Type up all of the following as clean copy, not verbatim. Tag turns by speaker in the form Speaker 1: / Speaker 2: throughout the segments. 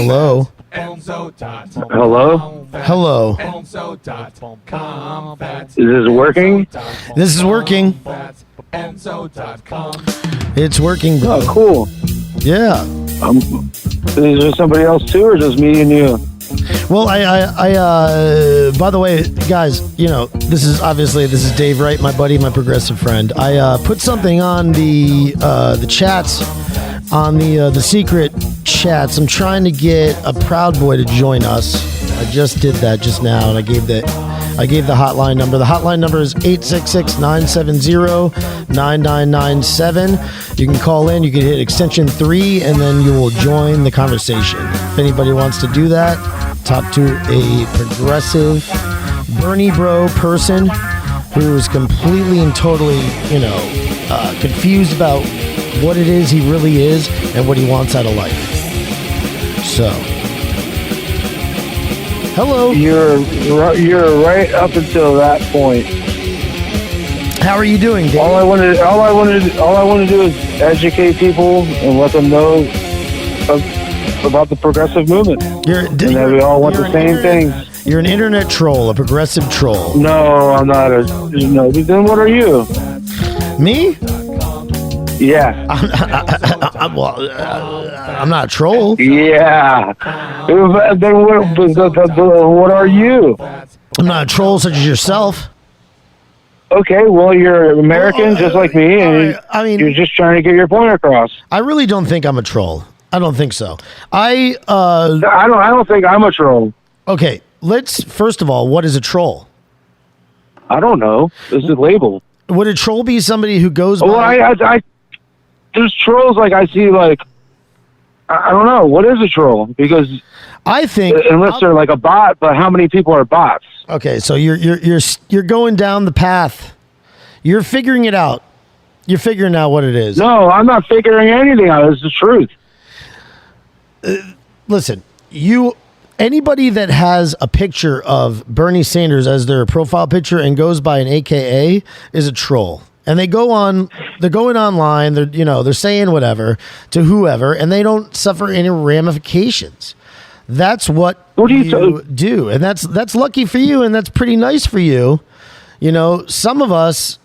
Speaker 1: Hello.
Speaker 2: Hello?
Speaker 1: Hello.
Speaker 2: Is this working?
Speaker 1: This is working. It's working, bro.
Speaker 2: Oh, cool.
Speaker 1: Yeah.
Speaker 2: Is there somebody else too, or just me and you?
Speaker 1: Well, by the way, guys, this is Dave Wright, my buddy, my progressive friend. I put something on the chats, on the secret chats. I'm trying to get a Proud Boy to join us. I just did that just now, and I gave the hotline number. The hotline number is 866-970-9997. You can call in, you can hit extension 3, and then you will join the conversation. If anybody wants to do that, talk to a progressive Bernie bro person who is completely and totally, confused about what it is he really is and what he wants out of life. So, hello.
Speaker 2: You're right up until that point.
Speaker 1: How are you doing, Dave?
Speaker 2: All I want to do is educate people and let them know about the progressive movement. And that we all want the same things.
Speaker 1: You're an internet troll, a progressive troll.
Speaker 2: No, I'm not no. Then what are you?
Speaker 1: Me?
Speaker 2: Yeah.
Speaker 1: I'm not a troll.
Speaker 2: Yeah. Then what are you?
Speaker 1: I'm not a troll such as yourself.
Speaker 2: Okay, well, you're American just like me, and you're just trying to get your point across.
Speaker 1: I really don't think I'm a troll. I don't think so. I
Speaker 2: don't think I'm a troll.
Speaker 1: Okay, first of all, what is a troll?
Speaker 2: I don't know. It's a label.
Speaker 1: Would a troll be somebody who goes by...
Speaker 2: Well, there's trolls I see I don't know. What is a troll? Because
Speaker 1: I think...
Speaker 2: Unless they're like a bot, but how many people are bots?
Speaker 1: Okay, so you're going down the path. You're figuring it out. You're figuring out what it is.
Speaker 2: No, I'm not figuring anything out. It's the truth.
Speaker 1: Listen, anybody that has a picture of Bernie Sanders as their profile picture and goes by an AKA is a troll. And they're going online, they're saying whatever to whoever, and they don't suffer any ramifications. That's what you do. And that's lucky for you, and that's pretty nice for you. Some of us,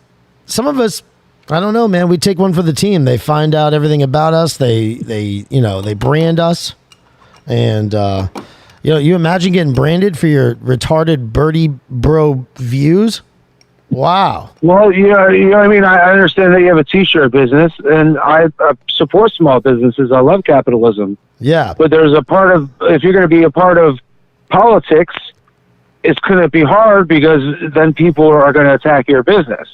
Speaker 1: I don't know, man, we take one for the team. They find out everything about us. They brand us. And you imagine getting branded for your retarded birdie bro views? Wow. Well,
Speaker 2: I understand that you have a t-shirt business, and I support small businesses. I love capitalism.
Speaker 1: Yeah.
Speaker 2: But there's a part of, if you're going to be a part of politics, it's going to be hard because then people are going to attack your business.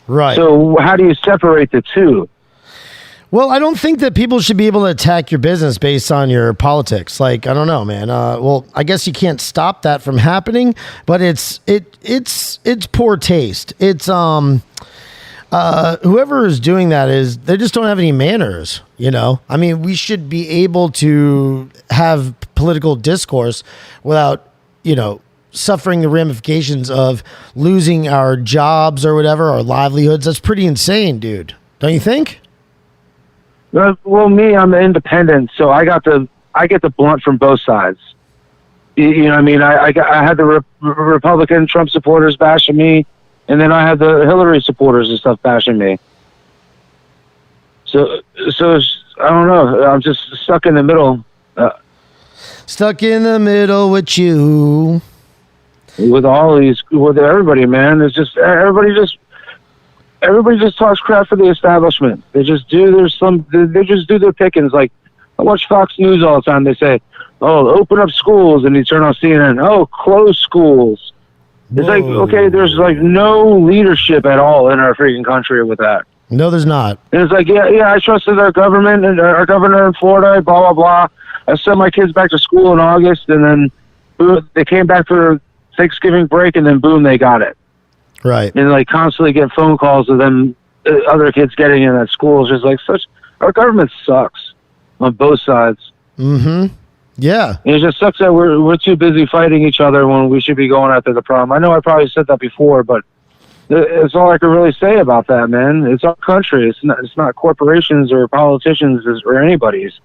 Speaker 1: Right.
Speaker 2: So how do you separate the two?
Speaker 1: Well, I don't think that people should be able to attack your business based on your politics. I don't know, man. Well, I guess you can't stop that from happening, but it's poor taste. It's whoever is doing that they just don't have any manners. We should be able to have political discourse without, suffering the ramifications of losing our jobs or whatever, our livelihoods. That's pretty insane, dude. Don't you think?
Speaker 2: Well, me, I'm independent, so I get the blunt from both sides. You know what I mean? I had the Republican Trump supporters bashing me, and then I had the Hillary supporters and stuff bashing me. So I don't know. I'm just stuck in the middle.
Speaker 1: Stuck in the middle with you.
Speaker 2: With everybody, man. It's just everybody just talks crap for the establishment. They just do their pickings. I watch Fox News all the time. They say, "Oh, open up schools," and you turn on CNN. "Oh, close schools." It's okay, there's no leadership at all in our freaking country with that.
Speaker 1: No, there's not.
Speaker 2: And it's I trusted our government and our governor in Florida, blah, blah, blah. I sent my kids back to school in August, and then they came back for Thanksgiving break, and then boom, they got it.
Speaker 1: Right.
Speaker 2: And constantly get phone calls of them, other kids getting in at school. It's just our government sucks on both sides.
Speaker 1: Mm-hmm. Yeah.
Speaker 2: And it just sucks that we're too busy fighting each other when we should be going after the problem. I know I probably said that before, but it's all I can really say about that, man. It's our country. It's not corporations or politicians or anybody's.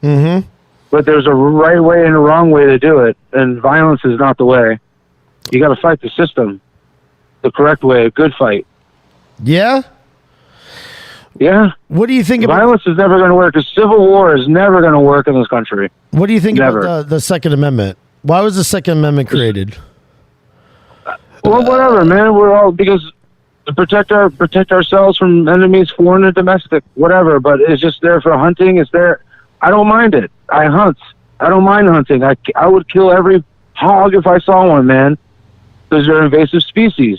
Speaker 1: Mm-hmm.
Speaker 2: but there's a right way and a wrong way to do it, and violence is not the way. You got to fight the system the correct way, a good fight.
Speaker 1: Yeah?
Speaker 2: Yeah.
Speaker 1: What do you think about...
Speaker 2: Violence is never going to work. A civil war is never going to work in this country.
Speaker 1: What do you think
Speaker 2: Never.
Speaker 1: about the Second Amendment? Why was the Second Amendment created?
Speaker 2: Well, whatever, man. We're all... Because to protect ourselves from enemies, foreign and domestic, whatever. But it's just there for hunting. It's there... I don't mind it. I hunt. I don't mind hunting. I would kill every hog if I saw one, man. Because they're invasive species.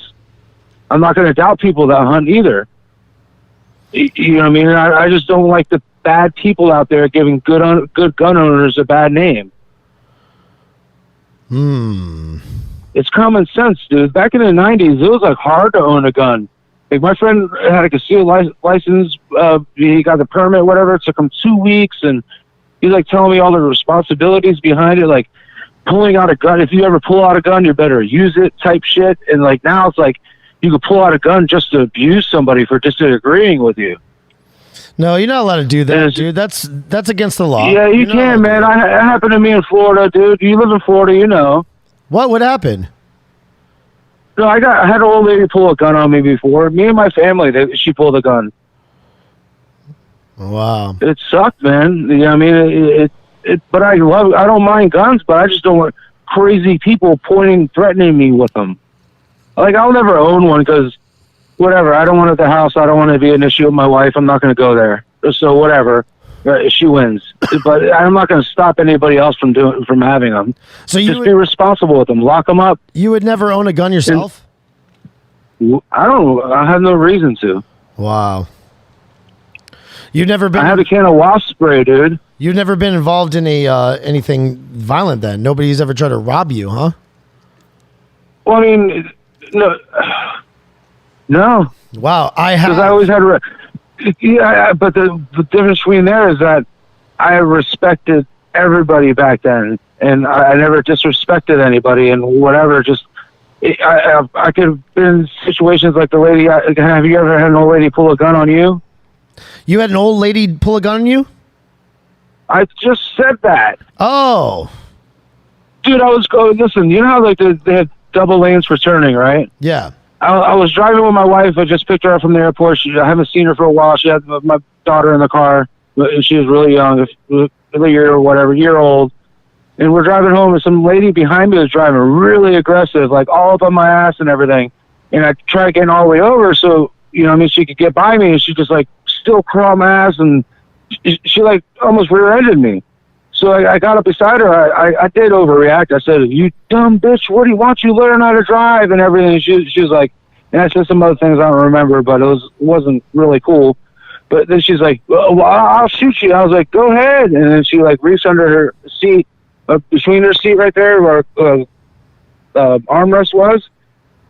Speaker 2: I'm not going to doubt people that hunt either. You know what I mean? I just don't like the bad people out there giving good gun owners a bad name. It's common sense, dude. Back in the 90s, it was like hard to own a gun. Like my friend had a concealed license. He got the permit, whatever. It took him 2 weeks, and he's like telling me all the responsibilities behind it, like pulling out a gun. If you ever pull out a gun, you better use it type shit. And like now it's like you could pull out a gun just to abuse somebody for disagreeing with you.
Speaker 1: No, you're not allowed to do that, dude. That's against the law.
Speaker 2: Yeah, you can, man. It happened to me in Florida, dude. You live in Florida, you know.
Speaker 1: What would happen?
Speaker 2: No, I had an old lady pull a gun on me before. Me and my family, she pulled a gun.
Speaker 1: Wow.
Speaker 2: It sucked, man. You know what I mean? But I don't mind guns, but I just don't want crazy people threatening me with them. Like, I'll never own one because, whatever, I don't want it at the house. I don't want to be an issue with my wife. I'm not going to go there. So, whatever. She wins. But I'm not going to stop anybody else from having them. So just be responsible with them. Lock them up.
Speaker 1: You would never own a gun yourself?
Speaker 2: I have no reason to.
Speaker 1: Wow. You've never been...
Speaker 2: I have a can of wasp spray, dude.
Speaker 1: You've never been involved in anything violent then? Nobody's ever tried to rob you, huh?
Speaker 2: Well, I mean... No.
Speaker 1: Wow, I have.
Speaker 2: Because I always had... Yeah, but the difference between there is that I respected everybody back then, and I never disrespected anybody, and whatever. Just I could have been in situations like the lady. Have you ever had an old lady pull a gun on you?
Speaker 1: You had an old lady pull a gun on you?
Speaker 2: I just said that.
Speaker 1: Oh,
Speaker 2: dude, I was going. Listen, you know how like they have double lanes for turning, right?
Speaker 1: Yeah.
Speaker 2: I was driving with my wife. I just picked her up from the airport. I haven't seen her for a while. She had my daughter in the car. She was really young, a year old. And we're driving home, and some lady behind me was driving really aggressive, like all up on my ass and everything. And I tried getting all the way over so, you know what I mean, she could get by me, and she just, like, still crawled my ass, and she like, almost rear-ended me. So I got up beside her. I did overreact. I said, "You dumb bitch, what do you want? You learn how to drive," and everything. She was like, and I said some other things I don't remember, but it wasn't really cool. But then she's like, "Well, I'll shoot you." I was like, "Go ahead." And then she like reached under her seat, between her seat right there where armrest was,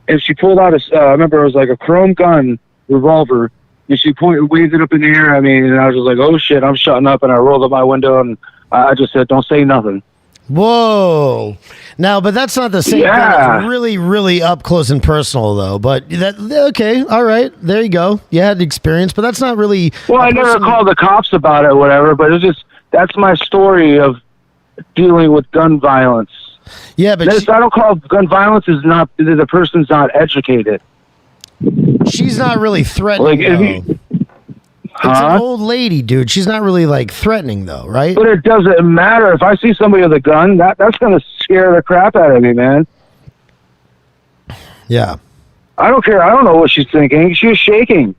Speaker 2: and she pulled out I remember it was like a chrome gun revolver, and she waved it up in the air. I mean, and I was just like, "Oh shit, I'm shutting up," and I rolled up my window and I just said, "Don't say nothing."
Speaker 1: Whoa. Now, but that's not the same thing. It's really, really up close and personal, though. But okay, all right, there you go. You had the experience, but that's not really...
Speaker 2: Well, I never called the cops about it or whatever, but it's just, that's my story of dealing with gun violence.
Speaker 1: Yeah, but...
Speaker 2: I don't call gun violence is not, the person's not educated.
Speaker 1: She's not really threatening,
Speaker 2: like,
Speaker 1: It's an old lady, dude. She's not really, like, threatening, though, right?
Speaker 2: But it doesn't matter. If I see somebody with a gun, that's going to scare the crap out of me, man.
Speaker 1: Yeah.
Speaker 2: I don't care. I don't know what she's thinking. She was shaking.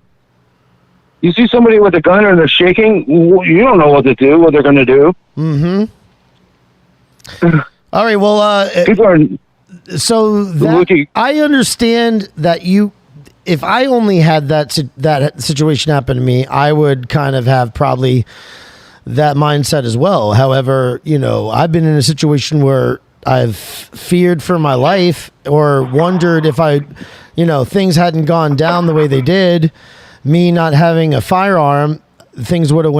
Speaker 2: You see somebody with a gun and they're shaking, you don't know what to do, what they're going to do.
Speaker 1: Mm-hmm. All right, well...
Speaker 2: people are...
Speaker 1: So, I understand that if I only had that situation happen to me, I would kind of have probably that mindset as well. However, you know, I've been in a situation where I've feared for my life or wondered if things hadn't gone down the way they did, me not having a firearm, things would have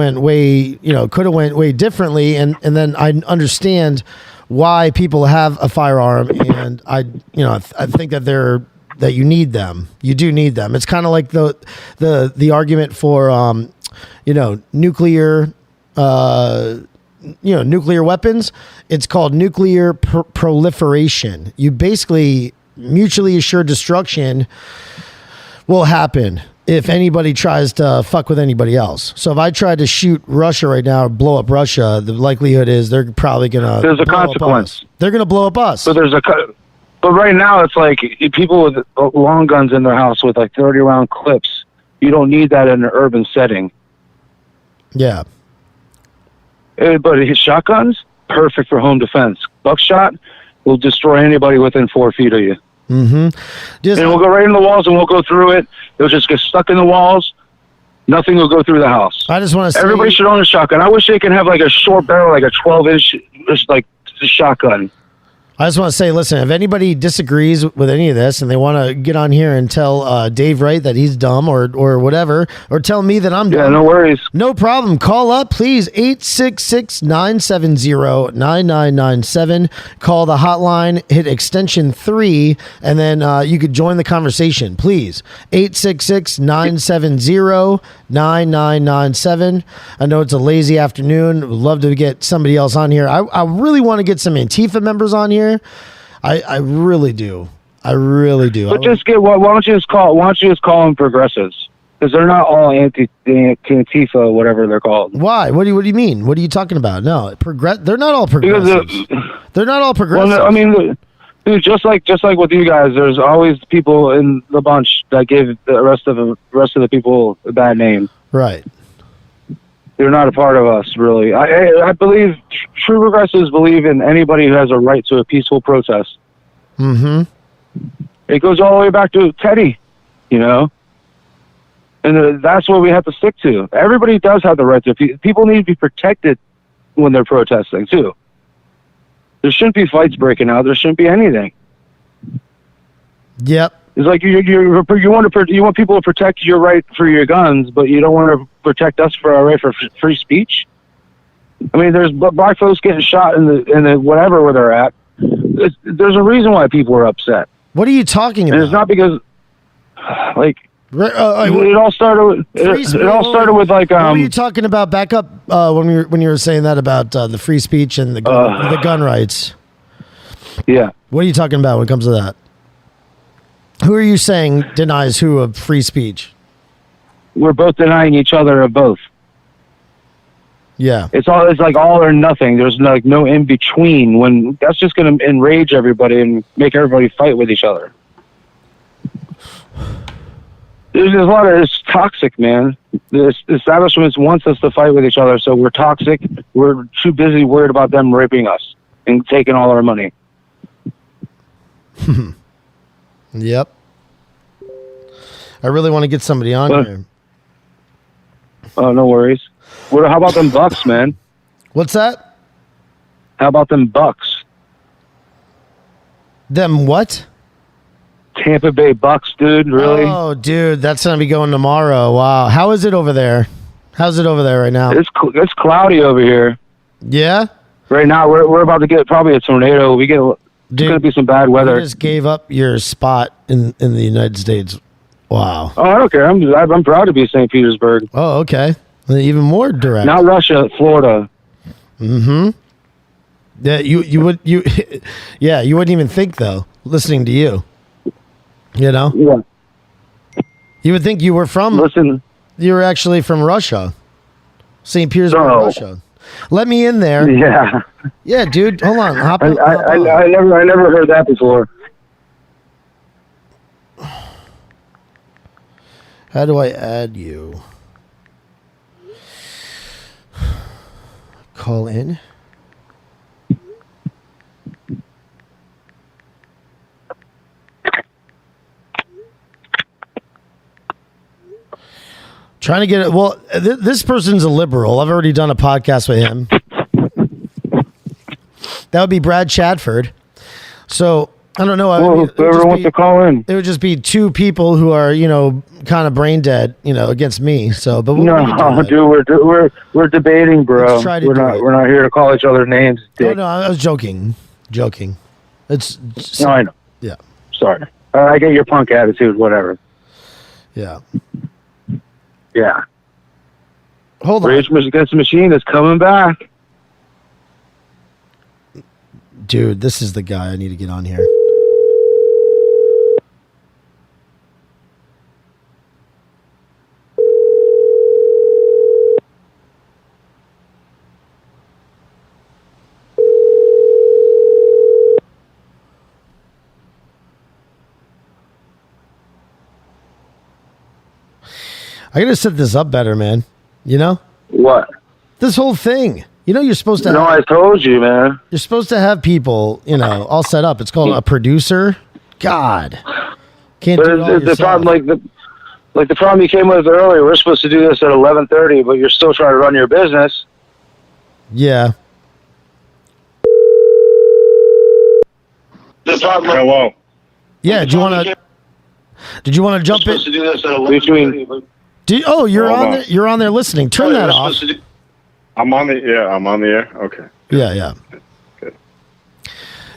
Speaker 1: could have went way differently. And then I understand why people have a firearm. And I think that that you need them. You do need them. It's kind of like the argument for nuclear nuclear weapons. It's called nuclear proliferation. You basically mutually assured destruction will happen if anybody tries to fuck with anybody else. So if I tried to shoot Russia right now or blow up Russia, the likelihood is they're probably gonna.
Speaker 2: There's a consequence.
Speaker 1: They're gonna blow up us.
Speaker 2: So but right now it's like people with long guns in their house with like 30 round clips. You don't need that in an urban setting.
Speaker 1: Yeah.
Speaker 2: But his shotguns, perfect for home defense. Buckshot will destroy anybody within 4 feet of you.
Speaker 1: Mm-hmm.
Speaker 2: And we'll go right in the walls and we'll go through it. They'll just get stuck in the walls. Nothing will go through the house.
Speaker 1: I just want to say,
Speaker 2: everybody should own a shotgun. I wish they could have like a short barrel, like a 12-inch, like shotgun.
Speaker 1: I just want to say, listen, if anybody disagrees with any of this and they want to get on here and tell Dave Wright that he's dumb or whatever, or tell me that I'm dumb.
Speaker 2: Yeah, no worries.
Speaker 1: No problem. Call up, please, 866-970-9997. Call the hotline, hit extension 3, and then you could join the conversation, please. 866-970-9997. I know it's a lazy afternoon. Would love to get somebody else on here. I really want to get some Antifa members on here. I really do. I really do.
Speaker 2: But just get why don't you just call them progressives? Because they're not all Antifa, whatever they're called.
Speaker 1: Why? What do you mean? What are you talking about? No, they're not all progressives. They're not all progressives.
Speaker 2: Well, I mean, dude, just like with you guys, there's always people in the bunch that give the rest of the people a bad name.
Speaker 1: Right.
Speaker 2: They're not a part of us, really. I believe true progressives believe in anybody who has a right to a peaceful protest.
Speaker 1: Mm-hmm.
Speaker 2: It goes all the way back to Teddy, and that's what we have to stick to. Everybody does have the right to. People need to be protected when they're protesting too. There shouldn't be fights breaking out. There shouldn't be anything.
Speaker 1: Yep.
Speaker 2: It's like you want people to protect your right for your guns, but you don't want to protect us for our right for free speech. I mean, there's black folks getting shot in the whatever where they're at. There's a reason why people are upset.
Speaker 1: What are you talking about?
Speaker 2: And it's not because, like, it all started with like.
Speaker 1: What were you talking about? Back up when you were saying that about the free speech and the gun rights.
Speaker 2: Yeah.
Speaker 1: What are you talking about when it comes to that? Who are you saying denies who of free speech?
Speaker 2: We're both denying each other of both.
Speaker 1: Yeah.
Speaker 2: It's like all or nothing. There's no in between. When that's just going to enrage everybody and make everybody fight with each other. There's a lot of it's toxic, man. The establishment wants us to fight with each other, so we're toxic. We're too busy worried about them raping us and taking all our money.
Speaker 1: Yep. I really want to get somebody on here.
Speaker 2: Oh, no worries. How about them Bucks, man?
Speaker 1: What's that?
Speaker 2: How about them Bucks?
Speaker 1: Them what?
Speaker 2: Tampa Bay Bucks, dude. Really?
Speaker 1: Oh, dude, that's gonna be going tomorrow. Wow. How is it over there? How's it over there right now?
Speaker 2: It's cloudy over here.
Speaker 1: Yeah.
Speaker 2: Right now, we're about to get probably a tornado. It's gonna be some bad weather.
Speaker 1: You just gave up your spot in the United States. Wow.
Speaker 2: Oh, I don't care. I'm proud to be St. Petersburg.
Speaker 1: Oh, okay. Even more direct.
Speaker 2: Not Russia, Florida.
Speaker 1: Mm-hmm. Yeah, you wouldn't even think though, listening to you.
Speaker 2: Yeah.
Speaker 1: You would think you were you were actually from Russia. St. Petersburg, Russia. Let me in there.
Speaker 2: Yeah.
Speaker 1: Yeah, dude. Hold on. Hop on.
Speaker 2: I never heard that before.
Speaker 1: How do I add you? Call in. Trying to get it. Well, this person's a liberal. I've already done a podcast with him. That would be Brad Chadford. So I don't know.
Speaker 2: Whoever wants to call in.
Speaker 1: It would just be two people who are, kind of brain dead, against me. So, but
Speaker 2: dude, we're debating, bro. We're not here to call each other names.
Speaker 1: No, I was joking. It's
Speaker 2: no, I know.
Speaker 1: Yeah.
Speaker 2: Sorry. I get your punk attitude. Whatever.
Speaker 1: Yeah.
Speaker 2: Yeah.
Speaker 1: Hold on.
Speaker 2: Rage Against the Machine is coming back.
Speaker 1: Dude, this is the guy I need to get on here. I gotta set this up better, man. You know?
Speaker 2: What?
Speaker 1: This whole thing. You know, you're supposed to.
Speaker 2: No, I told you, man.
Speaker 1: You're supposed to have people, you know, all set up. It's called a producer. God, can't do it all
Speaker 2: The
Speaker 1: yourself.
Speaker 2: problem, like the problem you came with earlier. We're supposed to do this at 11:30, but you're still trying to run your business.
Speaker 1: Yeah.
Speaker 2: The problem.
Speaker 3: Hello.
Speaker 1: Yeah. Did you want to? Did you want to jump in?
Speaker 2: To do this at 11:30.
Speaker 1: Oh, you're
Speaker 3: Hold
Speaker 1: on
Speaker 3: on.
Speaker 1: there. You're on there listening. Turn that off.
Speaker 3: I'm on the air. Okay.
Speaker 1: Yeah.
Speaker 3: Good.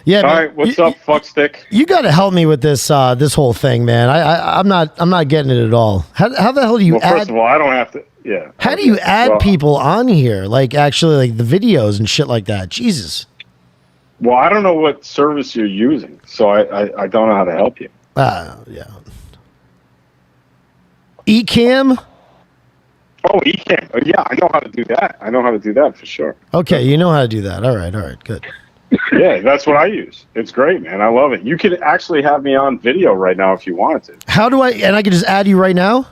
Speaker 1: Yeah.
Speaker 3: All
Speaker 1: man,
Speaker 3: right. What's up, fuckstick?
Speaker 1: You got to help me with this this whole thing, man. I'm not getting it at all. How the hell do you
Speaker 3: Well,
Speaker 1: add?
Speaker 3: first of all, I don't have to. Yeah.
Speaker 1: How do you add
Speaker 3: Well,
Speaker 1: people on here? Like actually, like the videos and shit like that. Jesus.
Speaker 3: Well, I don't know what service you're using, so I don't know how to help you.
Speaker 1: Yeah. Ecamm.
Speaker 3: Oh, Ecamm. Yeah, I know how to do that. I know how to do that for sure.
Speaker 1: Okay, you know how to do that. All right, good.
Speaker 3: Yeah, that's what I use. It's great, man. I love it. You could actually have me on video right now if you wanted to.
Speaker 1: How do I? And I can just add you right now.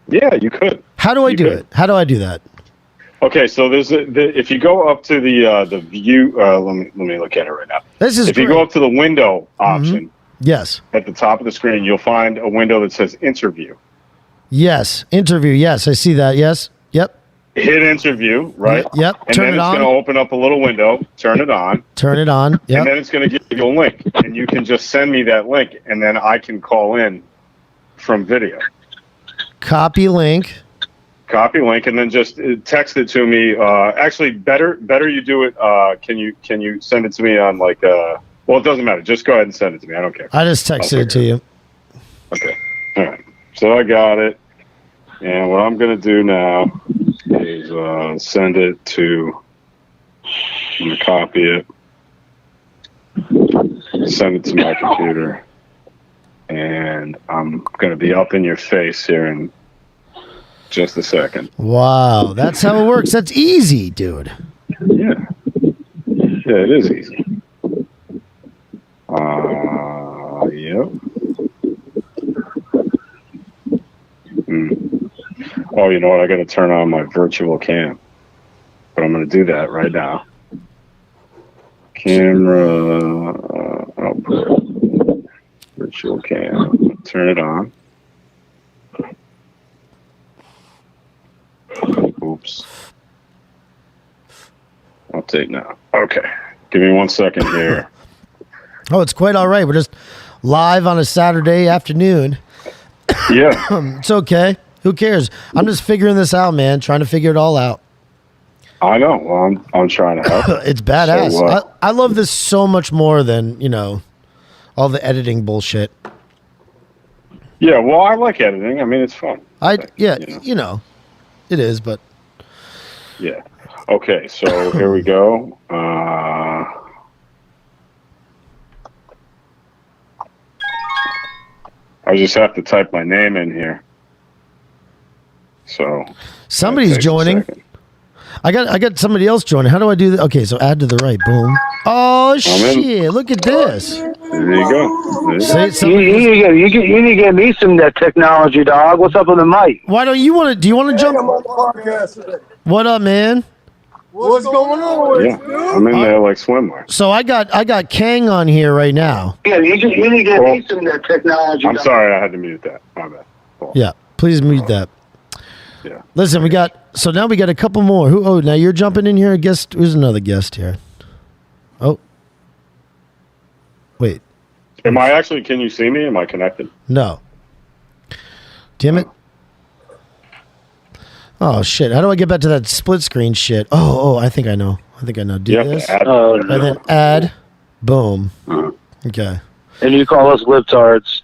Speaker 3: Yeah, you could.
Speaker 1: How do I
Speaker 3: You
Speaker 1: do
Speaker 3: could.
Speaker 1: it? How do I do that?
Speaker 3: Okay, so there's if you go up to the view. Let me look at it right now.
Speaker 1: This is
Speaker 3: If you
Speaker 1: great.
Speaker 3: go up to the window option
Speaker 1: Yes.
Speaker 3: at the top of the screen, you'll find a window that says interview.
Speaker 1: Yes. Interview. Yes, I see that. Yes. Yep.
Speaker 3: Hit interview, right?
Speaker 1: Yep.
Speaker 3: And
Speaker 1: Turn
Speaker 3: then
Speaker 1: it
Speaker 3: it's
Speaker 1: on.
Speaker 3: going to open up a little window. Turn it on.
Speaker 1: Turn it on.
Speaker 3: And
Speaker 1: Yep.
Speaker 3: then it's going to give you a link. And you can just send me that link. And then I can call in from video.
Speaker 1: Copy link.
Speaker 3: Copy link. And then just text it to me. Actually, better you do it. Can you send it to me on like, well, it doesn't matter. Just go ahead and send it to me. I don't care.
Speaker 1: I just texted it to you.
Speaker 3: Okay. All right. So I got it. And what I'm going to do now is send it to, I'm going to copy it, send it to my computer, and I'm going to be up in your face here in just a second.
Speaker 1: Wow, that's how it works. That's easy, dude.
Speaker 3: Yeah. Yeah, it is easy. Yep. Oh, you know what? I got to turn on my virtual cam. But I'm going to do that right now. Camera output. Virtual cam. Turn it on. Oops. Update now. Okay. Give me 1 second here.
Speaker 1: Oh, it's quite all right. We're just live on a Saturday afternoon.
Speaker 3: Yeah.
Speaker 1: It's okay. Who cares? I'm just figuring this out, man. Trying to figure it all out.
Speaker 3: I know. Well, I'm trying to help.
Speaker 1: It's badass.
Speaker 3: So,
Speaker 1: I love this so much more than, you know, all the editing bullshit.
Speaker 3: Yeah, well, I like editing. I mean, it's fun.
Speaker 1: You know, it is, but
Speaker 3: Yeah. Okay, so here we go. I just have to type my name in here. So
Speaker 1: somebody's
Speaker 3: that takes a
Speaker 1: joining.
Speaker 3: second.
Speaker 1: I got somebody else joining. How do I do that? Okay, so add to the right. Boom. Oh
Speaker 3: in.
Speaker 1: shit! Look at this.
Speaker 3: There you go. There you go.
Speaker 1: Say
Speaker 2: You
Speaker 1: somebody-
Speaker 2: need to get me some of that technology, dog. What's up with the mic?
Speaker 1: Why don't you want to? Do you want to jump?
Speaker 4: I'm on the podcast today.
Speaker 1: What up, man?
Speaker 4: What's going on with
Speaker 3: Yeah,
Speaker 4: you, dude?
Speaker 3: I'm in there like swimwear.
Speaker 1: So I got Kang on here right now.
Speaker 2: Yeah, you need to get me some of that technology.
Speaker 3: I'm sorry, I had to mute that. My bad.
Speaker 1: Yeah, please mute that.
Speaker 3: Yeah.
Speaker 1: Listen, now we got a couple more. Who? Oh, now you're jumping in here. A guest. Who's another guest here? Oh, wait,
Speaker 3: Am I actually? Can you see me? Am I connected?
Speaker 1: no. Damn it. Oh shit! How do I get back to that split screen shit? Oh, I think I know. Do
Speaker 3: You have
Speaker 1: this,
Speaker 3: to add.
Speaker 1: and then add. Boom. Okay.
Speaker 2: And you call us libtards.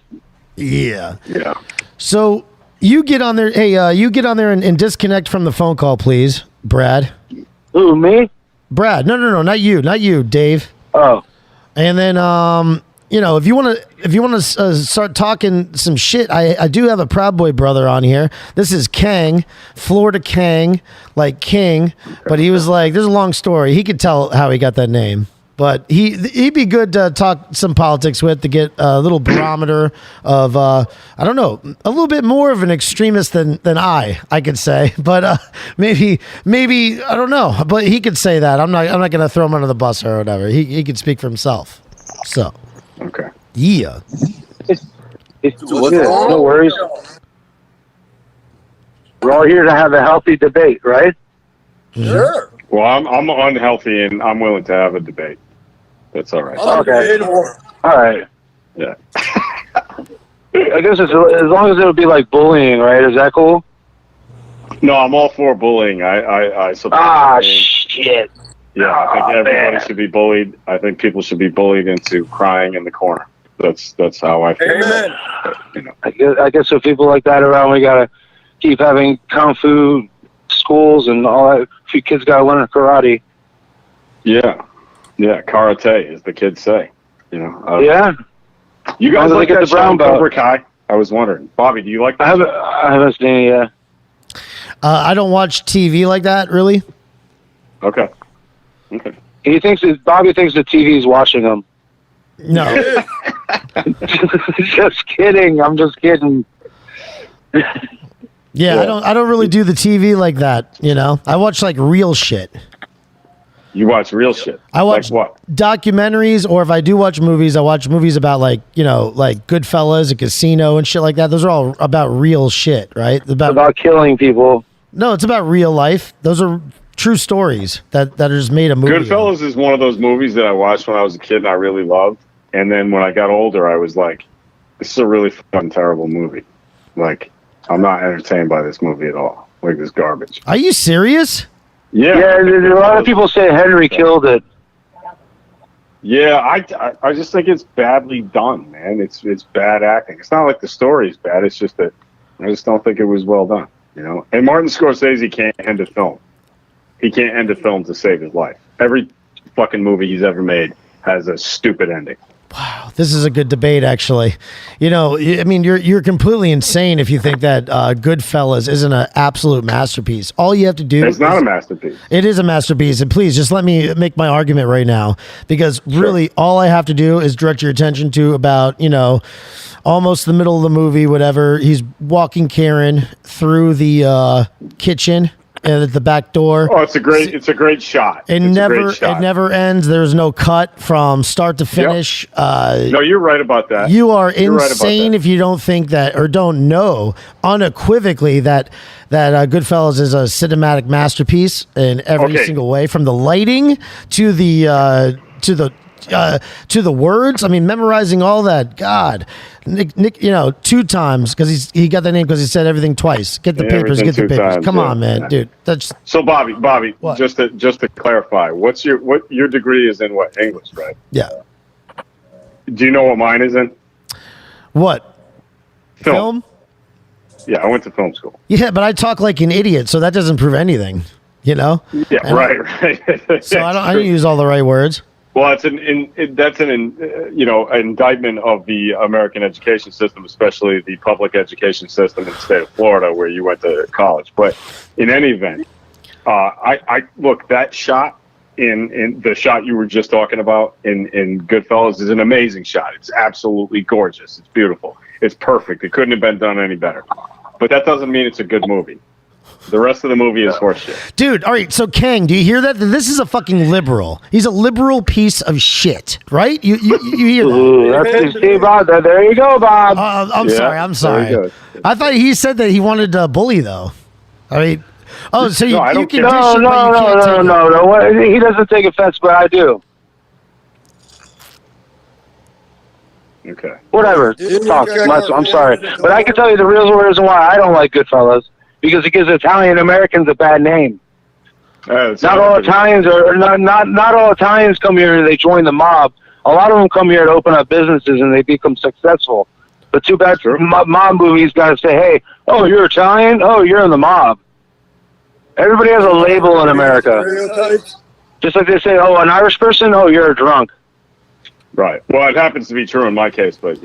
Speaker 1: Yeah.
Speaker 3: Yeah.
Speaker 1: So you get on there. Hey, you get on there and disconnect from the phone call, please, Brad.
Speaker 2: Who, me?
Speaker 1: Brad. No, not you, Dave.
Speaker 2: Oh.
Speaker 1: And then, if you want to start talking some shit, I do have a Proud Boy brother on here. This is Kang, Florida Kang, like King. But he was like, there's a long story. He could tell how he got that name. But he'd be good to talk some politics with, to get a little barometer of I don't know, a little bit more of an extremist than I could say. But maybe I don't know. But he could say that. I'm not going to throw him under the bus or whatever. He could speak for himself. So
Speaker 3: Okay.
Speaker 1: yeah.
Speaker 2: No worries. We're all here to have a healthy debate, right?
Speaker 4: Sure.
Speaker 3: Well, I'm unhealthy, and I'm willing to have a debate. That's all right.
Speaker 2: Okay. All right.
Speaker 3: Yeah.
Speaker 2: I guess as long as it would be like bullying, right? Is that cool?
Speaker 3: No, I'm all for bullying. I support bullying.
Speaker 2: Shit.
Speaker 3: Yeah, I think everybody
Speaker 2: man.
Speaker 3: should be bullied. I think people should be bullied into crying in the corner. That's how I feel.
Speaker 4: Amen.
Speaker 3: You know.
Speaker 2: I guess with people like that around, we gotta keep having kung fu schools and all that. A few kids gotta learn karate.
Speaker 3: Yeah, karate, as the kids say. You know.
Speaker 2: Yeah.
Speaker 3: You guys
Speaker 2: As long as
Speaker 3: like
Speaker 2: they get
Speaker 3: that
Speaker 2: the brown
Speaker 3: show, Cobra
Speaker 2: belt.
Speaker 3: Kai? I was wondering, Bobby, do you like that?
Speaker 2: I haven't seen it yet.
Speaker 1: I don't watch TV like that, really.
Speaker 3: Okay.
Speaker 2: Bobby thinks the TV's watching him.
Speaker 1: No.
Speaker 2: Just kidding. I'm just kidding.
Speaker 1: Yeah, I don't really do the TV like that, I watch like real shit.
Speaker 3: You watch real shit.
Speaker 1: I watch
Speaker 3: like what?
Speaker 1: documentaries, or if I do watch movies, I watch movies about like Goodfellas, a casino and shit like that. Those are all about real shit, right?
Speaker 2: About killing people.
Speaker 1: No, it's about real life. Those are true stories that are just made a movie.
Speaker 3: Goodfellas is one of those movies that I watched when I was a kid and I really loved. And then when I got older, I was like, this is a really fucking terrible movie. Like, I'm not entertained by this movie at all. Like, this garbage.
Speaker 1: Are you serious?
Speaker 3: Yeah.
Speaker 2: A lot of people say Henry killed it.
Speaker 3: Yeah, I just think it's badly done, man. It's bad acting. It's not like the story is bad. It's just that I just don't think it was well done, And Martin Scorsese can't end a film. He can't end a film to save his life. Every fucking movie he's ever made has a stupid ending.
Speaker 1: Wow, this is a good debate, actually. I mean, you're completely insane if you think that Goodfellas isn't an absolute masterpiece. All you have to do
Speaker 3: It's not a masterpiece.
Speaker 1: It is a masterpiece, and please just let me make my argument right now, because really all I have to do is direct your attention to about almost the middle of the movie, whatever. He's walking Karen through the kitchen and at the back door.
Speaker 3: Oh, it's a great shot.
Speaker 1: It never ends. There's no cut from start to finish.
Speaker 3: Yep. No, you're right about that.
Speaker 1: You are insane if you don't think that or don't know unequivocally that Goodfellas is a cinematic masterpiece in every single way, from the lighting to the words. I mean, memorizing all that. God, Nick, 2 times because he got that name because he said everything twice. Get the papers. Come on, man, dude. That's
Speaker 3: so. Bobby,
Speaker 1: what?
Speaker 3: just to clarify, what your degree is in? What, English, right?
Speaker 1: Yeah.
Speaker 3: Do you know what mine is in?
Speaker 1: What?
Speaker 3: Film? Yeah, I went to film school.
Speaker 1: Yeah, but I talk like an idiot, so that doesn't prove anything.
Speaker 3: Yeah,
Speaker 1: And
Speaker 3: right.
Speaker 1: So I don't use all the right words.
Speaker 3: Well, that's an indictment of the American education system, especially the public education system in the state of Florida, where you went to college. But in any event, I look, that shot in the shot you were just talking about in Goodfellas is an amazing shot. It's absolutely gorgeous. It's beautiful. It's perfect. It couldn't have been done any better. But that doesn't mean it's a good movie. The rest of the movie is horseshit.
Speaker 1: Dude, all right, so Kang, do you hear that? This is a fucking liberal. He's a liberal piece of shit, right? You hear that?
Speaker 2: Ooh, that's Bob. There you go, Bob.
Speaker 1: I'm sorry. I thought he said that he wanted to bully, though. I mean, so you can dish it, but you can't take it.
Speaker 2: No. He doesn't take offense, but I do.
Speaker 3: Okay.
Speaker 2: Whatever. I'm sorry. But I can tell you the real reason why I don't like Goodfellas. Because it gives Italian Americans a bad name. Not all Italians not all Italians come here and they join the mob. A lot of them come here to open up businesses and they become successful. But too bad mob movies got to say, hey, oh, you're Italian? Oh, you're in the mob. Everybody has a label in America. Just like they say, oh, an Irish person? Oh, you're a drunk.
Speaker 3: Right. Well, it happens to be true in my case, but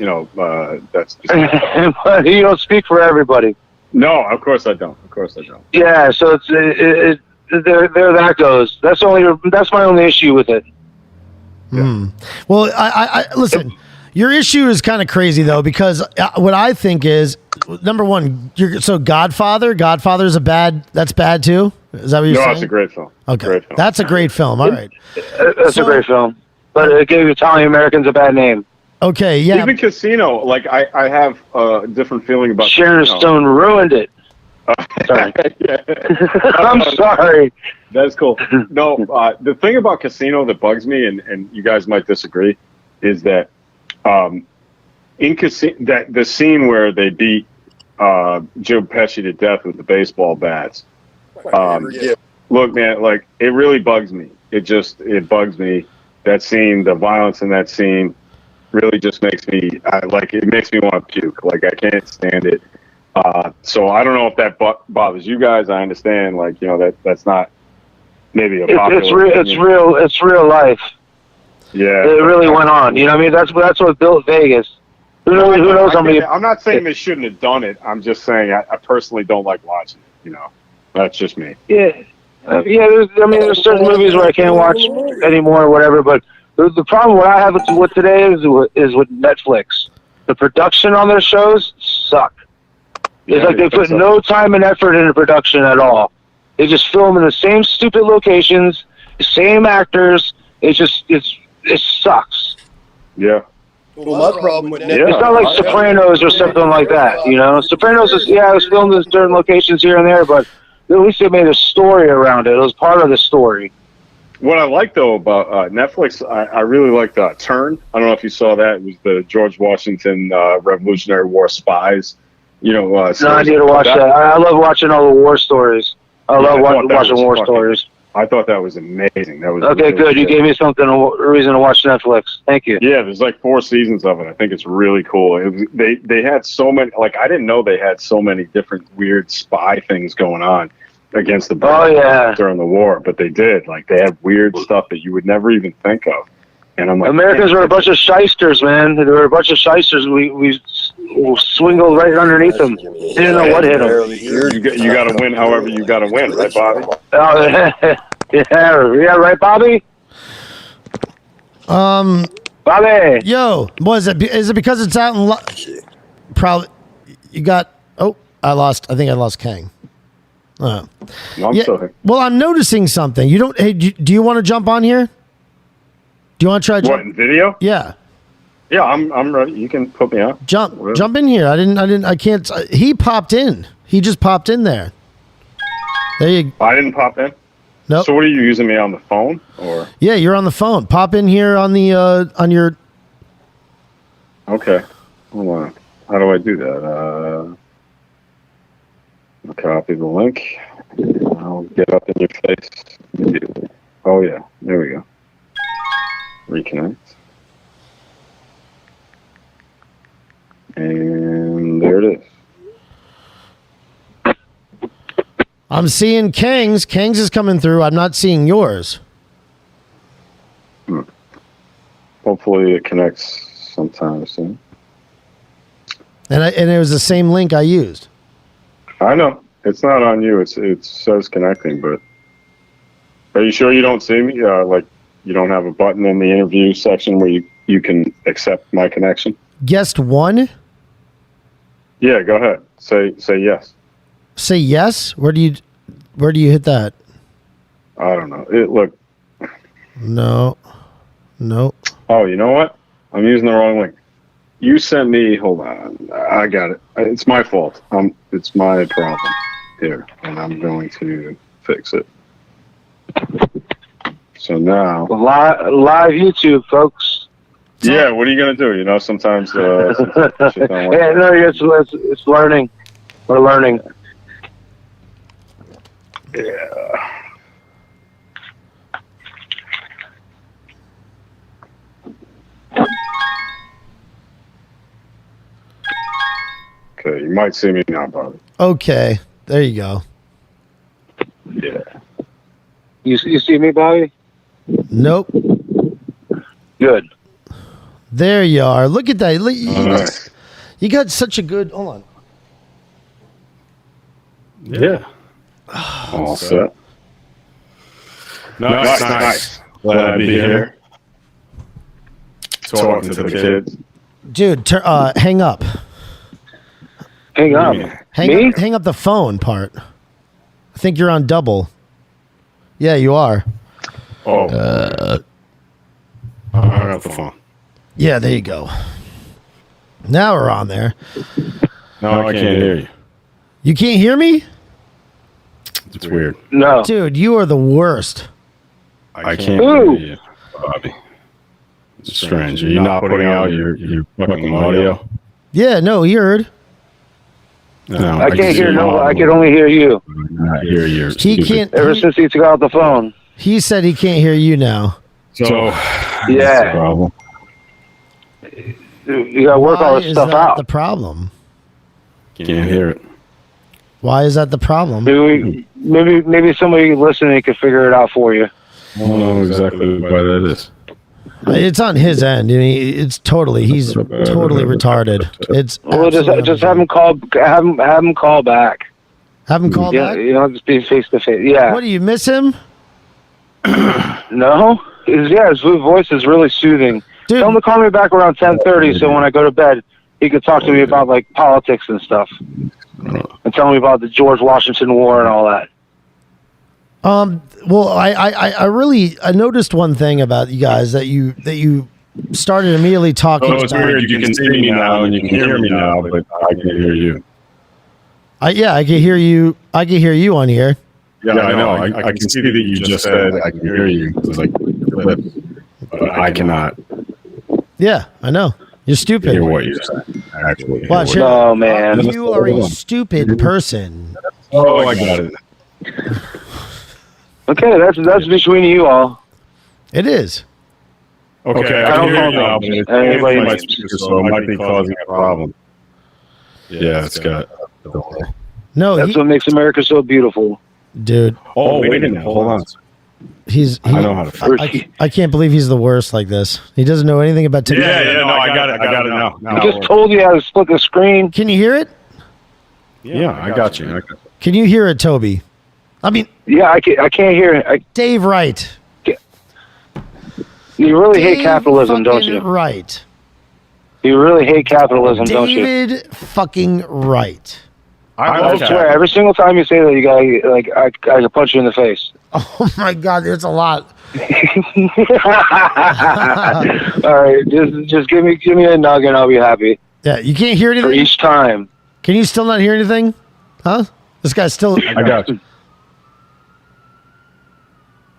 Speaker 3: that's just
Speaker 2: But you don't speak for everybody.
Speaker 3: no. Of course I don't. Of course I don't.
Speaker 2: Yeah, so there that goes. That's my only issue with it.
Speaker 1: Well, I listen. Your issue is kind of crazy though, because what I think is, number one, Godfather. Godfather's that's bad too. Is that what you're saying?
Speaker 3: No, it's a great film.
Speaker 1: Okay,
Speaker 3: Great film.
Speaker 1: that's a great film. All right,
Speaker 2: That's a great film, but it gave Italian Americans a bad name.
Speaker 1: okay, yeah.
Speaker 3: Even Casino, like I have a different feeling about
Speaker 2: Sharon
Speaker 3: Casino.
Speaker 2: Stone ruined it. Sorry. I'm sorry.
Speaker 3: That's cool. No, the thing about Casino that bugs me, and you guys might disagree, is that in Casino, that the scene where they beat Joe Pesci to death with the baseball bats. Look, man, like it really bugs me. It bugs me. That scene, the violence in that scene, really just makes me it makes me want to puke. Like I can't stand it. So I don't know if that bothers you guys. I understand, like that's not maybe a popular.
Speaker 2: It's real life.
Speaker 3: Yeah,
Speaker 2: it really went on. You know what I mean? That's what built Vegas. Who knows how many?
Speaker 3: I'm not saying they shouldn't have done it. I'm just saying I personally don't like watching it. That's just me.
Speaker 2: Yeah, there's certain movies where I can't watch anymore or whatever. But the problem what I have with today is with Netflix. The production on their shows suck. It's like they put no time and effort into production at all. They just film in the same stupid locations, the same actors. It sucks.
Speaker 3: Yeah.
Speaker 4: Well, my problem with
Speaker 2: It's not like Sopranos or something like that, Sopranos it was filmed in certain locations here and there, but at least they made a story around it. It was part of the story.
Speaker 3: What I like though about Netflix, I really liked Turn. I don't know if you saw that. It was the George Washington Revolutionary War spies. No,
Speaker 2: I need to watch that. I love watching all the war stories. I love watching war stories.
Speaker 3: I thought that was amazing. That was
Speaker 2: okay. Good. You gave me a reason to watch Netflix. Thank you.
Speaker 3: Yeah, there's like 4 seasons of it. I think it's really cool. They had so many. Like I didn't know they had so many different weird spy things going on against the British during the war, but they did. Like they had weird stuff that you would never even think of. And I'm like,
Speaker 2: Americans were a bunch of shysters, man. They were a bunch of shysters. We swingled right underneath them. Didn't know what hit them.
Speaker 3: You got to win however you got to win, right, Bobby?
Speaker 2: Yeah, right, Bobby? Bobby!
Speaker 1: Yo, is it because it's out in probably, you got, I think I lost Kang.
Speaker 3: No, I'm still here.
Speaker 1: Well, I'm noticing something. Do you want to jump on here? Do you want to try?
Speaker 3: What, in video?
Speaker 1: Yeah.
Speaker 3: Yeah, I'm ready. You can put me out.
Speaker 1: Jump in here. I can't. He popped in. He just popped in there. There you.
Speaker 3: I didn't pop in.
Speaker 1: No.
Speaker 3: So what are you using me on the phone or?
Speaker 1: Yeah, you're on the phone. Pop in here on the on your.
Speaker 3: Okay. Hold on. How do I do that? I'll copy the link. I'll get up in your face immediately. Oh yeah, there we go. Reconnect. And there it is.
Speaker 1: I'm seeing Kang's. Kang's is coming through. I'm not seeing yours.
Speaker 3: Hopefully it connects sometime soon.
Speaker 1: And it was the same link I used.
Speaker 3: I know. It's not on you. It says connecting, but are you sure you don't see me? Like you don't have a button in the interview section where you can accept my connection?
Speaker 1: Guest 1?
Speaker 3: Yeah, go ahead. Say yes.
Speaker 1: Say yes? Where do you hit that?
Speaker 3: I don't know. Look.
Speaker 1: No.
Speaker 3: Oh, you know what? I'm using the wrong link. You sent me. Hold on. I got it. It's my fault. It's my problem here, and I'm going to fix it. So now,
Speaker 2: live YouTube, folks.
Speaker 3: Yeah, what are you gonna do? Sometimes. Shit don't work.
Speaker 2: Yeah, no, it's learning. We're learning.
Speaker 3: Yeah. Okay, you might see me now, Bobby.
Speaker 1: Okay, there you go.
Speaker 3: Yeah.
Speaker 2: You see me, Bobby?
Speaker 1: Nope.
Speaker 2: Good.
Speaker 1: There you are. Look at that.
Speaker 3: All right.
Speaker 1: You got such a good. Hold on.
Speaker 3: Yeah. All set. Nice. Glad to be here. Talking to the kids.
Speaker 1: Dude, hang up.
Speaker 2: Hang up. Me?
Speaker 1: Hang up the phone part. I think you're on double. Yeah, you are.
Speaker 3: Oh. I got the phone.
Speaker 1: Yeah, there you go. Now we're on there.
Speaker 3: No, I can't hear you.
Speaker 1: You can't hear me?
Speaker 3: It's weird.
Speaker 2: No.
Speaker 1: Dude, you are the worst.
Speaker 3: I can't hear you, Bobby. It's strange. Are you not putting out your fucking audio?
Speaker 1: Yeah, no, you heard.
Speaker 3: No,
Speaker 2: I can't hear no. I can only hear you.
Speaker 3: I hear you.
Speaker 1: He can't.
Speaker 2: Ever since he took out the phone.
Speaker 1: He said he can't hear you now.
Speaker 3: So,
Speaker 2: Yeah.
Speaker 3: that's the problem.
Speaker 2: You gotta work all
Speaker 1: Why
Speaker 2: this
Speaker 1: is
Speaker 2: stuff
Speaker 1: that
Speaker 2: out.
Speaker 1: the problem?
Speaker 3: Can't hear it.
Speaker 1: Why is that the problem?
Speaker 2: Maybe somebody listening could figure it out for you.
Speaker 3: I don't know exactly why that is.
Speaker 1: It's on his end. I mean, he's totally retarded. It's
Speaker 2: Well, just have him call. Have him call back.
Speaker 1: Have him call
Speaker 2: Yeah,
Speaker 1: back.
Speaker 2: you know, just be face to face. Yeah.
Speaker 1: What do you miss him?
Speaker 2: No. His voice is really soothing.
Speaker 1: Dude.
Speaker 2: Tell him to call me back around 10:30, so when I go to bed, he could talk to me about like politics and stuff, and tell me about the George Washington War and all that.
Speaker 1: Well, I noticed one thing about you guys that you started immediately talking.
Speaker 3: Oh, it's weird. You can see me now and you can hear me now, but I can't hear you.
Speaker 1: I can hear you. I can hear you on here.
Speaker 3: Yeah, I know. I can see that you just said I can hear you. It's like clip, but I cannot
Speaker 1: Yeah, I know. You're stupid.
Speaker 3: hear what you're saying. Actually, hear
Speaker 1: Watch
Speaker 3: what-
Speaker 1: it.
Speaker 2: Oh man.
Speaker 1: You are a stupid person.
Speaker 3: Oh, I got it.
Speaker 2: Okay, that's between you all.
Speaker 1: It is.
Speaker 3: Okay, I can hear you now, but it's
Speaker 2: Anybody-
Speaker 3: my speaker, so it might be causing a problem. Yeah, it's got.
Speaker 1: No,
Speaker 2: That's what makes America so beautiful.
Speaker 1: dude.
Speaker 3: Oh, wait a minute. Hold on. I know how to fix it.
Speaker 1: I can't believe he's the worst like this. He doesn't know anything about technology.
Speaker 3: Yeah, no, I got it. I got it now.
Speaker 2: I just told you how to split the screen.
Speaker 1: Can you hear it?
Speaker 3: Yeah, I got you.
Speaker 1: Can you hear it, Toby? I mean,
Speaker 2: Yeah, I can't hear it.
Speaker 1: Dave Wright.
Speaker 2: You really hate
Speaker 1: Dave
Speaker 2: capitalism, don't
Speaker 1: fucking
Speaker 2: you?
Speaker 1: Wright.
Speaker 2: You really hate capitalism, don't you?
Speaker 1: David fucking Wright.
Speaker 2: I swear, every single time you say that, you gotta like I can punch you in the face.
Speaker 1: Oh my God, it's a lot.
Speaker 2: All right, just give me a nugget, and I'll be happy
Speaker 1: Yeah, you can't hear
Speaker 2: for
Speaker 1: anything.
Speaker 2: each time.
Speaker 1: Can you still not hear anything? Huh? This guy's still.
Speaker 3: I got you.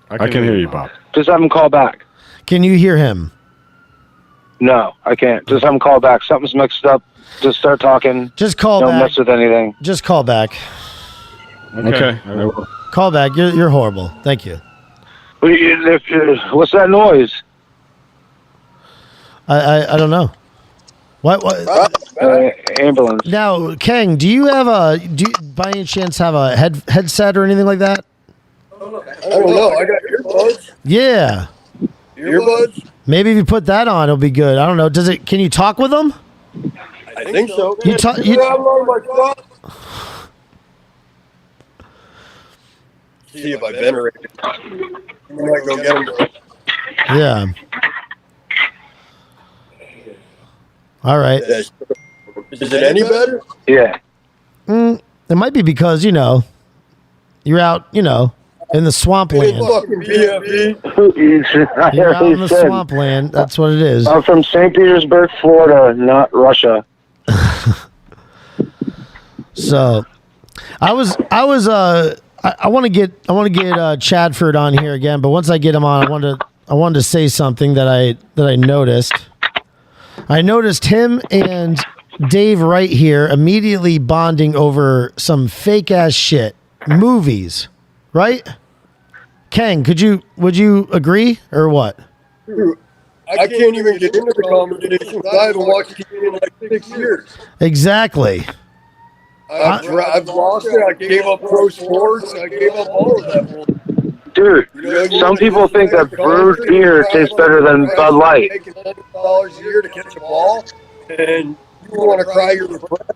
Speaker 3: I can hear you, Bob.
Speaker 2: Just have him call back.
Speaker 1: Can you hear him?
Speaker 2: No, I can't. Just have him call back. Something's mixed up. Just start talking.
Speaker 1: Just call
Speaker 2: Don't
Speaker 1: back.
Speaker 2: mess with anything.
Speaker 1: Just call back.
Speaker 3: Okay.
Speaker 1: Call back. You're horrible. Thank you.
Speaker 2: What's that noise?
Speaker 1: I don't know. What?
Speaker 2: Ambulance.
Speaker 1: Now, Kang, do you by any chance have a headset or anything like that?
Speaker 4: I don't know. I got earbuds.
Speaker 1: Yeah.
Speaker 4: Earbuds?
Speaker 1: Maybe if you put that on, it'll be good. I don't know. Can you talk with them?
Speaker 4: I think so.
Speaker 1: You talk.
Speaker 4: You have them on my truck? See if I venerate it. I might go get them.
Speaker 1: Yeah. All right.
Speaker 4: Is it any better?
Speaker 2: Yeah.
Speaker 1: It might be because you're out, in the swampland.
Speaker 4: Fucking BFE.
Speaker 1: You're out in the swampland. That's what it is.
Speaker 2: I'm from St. Petersburg, Florida, not Russia.
Speaker 1: So, I want to get Chadford on here again, but once I get him on, I wanted to say something that I noticed. I noticed him and Dave Wright here immediately bonding over some fake ass shit, movies, right? Kang, would you agree or what?
Speaker 4: I can't even get into the conversation. I haven't watched TV in like 6 years.
Speaker 1: Exactly.
Speaker 4: I've lost it. I gave up pro sports. I gave up all of that.
Speaker 2: Dude,
Speaker 4: You know,
Speaker 2: some people think that brewed beer tastes better than Bud Light.
Speaker 4: Making $100 a year to catch a ball, and you want to cry your breath.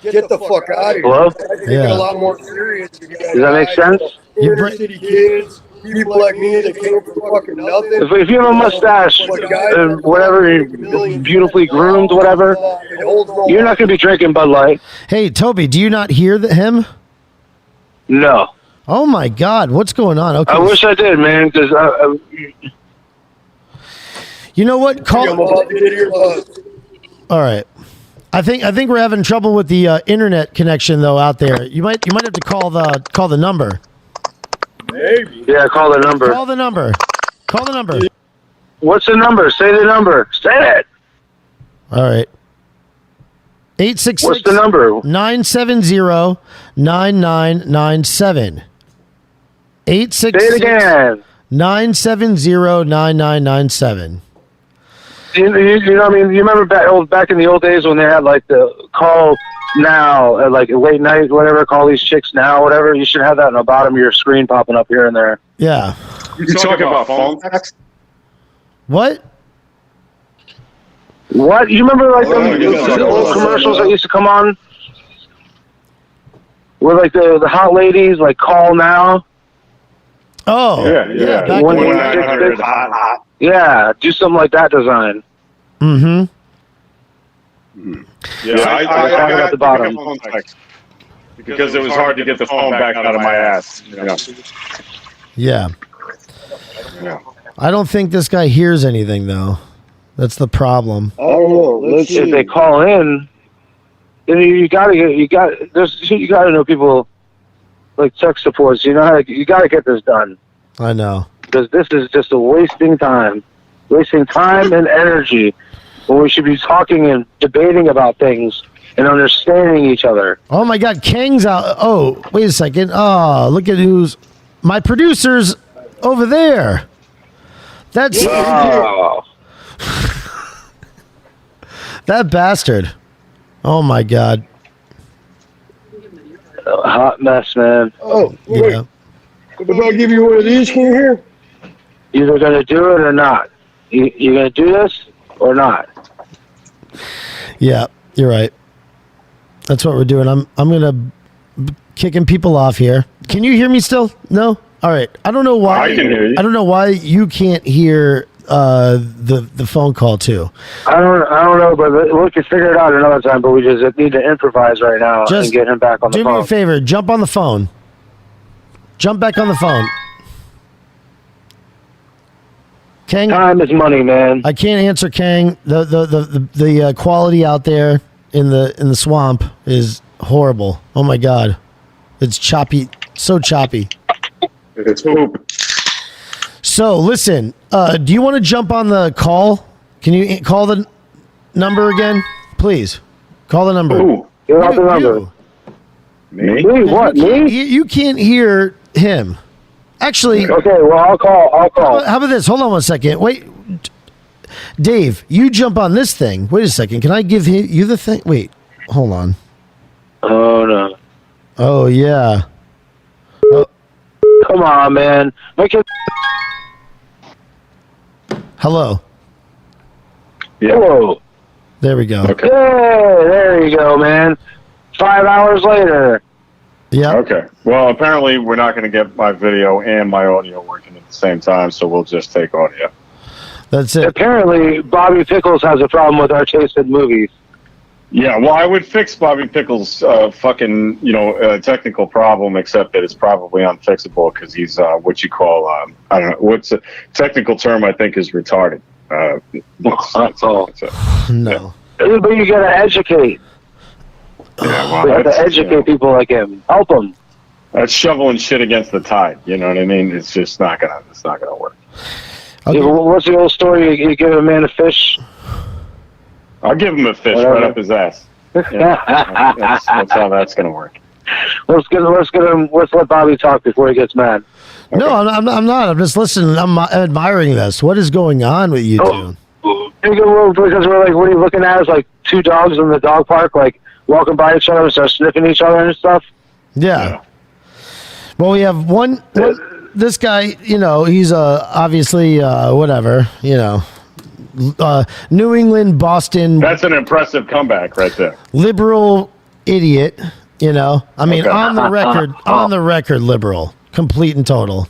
Speaker 4: Get the fuck out of here.
Speaker 2: Hello?
Speaker 4: I think
Speaker 1: Yeah.
Speaker 4: it's a lot more serious. If you
Speaker 2: Does that make sense?
Speaker 1: You
Speaker 4: Inner city kids, people like me that came from fucking nothing.
Speaker 2: If you have a mustache and whatever, you're beautifully groomed, whatever, you're not going to be drinking Bud Light.
Speaker 1: Hey, Toby, do you not hear him?
Speaker 2: No.
Speaker 1: Oh my God, what's going on? Okay,
Speaker 2: I wish I did, man, because
Speaker 1: you know what?
Speaker 4: I'm
Speaker 1: Call.
Speaker 4: about to get your buzz.
Speaker 1: All right. I think we're having trouble with the internet connection though out there. You might have to call the number.
Speaker 4: Maybe.
Speaker 2: yeah, call the number.
Speaker 1: Call the number. Call the number.
Speaker 2: What's the number? Say the number. Say it.
Speaker 1: All right. 866.
Speaker 2: What's the number?
Speaker 1: 970-9997. 866.
Speaker 2: Say it again.
Speaker 1: 970-9997.
Speaker 2: You know what I mean? You remember back in the old days when they had like the call now at like late night, whatever, call these chicks now, whatever. You should have that on the bottom of your screen popping up here and there.
Speaker 1: Yeah.
Speaker 3: You talking about phone text?
Speaker 1: What?
Speaker 2: What? You remember like the old
Speaker 3: yeah.
Speaker 2: commercials that used to come on? Where like the hot ladies like call now?
Speaker 1: Oh.
Speaker 3: Yeah.
Speaker 1: Back
Speaker 2: When-
Speaker 1: when,
Speaker 3: 1-900 hot.
Speaker 2: Yeah, do something like that design.
Speaker 1: mm-hmm.
Speaker 3: Yeah,
Speaker 2: I got
Speaker 3: got
Speaker 2: the bottom.
Speaker 3: phone text because it was hard to get the phone back out of my ass. You know?
Speaker 1: Yeah.
Speaker 3: Yeah.
Speaker 1: I don't think this guy hears anything though. That's the problem.
Speaker 4: I don't know. Let's see.
Speaker 2: If they call in, then you gotta know people like tech supports. You gotta get this done.
Speaker 1: I know.
Speaker 2: Because this is just wasting time and energy when we should be talking and debating about things and understanding each other.
Speaker 1: Oh my God, Kang's out. Oh, wait a second. Oh, look at who's my producer's over there. That's
Speaker 2: Oh,
Speaker 1: that bastard. Oh my God.
Speaker 2: a hot mess, man.
Speaker 4: Oh, wait.
Speaker 1: Yeah.
Speaker 4: If I give you one of these, can you hear?
Speaker 2: Either gonna do it or not. You gonna do this or not?
Speaker 1: Yeah, you're right. That's what we're doing. I'm gonna kicking people off here. Can you hear me still? No? All right. I don't know why.
Speaker 3: I can hear you.
Speaker 1: I don't know why you can't hear the phone call too.
Speaker 2: I don't know, but we can figure it out another time. But we just need to improvise right now
Speaker 1: Just
Speaker 2: and get him back on the
Speaker 1: Do me a
Speaker 2: phone.
Speaker 1: favor. Jump on the phone. Jump back on the phone. Kang,
Speaker 2: Time is money, man.
Speaker 1: I can't answer Kang. The quality out there in the swamp is horrible. Oh my God, it's choppy, so choppy.
Speaker 3: It's poop.
Speaker 1: So listen, do you want to jump on the call? Can you call the number again, please? Call the number.
Speaker 3: Ooh,
Speaker 2: Give out the number.
Speaker 1: You.
Speaker 3: me?
Speaker 2: Me? What? Me?
Speaker 1: You can't hear him. Actually,
Speaker 2: Okay, well, I'll call.
Speaker 1: how about this? Hold on one second. Wait, Dave, you jump on this thing. Wait a second. Can I give you the thing? Wait, hold on.
Speaker 2: Oh, no.
Speaker 1: Oh yeah.
Speaker 2: Come on, man. Make it.
Speaker 1: Hello.
Speaker 3: Yeah.
Speaker 2: Whoa.
Speaker 1: There we go.
Speaker 3: Okay.
Speaker 2: Yeah, there you go, man. 5 hours later.
Speaker 1: Yeah.
Speaker 3: Okay. Well, apparently we're not going to get my video and my audio working at the same time, so we'll just take audio.
Speaker 1: That's it.
Speaker 2: Apparently, Bobby Pickles has a problem with our taste in movies.
Speaker 3: Yeah, well, I would fix Bobby Pickles' fucking, technical problem, except that it's probably unfixable because he's what you call, I don't know, what's the technical term I think is retarded.
Speaker 2: That's all.
Speaker 3: That's it.
Speaker 1: No.
Speaker 2: But you gotta educate.
Speaker 3: Yeah, well,
Speaker 2: We have to
Speaker 3: that's,
Speaker 2: educate people like him. Help him.
Speaker 3: that's shoveling shit against the tide. You know what I mean? It's just not gonna work.
Speaker 1: Okay.
Speaker 2: What's the old story? You give a man a fish.
Speaker 3: I'll give him a fish
Speaker 2: Whatever.
Speaker 3: right up his ass. Yeah, that's how that's gonna work.
Speaker 2: Let's get him. Let's let Bobby talk before he gets mad.
Speaker 1: No, I'm not. I'm just listening. I'm admiring this. What is going on with you two?
Speaker 2: Because we're like, what are you looking at? Is like two dogs in the dog park, like walking by each other and start sniffing each other and stuff.
Speaker 1: Yeah. Well, we have one. this guy, he's obviously whatever, New England, Boston.
Speaker 3: That's an impressive comeback right there.
Speaker 1: Liberal idiot, I mean,
Speaker 3: Okay.
Speaker 1: on the record, liberal, complete and total.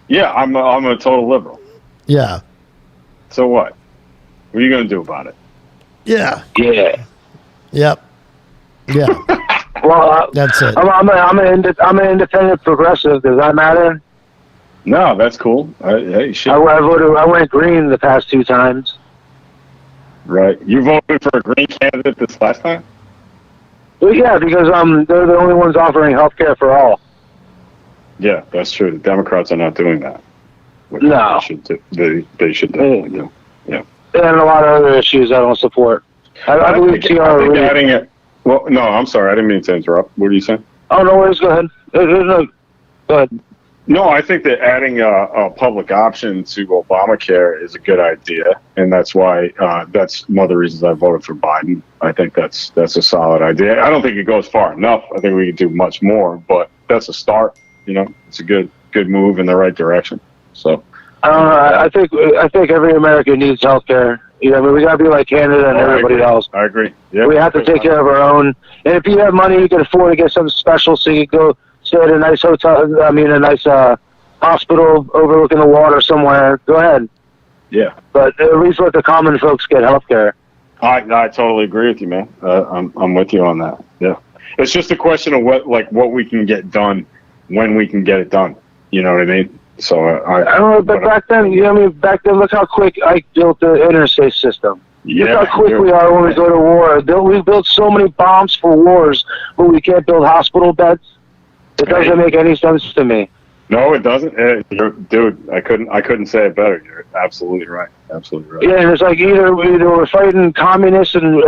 Speaker 3: Yeah, I'm a total liberal.
Speaker 1: Yeah.
Speaker 3: So what? What are you going to do about it?
Speaker 1: Yeah.
Speaker 2: Yeah.
Speaker 1: Yep. Yeah.
Speaker 2: Well,
Speaker 1: That's it.
Speaker 2: I'm an independent progressive. Does that matter?
Speaker 3: No, that's cool. Hey, shit.
Speaker 2: I went green the past 2 times.
Speaker 3: Right. You voted for a green candidate this last time?
Speaker 2: Well, yeah, because they're the only ones offering health care for all.
Speaker 3: Yeah, that's true. The Democrats are not doing that. Which
Speaker 2: No.
Speaker 3: They should definitely do. Yeah.
Speaker 2: And a lot of other issues I don't support. I believe TR
Speaker 3: I think
Speaker 2: really...
Speaker 3: adding it. Well, no, I'm sorry. I didn't mean to interrupt. What are you saying?
Speaker 2: Oh, no worries. Go ahead. Go ahead.
Speaker 3: No, I think that adding a public option to Obamacare is a good idea, and that's why that's one of the reasons I voted for Biden. I think that's a solid idea. I don't think it goes far enough. I think we could do much more, but that's a start. It's a good move in the right direction. So
Speaker 2: I think every American needs health care. I mean, we got to be like Canada and everybody else.
Speaker 3: I agree. Yeah,
Speaker 2: we have to take care of our own. And if you have money, you can afford to get something special, so you go stay at a nice hotel. I mean, a nice hospital overlooking the water somewhere. Go ahead.
Speaker 3: Yeah.
Speaker 2: But at least let the common folks get health care.
Speaker 3: I totally agree with you, man. I'm with you on that. Yeah. It's just a question of what we can get done when we can get it done. You know what I mean? So
Speaker 2: I don't know, but back then, back then, look how quick Ike built the interstate system.
Speaker 3: Yeah,
Speaker 2: look how quick we are when we go to war. We built so many bombs for wars, but we can't build hospital beds. It doesn't make any sense to me.
Speaker 3: No, it doesn't. Dude, I couldn't say it better. You're absolutely right. Absolutely right.
Speaker 2: Yeah, and it's like either we're fighting communists and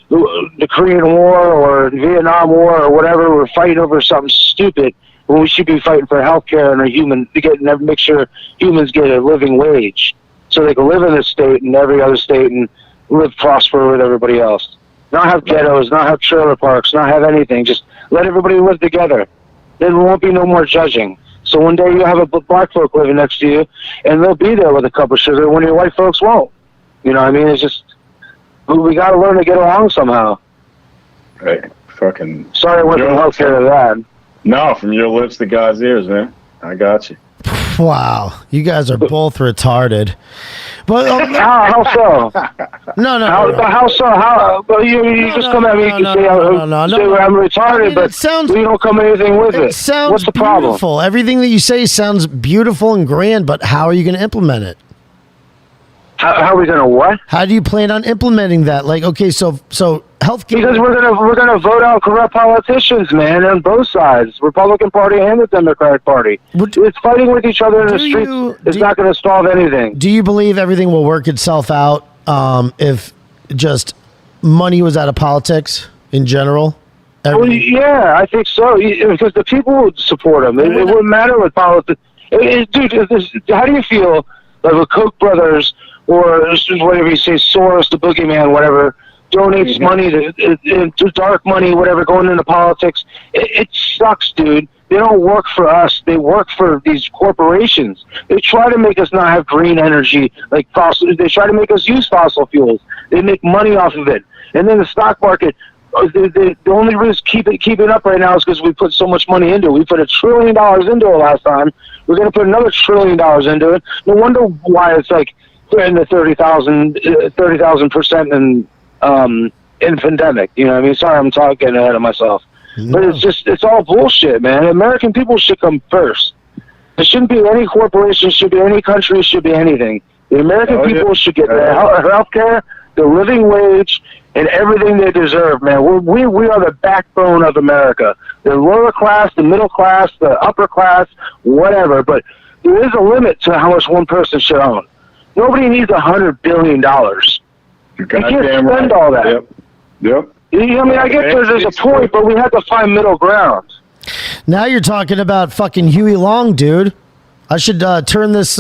Speaker 2: the Korean War or the Vietnam War or whatever. We're fighting over something stupid. Well, we should be fighting for health care and make sure humans get a living wage so they can live in this state and every other state and live prosper with everybody else. Not have ghettos, not have trailer parks, not have anything. Just let everybody live together. Then there won't be no more judging. So one day you'll have a black folk living next to you, and they'll be there with a cup of sugar when your white folks won't. You know what I mean? It's just, we got to learn to get along somehow.
Speaker 3: Right. Fucking.
Speaker 2: Sorry I went from health care to that. No,
Speaker 3: from your lips to God's ears, man. I got you.
Speaker 1: Wow, you guys are both retarded. But
Speaker 2: how so?
Speaker 1: No.
Speaker 2: How so? How? But you just come at me and say I'm retarded, but you don't come anything with it.
Speaker 1: Sounds
Speaker 2: What's the
Speaker 1: beautiful.
Speaker 2: problem?
Speaker 1: Everything that you say sounds beautiful and grand, but how are you going to implement it?
Speaker 2: How are we going to what?
Speaker 1: How do you plan on implementing that? Like, okay, so healthcare.
Speaker 2: Because we're gonna vote out corrupt politicians, man, on both sides, Republican Party and the Democratic Party. It's fighting with each other in the streets. It's not going to solve anything.
Speaker 1: Do you believe everything will work itself out if just money was out of politics in general?
Speaker 2: Well, yeah, I think so. Because the people would support them. It wouldn't matter what politics. Dude, how do you feel like the Koch brothers or whatever you say, Soros, the boogeyman, whatever, donates money to dark money, whatever, going into politics? It sucks, dude. They don't work for us. They work for these corporations. They try to make us not have green energy, like fossil. They try to make us use fossil fuels. They make money off of it. And then the stock market, the only reason keeping up right now is because we put so much money into it. We put $1 trillion into it last time. We're going to put another $1 trillion into it. No wonder why it's like in the 30,000% in pandemic. You know what I mean? Sorry, I'm getting ahead of myself. No. But it's all bullshit, man. American people should come first. There shouldn't be any corporation, should be any country, should be anything. The American people should get their health care, the living wage, and everything they deserve, man. We are the backbone of America. The lower class, the middle class, the upper class, whatever. But there is a limit to how much one person should own. Nobody needs $100 billion. You can't spend all that.
Speaker 3: Yep.
Speaker 2: I mean, I guess there's a point, but we have to find middle ground.
Speaker 1: Now you're talking about fucking Huey Long, dude. I should turn this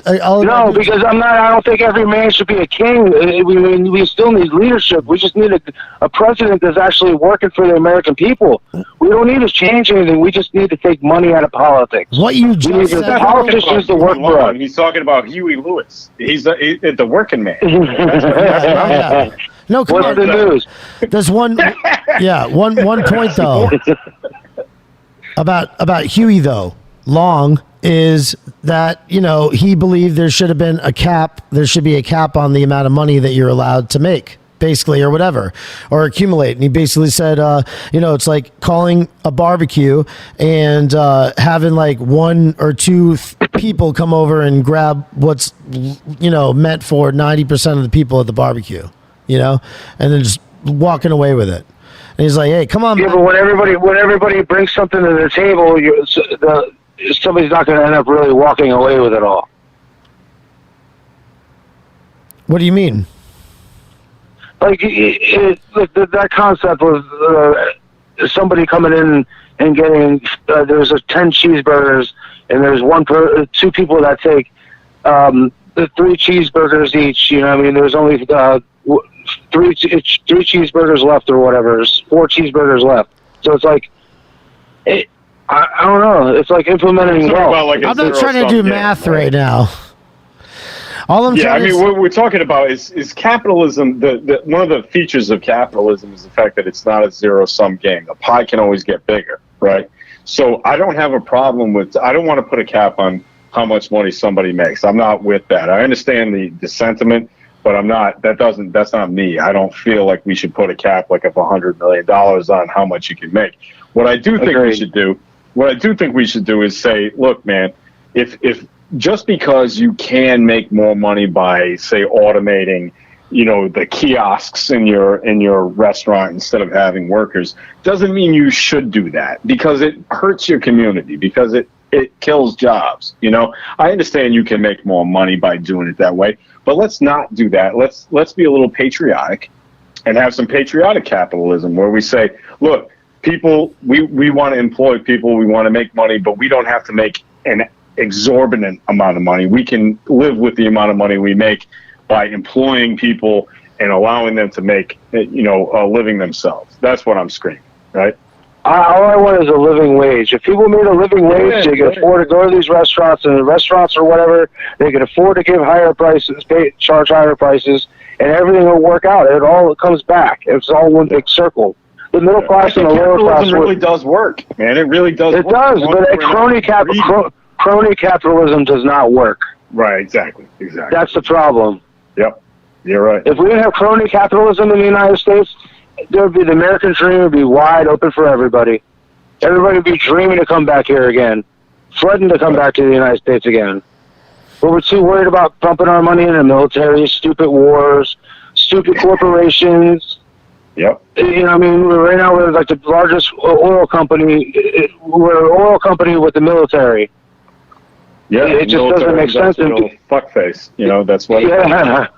Speaker 2: No, because I don't think every man should be a king. We still need leadership. We just need a president that's actually working for the American people. We don't need to change anything. We just need to take money out of politics.
Speaker 1: What you just
Speaker 2: we need
Speaker 1: said,
Speaker 2: the politicians to work for us.
Speaker 3: He's talking about Huey Lewis. He's the working man.
Speaker 1: Yeah. No, come
Speaker 2: What's
Speaker 1: on.
Speaker 2: the news?
Speaker 1: There's one point though about Huey though. Long is that, he believed there should have been a cap. There should be a cap on the amount of money that you're allowed to make, basically, or whatever, or accumulate. And he basically said, it's like calling a barbecue and having like one or two people come over and grab what's, meant for 90% of the people at the barbecue, and then just walking away with it. And he's like, hey, come on.
Speaker 2: Yeah,
Speaker 1: man.
Speaker 2: but when everybody brings something to the table, somebody's not going to end up really walking away with it all.
Speaker 1: What do you mean?
Speaker 2: Like that concept was somebody coming in and getting there's 10 cheeseburgers and there's two people that take the 3 cheeseburgers each. There's only three cheeseburgers left or whatever. There's 4 cheeseburgers left. So it's like I don't know. It's like implementing wealth.
Speaker 1: I'm not trying to do math right now. All I'm trying to
Speaker 3: what we're talking about is capitalism. The one of the features of capitalism is the fact that it's not a zero-sum game. The pie can always get bigger, right? So I don't have a problem with. I don't want to put a cap on how much money somebody makes. I'm not with that. I understand the sentiment, but I'm not. That's not me. I don't feel like we should put a cap like of $100 million on how much you can make. What I do think we should do. What I do think we should do is say, look, man, if just because you can make more money by, say, automating, the kiosks in your restaurant instead of having workers, doesn't mean you should do that, because it hurts your community, because it kills jobs. I understand you can make more money by doing it that way, but let's not do that. Let's be a little patriotic and have some patriotic capitalism where we say, look, people, we want to employ people, we want to make money, but we don't have to make an exorbitant amount of money. We can live with the amount of money we make by employing people and allowing them to make, a living themselves. That's what I'm screaming, right?
Speaker 2: All I want is a living wage. If people made a living wage, they could afford to go to these restaurants, and the restaurants or whatever, they could afford to give higher prices, charge higher prices, and everything will work out. It all comes back. It's all one big circle. The middle class and the lower class
Speaker 3: really does work, man. It really does.
Speaker 2: It does, but crony capitalism does not work.
Speaker 3: Right, exactly.
Speaker 2: That's the problem.
Speaker 3: Yep, you're right.
Speaker 2: If we didn't have crony capitalism in the United States, the American dream would be wide open for everybody. Everybody would be dreaming to come back here again, flooding to come back to the United States again. But we're too worried about pumping our money in the military, stupid wars, stupid corporations.
Speaker 3: Yep.
Speaker 2: Right now we're like the largest oil company. We're an oil company with the military.
Speaker 3: Yeah,
Speaker 2: it just doesn't make sense.
Speaker 3: Fuckface, that's what.
Speaker 2: Yeah.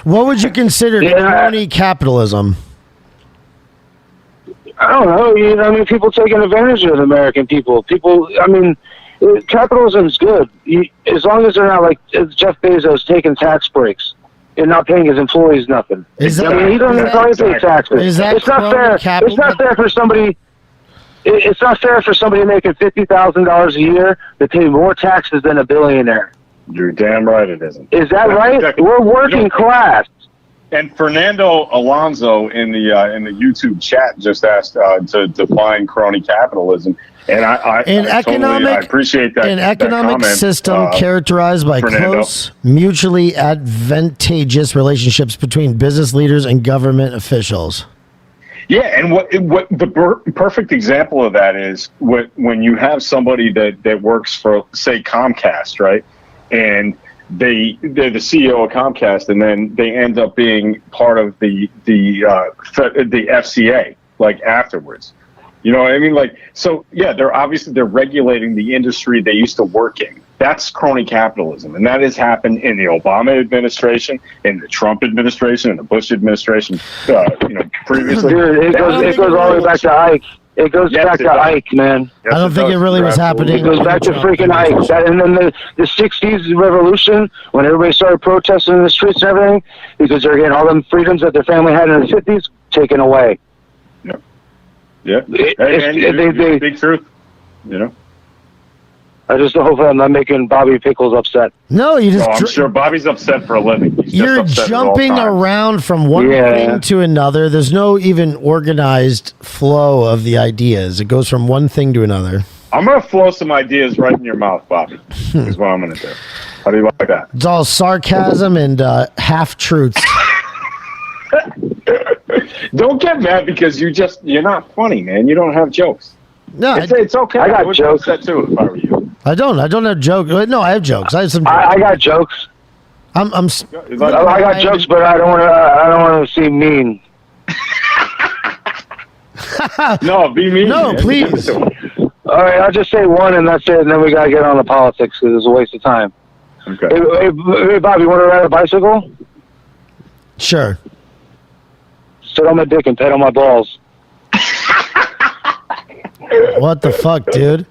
Speaker 1: What would you consider crony capitalism?
Speaker 2: I don't know. People taking advantage of the American people. Capitalism is good as long as they're not like Jeff Bezos taking tax breaks and not paying his employees nothing. He doesn't probably pay taxes. It's not fair. It's not fair for somebody. It's not fair for somebody making $50,000 a year to pay more taxes than a billionaire.
Speaker 3: You're damn right it isn't.
Speaker 2: Is that right? Exactly. We're working class.
Speaker 3: And Fernando Alonso in the YouTube chat just asked to define crony capitalism, and I appreciate that.
Speaker 1: An economic system characterized by close, mutually advantageous relationships between business leaders and government officials.
Speaker 3: Yeah, and what the perfect example of that is when you have somebody that works for, say, Comcast, right? And they're the CEO of Comcast, and then they end up being part of the FCA, like, afterwards. You know what I mean? Like, so yeah, they're regulating the industry they used to work in. That's crony capitalism, and that has happened in the Obama administration, in the Trump administration, in the Bush administration. Previously.
Speaker 2: Dude, it goes all the way back to Ike. It goes
Speaker 3: Yes,
Speaker 2: back
Speaker 3: it
Speaker 2: to
Speaker 3: does.
Speaker 2: Ike, man.
Speaker 3: Yes,
Speaker 1: I don't think it
Speaker 3: does.
Speaker 1: really
Speaker 3: You're
Speaker 1: was
Speaker 3: absolutely
Speaker 1: happening.
Speaker 2: It goes back to freaking Ike. And then the 60s revolution, when everybody started protesting in the streets and everything, because they're getting all them freedoms that their family had in the 50s taken away.
Speaker 3: Yeah. Big truth. You know.
Speaker 2: I just hope I'm not making Bobby Pickles upset.
Speaker 1: No, you just
Speaker 3: No, I'm sure Bobby's upset for a living. He's just
Speaker 1: you're
Speaker 3: upset at all
Speaker 1: jumping
Speaker 3: times.
Speaker 1: around from one thing to another. There's no even organized flow of the ideas. It goes from one thing to another.
Speaker 3: I'm gonna flow some ideas right in your mouth, Bobby. Is what I'm gonna do. How do you like that?
Speaker 1: It's all sarcasm and half truths.
Speaker 3: Don't get mad because you're not funny, man. You don't have jokes.
Speaker 1: No,
Speaker 3: It's okay.
Speaker 2: I got
Speaker 3: would
Speaker 2: jokes.
Speaker 3: be upset too if I were you.
Speaker 1: I don't have jokes. No, I have jokes. I have some.
Speaker 2: I got jokes.
Speaker 1: I'm
Speaker 3: Like-
Speaker 2: I got jokes, but I don't want to seem mean.
Speaker 3: No, be mean.
Speaker 1: No,
Speaker 3: man.
Speaker 1: please.
Speaker 2: All right, I'll just say one, and that's it. And then we gotta get on the politics because it's a waste of time.
Speaker 3: Okay.
Speaker 2: Hey, Bob, you want to ride a bicycle?
Speaker 1: Sure.
Speaker 2: Sit on my dick and pet on my balls.
Speaker 1: What the fuck, dude?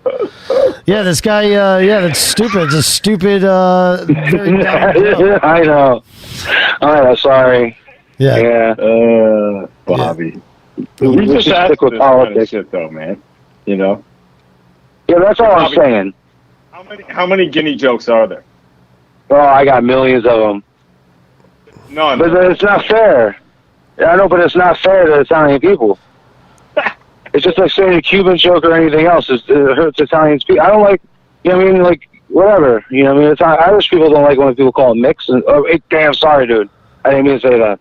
Speaker 1: Yeah, this guy. Yeah, that's stupid. It's a stupid. Very dumb joke.
Speaker 2: I know. All right, sorry.
Speaker 1: Yeah.
Speaker 2: Yeah.
Speaker 3: Bobby.
Speaker 2: We
Speaker 3: We
Speaker 2: should
Speaker 3: just
Speaker 2: stick
Speaker 3: asked
Speaker 2: with
Speaker 3: this kind of
Speaker 2: politics.
Speaker 3: shit, though, man. You know.
Speaker 2: Yeah, that's all I'm
Speaker 3: Bobby.
Speaker 2: saying.
Speaker 3: How many guinea jokes are there?
Speaker 2: Oh, I got millions of them.
Speaker 3: None.
Speaker 2: But it's not fair. I know, but it's not fair to Italian people. It's just like saying a Cuban joke or anything else. It hurts Italian people. I don't like, you know what I mean? Like, whatever. You know what I mean? Irish people don't like when people call it mix. Damn, sorry, dude. I didn't mean to say that.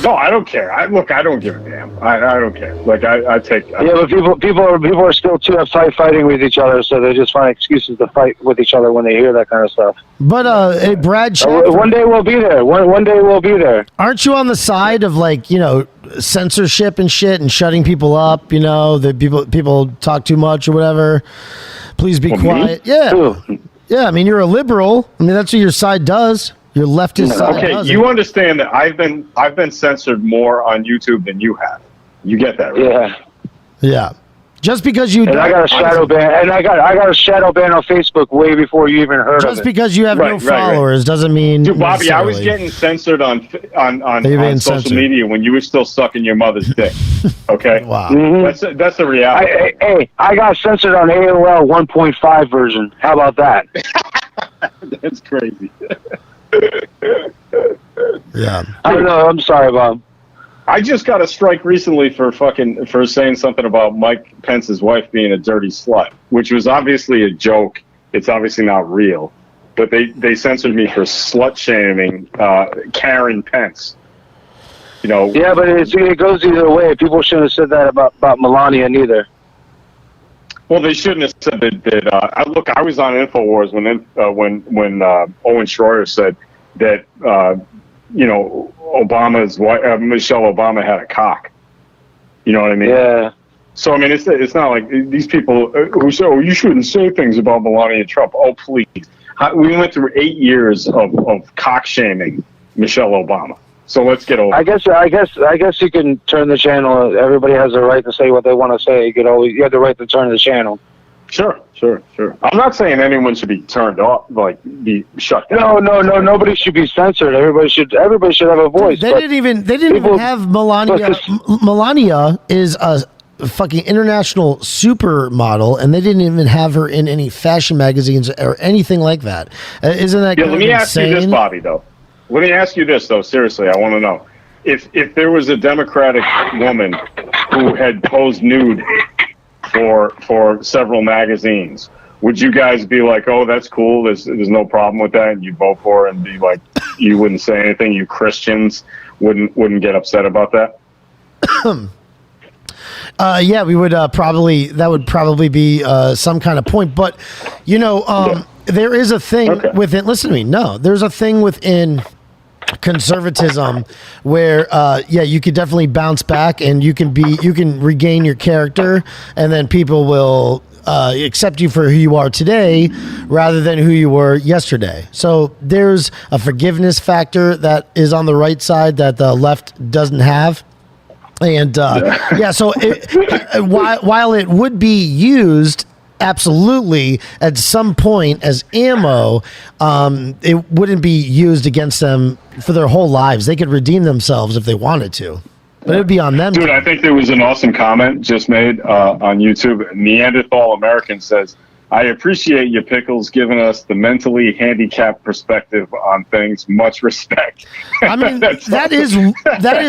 Speaker 3: No, I don't care. I don't give a damn. I don't care. Like I take.
Speaker 2: Yeah, but people are still too uptight fighting with each other, so they just find excuses to fight with each other when they hear that kind of stuff.
Speaker 1: But hey, Brad Chadford,
Speaker 2: One day we'll be there. One day we'll be there.
Speaker 1: aren't you on the side of like censorship and shit and shutting people up? You know that people talk too much or whatever. Please be quiet.
Speaker 3: Me?
Speaker 1: Yeah,
Speaker 2: Ooh.
Speaker 1: yeah. I mean, you're a liberal. I mean, that's what your side does. Your leftist side
Speaker 3: Okay,
Speaker 1: does.
Speaker 3: you understand that I've been censored more on YouTube than you have. You get that, right?
Speaker 2: Yeah.
Speaker 1: Yeah. Just because you
Speaker 2: And I got a shadow ban, and I got a shadow ban on Facebook way before you even heard of
Speaker 1: just
Speaker 2: it.
Speaker 1: because you have no
Speaker 3: Right, right, right.
Speaker 1: followers doesn't mean.
Speaker 3: Dude, Bobby, I was
Speaker 1: necessarily.
Speaker 3: getting censored on
Speaker 1: You're being
Speaker 3: social
Speaker 1: censored.
Speaker 3: media when you were still sucking your mother's dick. Okay,
Speaker 1: Wow.
Speaker 2: Mhm.
Speaker 3: that's the reality.
Speaker 2: I got censored on AOL 1.5 version. How about that?
Speaker 3: That's crazy.
Speaker 1: Yeah.
Speaker 2: I don't know. I'm sorry, Bob.
Speaker 3: I just got a strike recently for saying something about Mike Pence's wife being a dirty slut, which was obviously a joke. It's obviously not real, but they censored me for slut shaming Karen Pence. You know.
Speaker 2: Yeah, but it goes either way. People shouldn't have said that about Melania neither.
Speaker 3: Well, they shouldn't have said that. Look, I was on Infowars when Owen Schroyer said that Obama's wife, Michelle Obama had a cock. You know what I mean?
Speaker 2: Yeah.
Speaker 3: So I mean, it's not like these people who say, "Oh, you shouldn't say things about Melania Trump." Oh, please. We went through 8 years of cock shaming Michelle Obama. So let's get over.
Speaker 2: I guess you can turn the channel. Everybody has the right to say what they want to say. You have the right to turn the channel.
Speaker 3: Sure. I'm not saying anyone should be turned off, like be shut down.
Speaker 2: No. Nobody should be censored. Everybody should have a voice.
Speaker 1: They didn't even have Melania. Melania is a fucking international supermodel, and they didn't even have her in any fashion magazines or anything like that. Isn't that
Speaker 3: Yeah,
Speaker 1: kind
Speaker 3: let
Speaker 1: of
Speaker 3: me ask you this,
Speaker 1: insane?
Speaker 3: Bobby, though. Let me ask you this, though. Seriously, I want to know. If there was a Democratic woman who had posed nude for several magazines, would you guys be like, "Oh, that's cool. There's no problem with that," and you'd vote for her and be like, you wouldn't say anything? You Christians wouldn't get upset about that?
Speaker 1: Yeah, we would probably. That would probably be some kind of point. But there is a thing within. Listen to me. No, there's a thing within conservatism where you could definitely bounce back, and you can regain your character, and then people will accept you for who you are today rather than who you were yesterday. So there's a forgiveness factor that is on the right side that the left doesn't have. And so while it would be used absolutely at some point as ammo, it wouldn't be used against them for their whole lives. They could redeem themselves if they wanted to, but it would be on them.
Speaker 3: Dude, I think there was an awesome comment just made on YouTube. Neanderthal American says, I appreciate you, Pickles, giving us the mentally handicapped perspective on things. Much respect.
Speaker 1: I mean, that is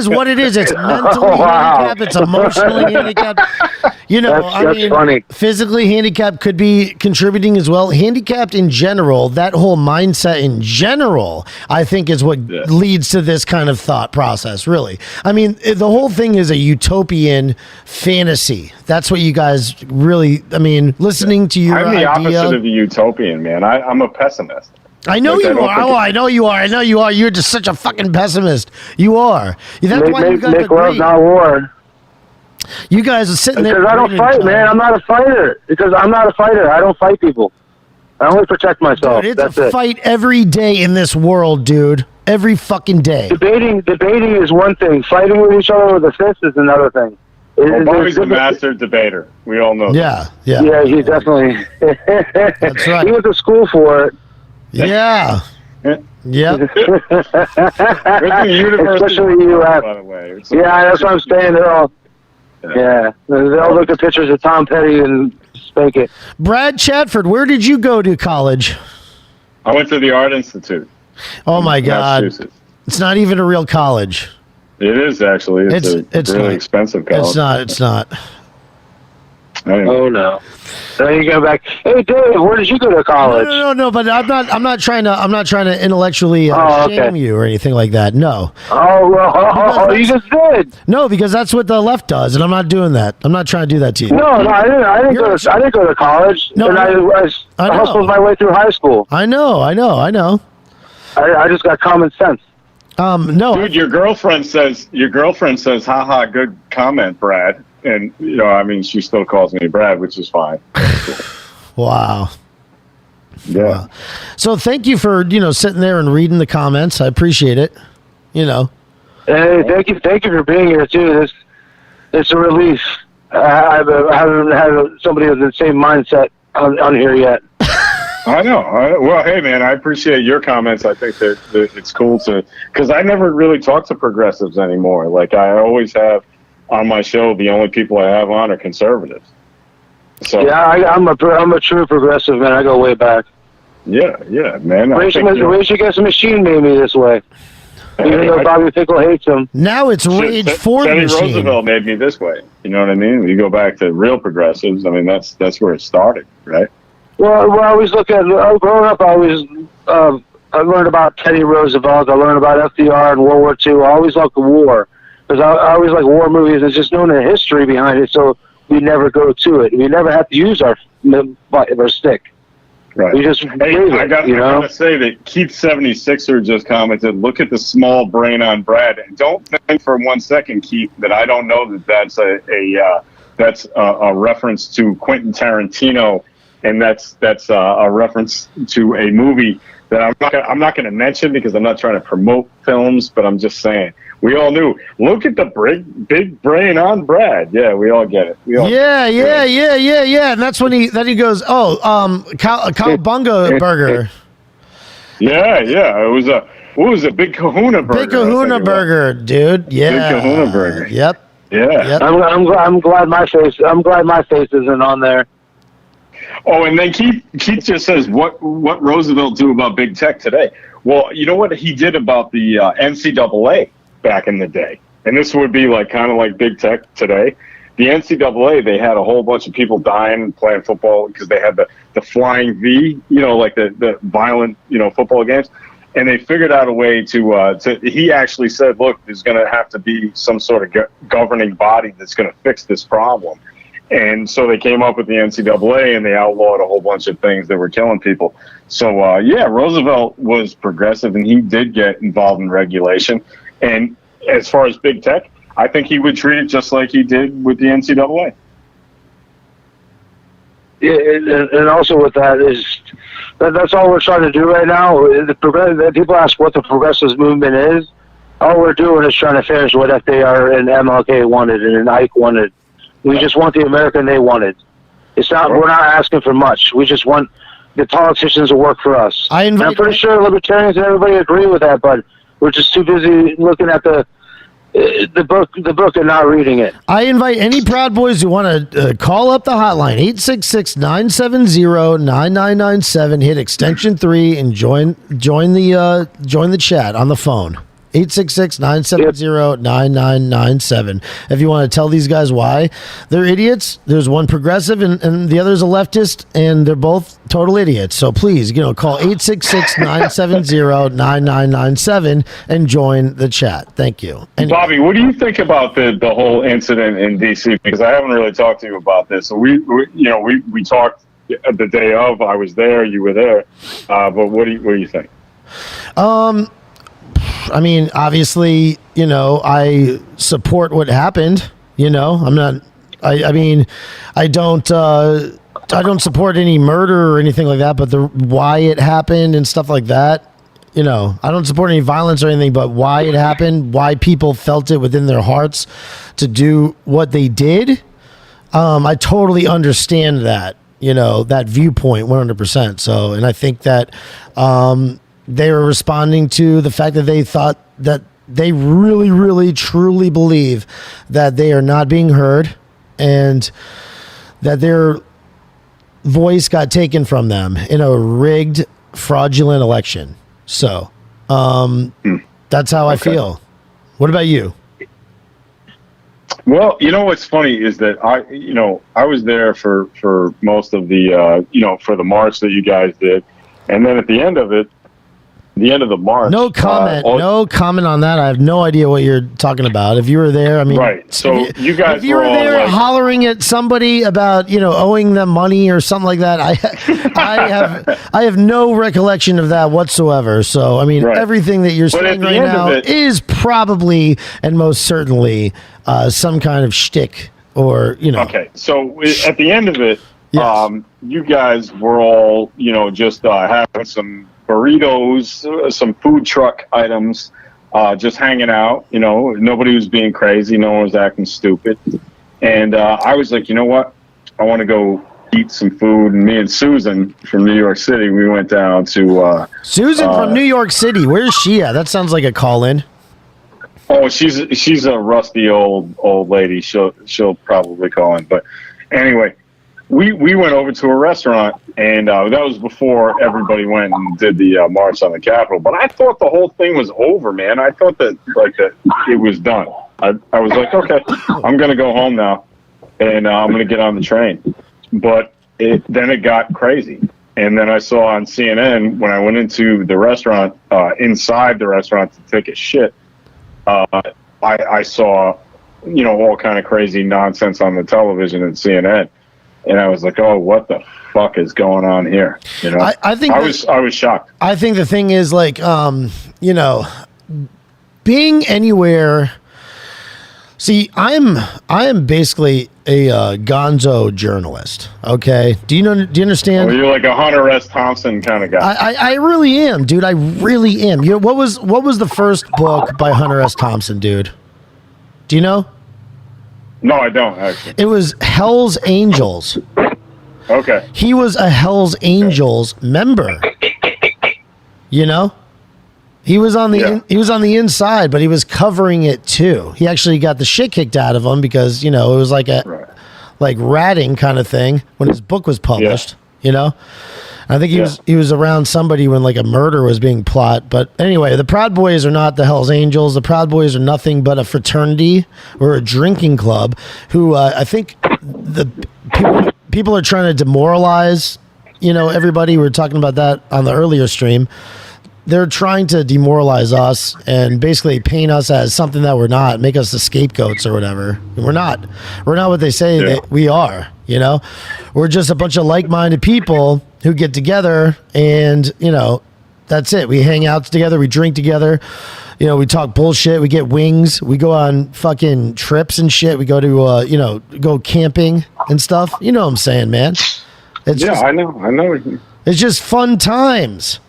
Speaker 1: what it is. It's mentally handicapped. It's emotionally handicapped. You know,
Speaker 2: that's funny.
Speaker 1: Physically handicapped could be contributing as well. Handicapped in general, that whole mindset in general, I think is what leads to this kind of thought process, really. I mean, the whole thing is a utopian fantasy. That's what you guys really, I mean, listening to your
Speaker 3: I'm the
Speaker 1: idea,
Speaker 3: opposite of a utopian, man. I'm a pessimist.
Speaker 1: I know you are. Oh, I know you are. I know you are. You're just such a fucking pessimist. You are. That's why you guys
Speaker 2: make love, not war.
Speaker 1: You guys are sitting there.
Speaker 2: Because I don't fight, man. I'm not a fighter. Because I'm not a fighter. I don't fight people. I only protect myself.
Speaker 1: Dude, it's
Speaker 2: That's
Speaker 1: a
Speaker 2: it.
Speaker 1: fight every day in this world, dude. Every fucking day.
Speaker 2: Debating is one thing. Fighting with each other with a fist is another thing.
Speaker 3: Well, Bobby's a master debater. We all know that.
Speaker 2: Yeah, he definitely.
Speaker 1: That's right.
Speaker 2: He went to school for it.
Speaker 1: Yeah. Yep.
Speaker 2: Especially the U.S.
Speaker 3: By the way.
Speaker 2: Yeah, that's what I'm saying. They're all. Yeah, they'll look at pictures of Tom Petty and spank it.
Speaker 1: Brad Chadford, where did you go to college?
Speaker 3: I went to the Art Institute.
Speaker 1: Oh my God! It's not even a real college.
Speaker 3: It is actually. It's a really expensive college.
Speaker 1: It's not.
Speaker 3: Anyway.
Speaker 2: Oh no! Then you go back. Hey Dave, where did you go to college?
Speaker 1: No. But I'm not trying to intellectually shame you or anything like that. No.
Speaker 2: Oh well, you just did.
Speaker 1: No, because that's what the left does, and I'm not doing that. I'm not trying to do that to you.
Speaker 2: No, I didn't go to college.
Speaker 1: No,
Speaker 2: and I hustled my way through high school.
Speaker 1: I know.
Speaker 2: I just got common sense.
Speaker 1: No.
Speaker 3: Dude, your girlfriend says, haha, good comment, Brad. And, you know, I mean, she still calls me Brad, which is fine.
Speaker 1: Wow.
Speaker 3: Yeah.
Speaker 1: Wow. So thank you for, sitting there and reading the comments. I appreciate it.
Speaker 2: Hey, thank you for being here too. It's a relief. I haven't had somebody with the same mindset on here yet.
Speaker 3: I know. Well, hey, man, I appreciate your comments. I think that it's cool because I never really talk to progressives anymore. Like I always have on my show, the only people I have on are conservatives. So
Speaker 2: yeah, I'm a true progressive, man. I go way back.
Speaker 3: Yeah, man.
Speaker 2: Rage Against the Machine made me this way. Even though Bobby Pickles hates him.
Speaker 1: Now it's Rage for the Machine.
Speaker 3: Teddy Roosevelt made me this way. You know what I mean? When you go back to real progressives, I mean, that's where it started, right?
Speaker 2: Well, I always look at growing up. I learned about Teddy Roosevelt. I learned about FDR and World War II. I always loved the war because I always like war movies. There's just no history behind it, so we never go to it. We never have to use our stick.
Speaker 3: Right.
Speaker 2: We just
Speaker 3: I gotta say that Keith76er just commented, look at the small brain on Brad. And don't think for 1 second, Keith, that I don't know that's a reference to Quentin Tarantino, and that's a reference to a movie that I'm not gonna mention because I'm not trying to promote films, but I'm just saying. We all knew. Look at the big brain on Brad. Yeah, we all get it.
Speaker 1: Yeah. And that's when he goes, Cowabunga burger.
Speaker 2: Yeah.
Speaker 3: It was a Big Kahuna burger.
Speaker 1: Big Kahuna burger, dude. Yeah.
Speaker 3: Big Kahuna burger.
Speaker 1: Yep.
Speaker 3: Yeah.
Speaker 1: Yep.
Speaker 2: I'm glad my face isn't on there.
Speaker 3: Oh, and then Keith just says, what Roosevelt do about big tech today? Well, you know what he did about the NCAA back in the day, and this would be kind of like big tech today. The NCAA, they had a whole bunch of people dying playing football because they had the flying V, like the violent, football games, and they figured out a way to. He actually said, look, there's going to have to be some sort of governing body that's going to fix this problem. And so they came up with the NCAA, and they outlawed a whole bunch of things that were killing people. So, Roosevelt was progressive, and he did get involved in regulation. And as far as big tech, I think he would treat it just like he did with the NCAA.
Speaker 2: Yeah, and also with that is that's all we're trying to do right now. People ask what the progressive movement is. all we're doing is trying to finish what FDR and MLK wanted and Ike wanted. We just want the American they wanted. It's not. We're not asking for much. We just want the politicians to work for us. And I'm pretty sure libertarians and everybody agree with that, but we're just too busy looking at the book and not reading it.
Speaker 1: I invite any Proud Boys who want to call up the hotline, 866-970-9997, hit extension 3 and join the chat on the phone. 866-970-9997. If you want to tell these guys why they're idiots, there's one progressive and the other's a leftist, and they're both total idiots. So please, call 866-970-9997 and join the chat. Thank you. And
Speaker 3: Bobby, what do you think about the whole incident in D.C.? Because I haven't really talked to you about this. So we talked the day of. I was there. You were there. But what do you think?
Speaker 1: I mean, obviously, I support what happened. I'm not. I don't support any murder or anything like that. But why it happened and stuff like that, I don't support any violence or anything. But why it happened, why people felt it within their hearts to do what they did, I totally understand that. That viewpoint 100%. So, and I think that. They were responding to the fact that they thought that they really, really, truly believe that they are not being heard and that their voice got taken from them in a rigged, fraudulent election. So that's how I feel. What about you?
Speaker 3: Well, what's funny is that I was there for most of the, for the march that you guys did. And then at the end of the march.
Speaker 1: No comment on that. I have no idea what you're talking about. If you were there, I mean,
Speaker 3: right. So you guys,
Speaker 1: if you were there hollering at somebody about owing them money or something like that, I have no recollection of that whatsoever. So I mean, everything that you're saying right now is probably and most certainly some kind of shtick or
Speaker 3: Okay, so at the end of it, yes. You guys were all just having some burritos, some food truck items, just hanging out. Nobody was being crazy. No one was acting stupid. And I was like, you know what? I want to go eat some food. And me and Susan from New York City, we went down to...
Speaker 1: Susan from New York City. Where's she at? That sounds like a call-in.
Speaker 3: Oh, she's a rusty old lady. She'll probably call in. But anyway... We went over to a restaurant, and that was before everybody went and did the march on the Capitol. But I thought the whole thing was over, man. I thought that it was done. I was like, okay, I'm gonna go home now, and I'm gonna get on the train. But then it got crazy, and then I saw on CNN when I went into the restaurant, inside the restaurant to take a shit. I saw, all kind of crazy nonsense on the television and CNN. And I was like, "Oh, what the fuck is going on here?"
Speaker 1: I think
Speaker 3: I was shocked.
Speaker 1: I think the thing is being anywhere. See, I am basically a gonzo journalist. Okay, do you understand?
Speaker 3: Well, you're like a Hunter S. Thompson kind of guy.
Speaker 1: I really am, dude. I really am. What was the first book by Hunter S. Thompson, dude? Do you know?
Speaker 3: No, I don't, actually.
Speaker 1: It was Hell's Angels.
Speaker 3: Okay.
Speaker 1: He was a Hell's Angels member. He was on the inside, but he was covering it too. He actually got the shit kicked out of him because, it was like like ratting kind of thing when his book was published, I think he was around somebody when like a murder was being plotted. But anyway, the Proud Boys are not the Hells Angels. The Proud Boys are nothing but a fraternity or a drinking club who I think the people are trying to demoralize, everybody. We were talking about that on the earlier stream. They're trying to demoralize us and basically paint us as something that we're not, make us the scapegoats or whatever. And we're not what they say that we are, We're just a bunch of like-minded people who get together and, that's it. We hang out together. We drink together. We talk bullshit. We get wings. We go on fucking trips and shit. We go to, go camping and stuff. You know what I'm saying, man? I know.
Speaker 3: I know.
Speaker 1: It's just fun times.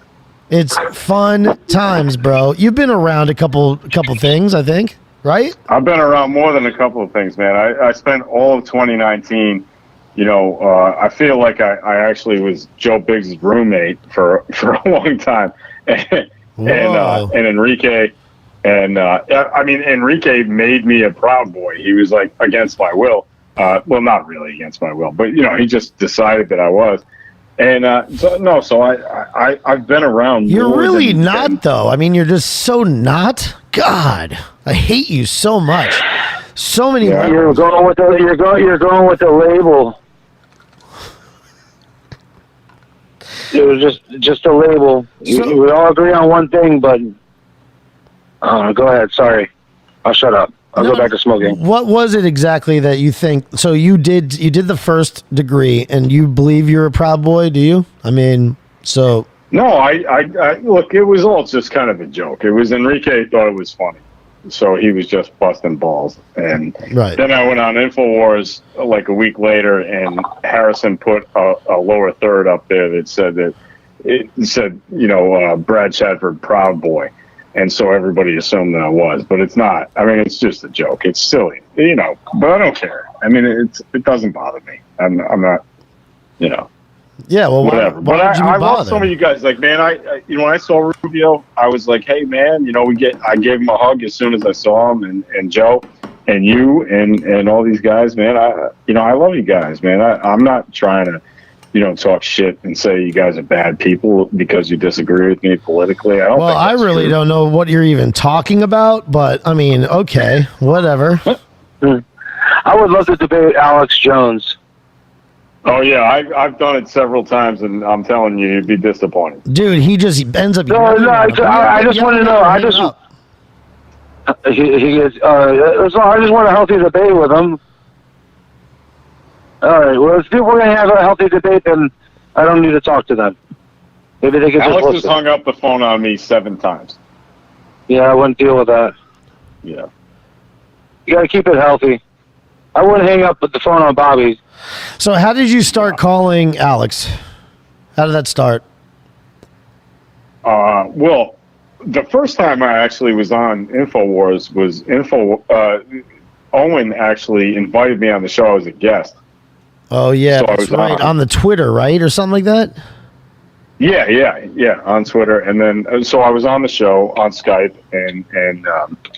Speaker 1: It's fun times, bro. You've been around a couple things, I think, right?
Speaker 3: I've been around more than a couple of things, man. I spent all of 2019. I feel like I actually was Joe Biggs' roommate for a long time, and Enrique, Enrique made me a Proud Boy. He was like against my will, well, not really against my will, but he just decided that I was, and so I've been around.
Speaker 1: You're really not, though. I mean, you're just so not. God, I hate you so much. So many.
Speaker 2: Yeah, you're going with the label. It was just a label. We all agree on one thing, but go ahead. Sorry, I'll shut up. I'll go back to smoking.
Speaker 1: What was it exactly that you think? So you did the first degree, and you believe you're a Proud Boy? Do you? I mean, so
Speaker 3: no. I look. It was all just kind of a joke. It was Enrique thought it was funny, so he was just busting balls. And then I went on InfoWars like a week later, and Harrison put a lower third up there that said Brad Chadford Proud Boy. And so everybody assumed that I was, but it's not. I mean, it's just a joke. It's silly, but I don't care. I mean, it doesn't bother me. I'm not,
Speaker 1: Yeah, well,
Speaker 3: whatever. But I love some of you guys. Like, man, when I saw Rubio, I was like, hey, man, I gave him a hug as soon as I saw him, and Joe, and you, and all these guys, man. I love you guys, man. I'm not trying to, talk shit and say you guys are bad people because you disagree with me politically.
Speaker 1: I really don't know what you're even talking about, but I mean, okay, whatever.
Speaker 2: I would love to debate Alex Jones.
Speaker 3: Oh yeah, I've done it several times, and I'm telling you, you'd be disappointed.
Speaker 1: Dude, he just ends up.
Speaker 2: I just want to know. I just want a healthy debate with him. All right. Well, if we're going to have a healthy debate, then I don't need to talk to them. Maybe they can just listen.
Speaker 3: Alex has hung up the phone on me 7 times.
Speaker 2: Yeah, I wouldn't deal with that.
Speaker 3: Yeah.
Speaker 2: You got to keep it healthy. I wouldn't hang up with the phone on Bobby.
Speaker 1: So how did you start calling Alex? How did that start?
Speaker 3: Well, the first time I actually was on InfoWars was Owen actually invited me on the show as a guest.
Speaker 1: Oh, yeah, so that's right. On the Twitter, right? Or something like that?
Speaker 3: Yeah, on Twitter. And then, so I was on the show on Skype, and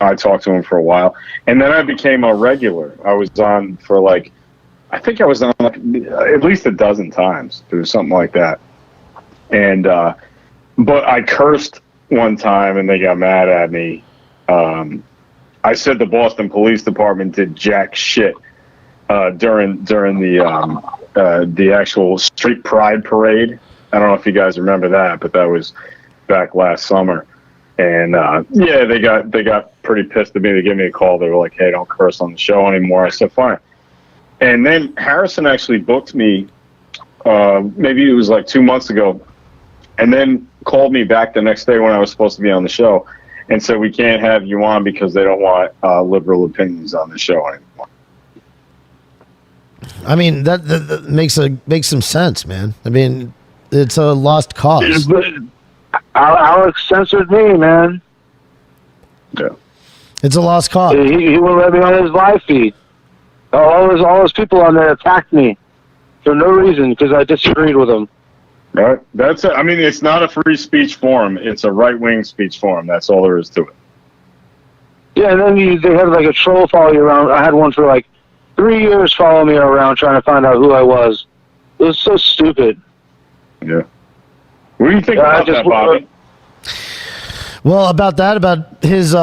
Speaker 3: I talked to him for a while. And then I became a regular. I was on for I think I was on at least a dozen times or something like that. And, but I cursed one time and they got mad at me. I said the Boston Police Department did jack shit during the actual Street Pride Parade. I don't know if you guys remember that, but that was back last summer. And they got pretty pissed at me. They gave me a call. They were like, "Hey, don't curse on the show anymore." I said, "Fine." And then Harrison actually booked me. Maybe it was 2 months ago, and then called me back the next day when I was supposed to be on the show, and said we can't have you on because they don't want liberal opinions on the show anymore.
Speaker 1: I mean, that makes some sense, man. I mean, it's a lost cause.
Speaker 2: Alex censored me, man.
Speaker 3: Yeah,
Speaker 1: it's a lost cause.
Speaker 2: He wouldn't let me on his live feed. All those people on there attacked me for no reason because I disagreed with them.
Speaker 3: Right. That's it. I mean, it's not a free speech forum. It's a right-wing speech forum. That's all there is to it.
Speaker 2: Yeah, and then they had a troll follow you around. I had one for 3 years follow me around trying to find out who I was. It was so stupid.
Speaker 3: Yeah. What do you think about that, Bobby?
Speaker 1: Well, about his,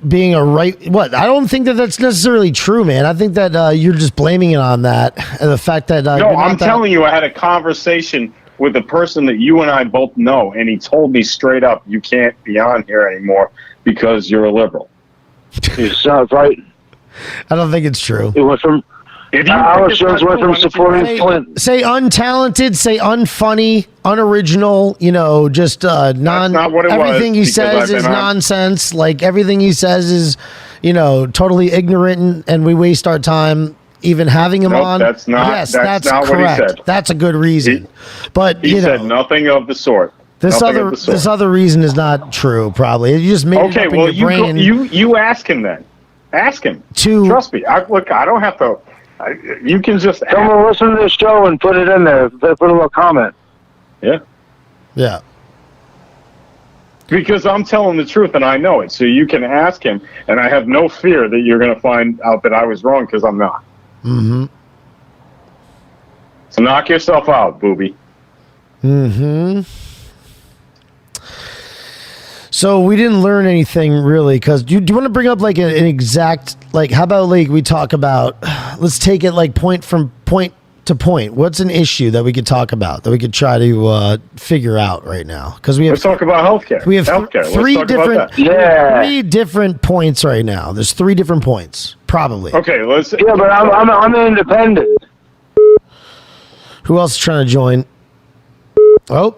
Speaker 1: being a right. What? I don't think that's necessarily true, man. I think that you're just blaming it on that and the fact that.
Speaker 3: No, I'm telling you, I had a conversation with a person that you and I both know, and he told me straight up, "You can't be on here anymore because you're a liberal."
Speaker 2: You sound right.
Speaker 1: I don't think it's true.
Speaker 2: It went from. Alex Jones went from supporting Clinton.
Speaker 1: Say untalented, say unfunny, unoriginal, just
Speaker 3: That's not what it
Speaker 1: everything
Speaker 3: was,
Speaker 1: he says is nonsense. Everything he says is, totally ignorant, and we waste our time even having him on.
Speaker 3: That's not.
Speaker 1: Yes,
Speaker 3: that's not
Speaker 1: correct.
Speaker 3: what he said.
Speaker 1: That's a good reason. But
Speaker 3: he said nothing of the sort.
Speaker 1: This other reason is not true. Probably you just made it up in your brain.
Speaker 3: You ask him then. Ask him. Trust me. I don't have to. You can just.
Speaker 2: Someone listen to the show and put it in there. Put a little comment.
Speaker 3: Yeah.
Speaker 1: Yeah.
Speaker 3: Because I'm telling the truth and I know it. So you can ask him, and I have no fear that you're going to find out that I was wrong because I'm not.
Speaker 1: Mm-hmm.
Speaker 3: So knock yourself out, booby.
Speaker 1: Mm-hmm. So we didn't learn anything really, because do you want to bring up like an exact, like, how about like we talk about, let's take it like point to point. What's an issue that we could talk about, that we could try to figure out right now? Because we have,
Speaker 3: let's talk about healthcare.
Speaker 1: We have three different points right now. There's 3 different points, probably.
Speaker 3: Okay, let's.
Speaker 2: Yeah, but I'm independent.
Speaker 1: Who else is trying to join? Oh.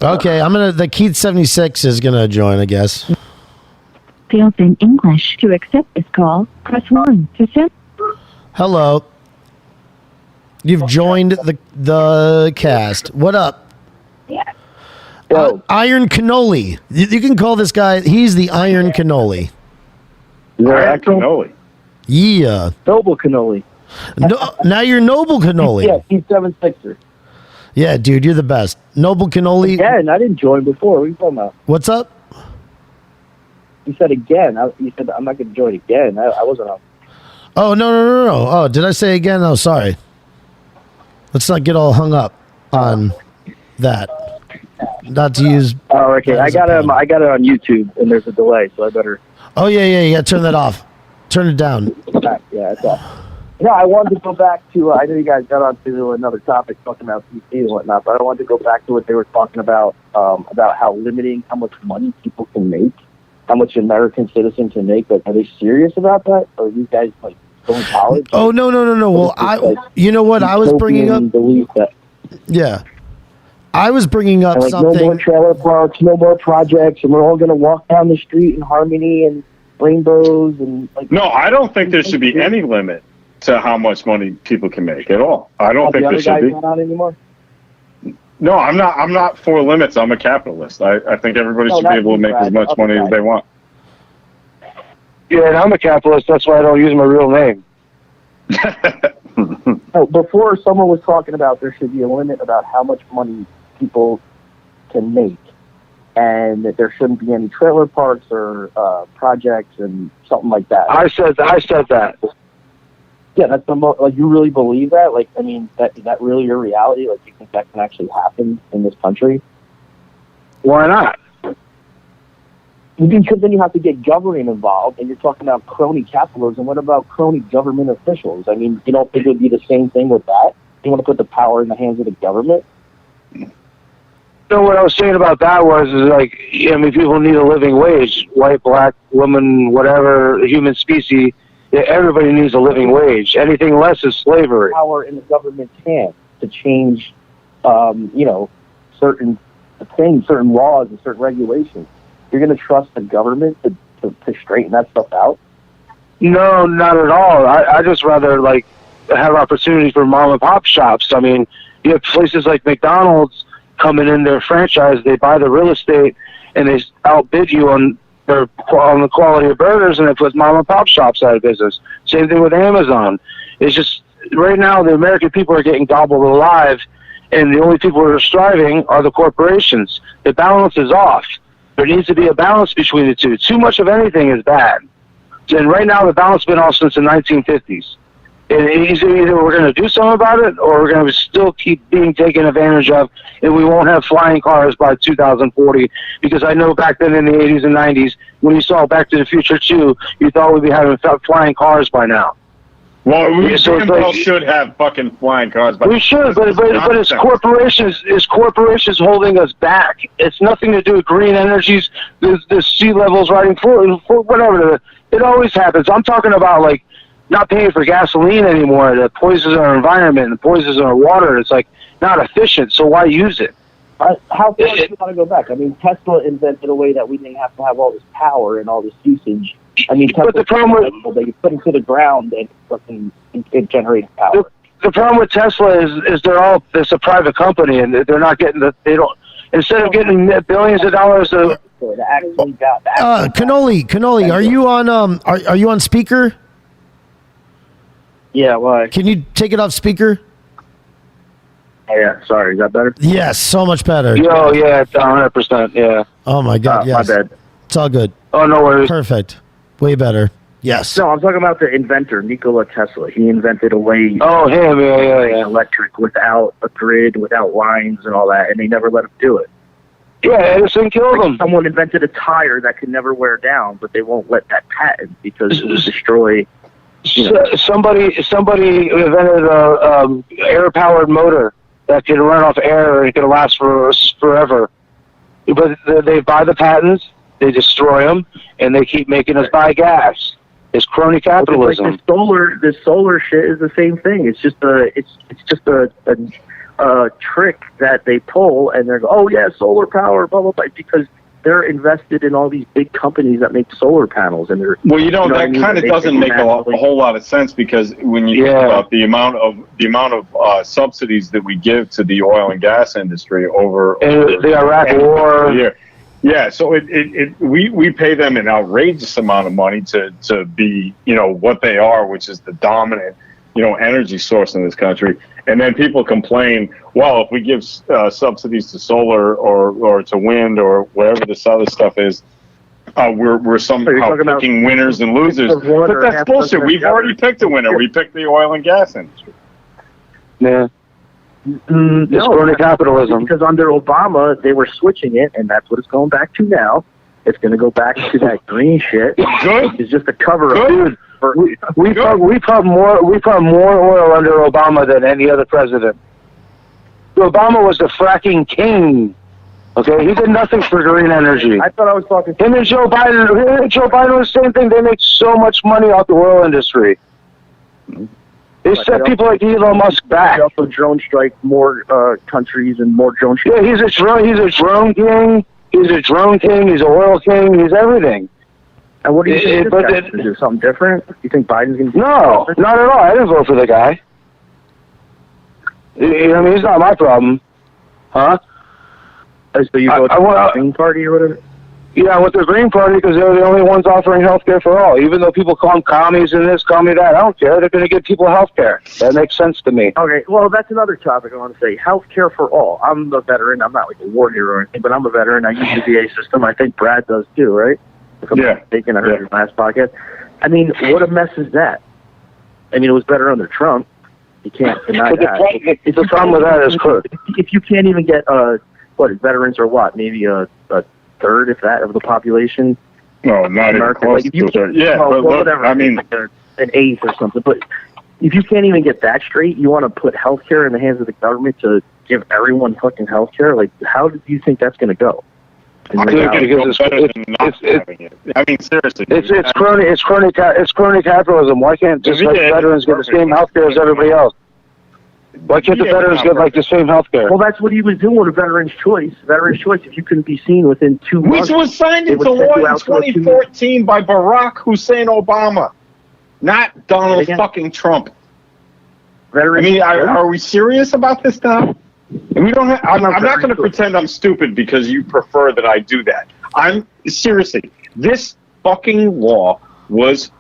Speaker 1: Okay, the Keith 76 is gonna join, I guess.
Speaker 5: Fields in English. To accept this call, press 1. To send.
Speaker 1: Hello. You've joined the cast. What up?
Speaker 5: Yeah.
Speaker 1: Iron Cannoli. You can call this guy. He's the Iron Cannoli.
Speaker 3: Iron Cannoli.
Speaker 1: Yeah.
Speaker 6: Noble Cannoli.
Speaker 1: No, now you're Noble Cannoli.
Speaker 6: Yeah, he's 76er.
Speaker 1: Yeah, dude, you're the best. Noble Cannoli.
Speaker 6: Again, I didn't join before. What are you talking about?
Speaker 1: What's up?
Speaker 6: You said again. You said I'm not going to join again. I wasn't on.
Speaker 1: Oh, no. Oh, did I say again? Oh, sorry. Let's not get all hung up on that. Not to use.
Speaker 6: Oh, okay. I got it on YouTube, and there's a delay, so I better.
Speaker 1: Oh, yeah. You got to turn that off. Turn it down.
Speaker 6: Yeah, it's off. No, I wanted to go back to, I know you guys got onto another topic talking about PC and whatnot, but I wanted to go back to what they were talking about how limiting how much money people can make, how much an American citizen can make. But are they serious about that? Or are you guys like going to college?
Speaker 1: Oh, no. Well, you know what I was bringing up? Yeah. I was bringing up something.
Speaker 6: No more trailer parks, no more projects, and we're all going to walk down the street in harmony and rainbows and like.
Speaker 3: No, I don't think there should be any limit to how much money people can make at all. I don't think there should be.
Speaker 6: Not anymore?
Speaker 3: No, I'm not for limits. I'm a capitalist. I think everybody should be able to make as much money as they want.
Speaker 2: Yeah, and I'm a capitalist. That's why I don't use my real name.
Speaker 6: No, before someone was talking about there should be a limit about how much money people can make, and that there shouldn't be any trailer parks or projects and something like that.
Speaker 2: I said that.
Speaker 6: Yeah, that's the like. You really believe that? Like, I mean, is that really your reality? Like, you think that can actually happen in this country?
Speaker 2: Why not?
Speaker 6: Because then you have to get government involved, and you're talking about crony capitalism. What about crony government officials? I mean, you don't think it would be the same thing with that? You want to put the power in the hands of the government?
Speaker 2: No, what I was saying about that is like, I mean, people need a living wage. White, black, woman, whatever, human species. Yeah, everybody needs a living wage. Anything less is slavery.
Speaker 6: Power in the government's hands to change, certain things, certain laws, and certain regulations. You're going to trust the government to straighten that stuff out?
Speaker 2: No, not at all. I just rather like have opportunities for mom and pop shops. I mean, you have places like McDonald's coming in their franchise. They buy the real estate and they outbid you on the quality of burgers, and it puts mom and pop shops out of business. Same thing with Amazon. It's just right now the American people are getting gobbled alive, and the only people who are striving are the corporations. The balance is off. There needs to be a balance between the two. Too much of anything is bad. And right now the balance has been off since the 1950s. And either we're going to do something about it, or we're going to still keep being taken advantage of, and we won't have flying cars by 2040. Because I know back then in the 80s and 90s, when you saw Back to the Future 2, you thought we'd be having flying cars by now.
Speaker 3: Well, we should have fucking flying cars by now.
Speaker 2: We should, but it's corporations holding us back. It's nothing to do with green energies, the sea levels rising, whatever. It always happens. I'm talking about like not paying for gasoline anymore, that poisons our environment and poisons our water. It's like not efficient, so why use it?
Speaker 6: How far do you want to go back? I mean, Tesla invented a way that we didn't have to have all this power and all this usage. I mean, Tesla,
Speaker 2: but the problem
Speaker 6: that you put into the ground and it generates power.
Speaker 2: The problem with Tesla is it's a private company, and they're not getting instead of getting billions of dollars of.
Speaker 1: Cannoli, are you on are you on speaker?
Speaker 6: Yeah, why?
Speaker 1: Can you take it off speaker?
Speaker 6: Oh, yeah, sorry. Is that better?
Speaker 1: Yes, so much better.
Speaker 2: Yo, yeah, it's 100%. Yeah.
Speaker 1: Oh my God, yes.
Speaker 6: My bad.
Speaker 1: It's all good.
Speaker 2: Oh, no worries.
Speaker 1: Perfect. Way better. Yes.
Speaker 6: No, I'm talking about the inventor, Nikola Tesla. He invented a way
Speaker 2: Oh, him. Yeah.
Speaker 6: electric without a grid, without lines and all that, and they never let him do it.
Speaker 2: Yeah, Edison killed him.
Speaker 6: Someone invented a tire that could never wear down, but they won't let that patent because it would destroy.
Speaker 2: Somebody invented a air-powered motor that could run off air and it could last forever. But they buy the patents, they destroy them, and they keep making us buy gas. It's crony capitalism.
Speaker 6: Like this solar shit is the same thing. It's just a trick that they pull, and they're oh yeah, solar power, blah blah blah, because they're invested in all these big companies that make solar panels, and they're
Speaker 3: that kind of doesn't make a whole lot of sense, because when you think about the amount of subsidies that we give to the oil and gas industry over
Speaker 2: the Iraq War.
Speaker 3: Yeah, so we pay them an outrageous amount of money to be what they are, which is the dominant energy source in this country. And then people complain, well, if we give subsidies to solar or to wind or whatever this other stuff is, we're somehow picking winners and losers. But that's bullshit. We've already picked a winner. We picked the oil and gas industry.
Speaker 2: Yeah. It's crony capitalism.
Speaker 6: Because under Obama, they were switching it, and that's what it's going back to now. It's going to go back to that green shit.
Speaker 3: Good.
Speaker 6: It's just a cover-up.
Speaker 2: Dude, we pump more oil under Obama than any other president. Obama was the fracking king. Okay, he did nothing for green energy.
Speaker 6: I thought I was talking.
Speaker 2: Him and Joe Biden. Joe Biden was the same thing. They make so much money off the oil industry. They set people like Elon Musk back.
Speaker 6: They also drone strike more countries and more drone strikes.
Speaker 2: Yeah, he's a drone king. He's a drone king. He's an oil king. He's everything.
Speaker 6: And what do you think? Is there something different? Do you think Biden's going to do
Speaker 2: No, not at all. I didn't vote for the guy. I mean, he's not my problem. Huh?
Speaker 6: So you voted for the Green Party or whatever?
Speaker 2: Yeah, I went to the Green Party because they're the only ones offering health care for all. Even though people call them commies and this, call me that, I don't care. They're going to give people health care. That makes sense to me.
Speaker 6: Okay, well, that's another topic I want to say. Health care for all. I'm a veteran. I'm not like a war hero or anything, but I'm a veteran. I use the VA system. I think Brad does too, right? If I'm not mistaken, I heard your last podcast. I mean, what a mess is that? I mean, it was better under Trump. You can't deny that.
Speaker 2: The problem with that is
Speaker 6: if you can't even get veterans are what? Maybe a third, if that, of the population.
Speaker 3: No, not even close.
Speaker 6: Like, whatever. I mean, like an eighth or something. But if you can't even get that straight, you want to put healthcare in the hands of the government to give everyone fucking healthcare? Like, how do you think that's going to go?
Speaker 3: I mean, seriously.
Speaker 2: It's crony capitalism. Why can't just veterans get the same healthcare as everybody else? Why can't the veterans get like the same health care?
Speaker 6: Well, that's what he was doing with Veterans Choice. Veterans Choice, if you couldn't be seen within 2 months.
Speaker 3: Which was signed into law in 2014 by Barack Hussein Obama, not Donald fucking Trump.
Speaker 6: Veterans,
Speaker 3: I mean, are we serious about this now? We don't have, I'm not going to pretend I'm stupid because you prefer that I do that. Seriously, this fucking law was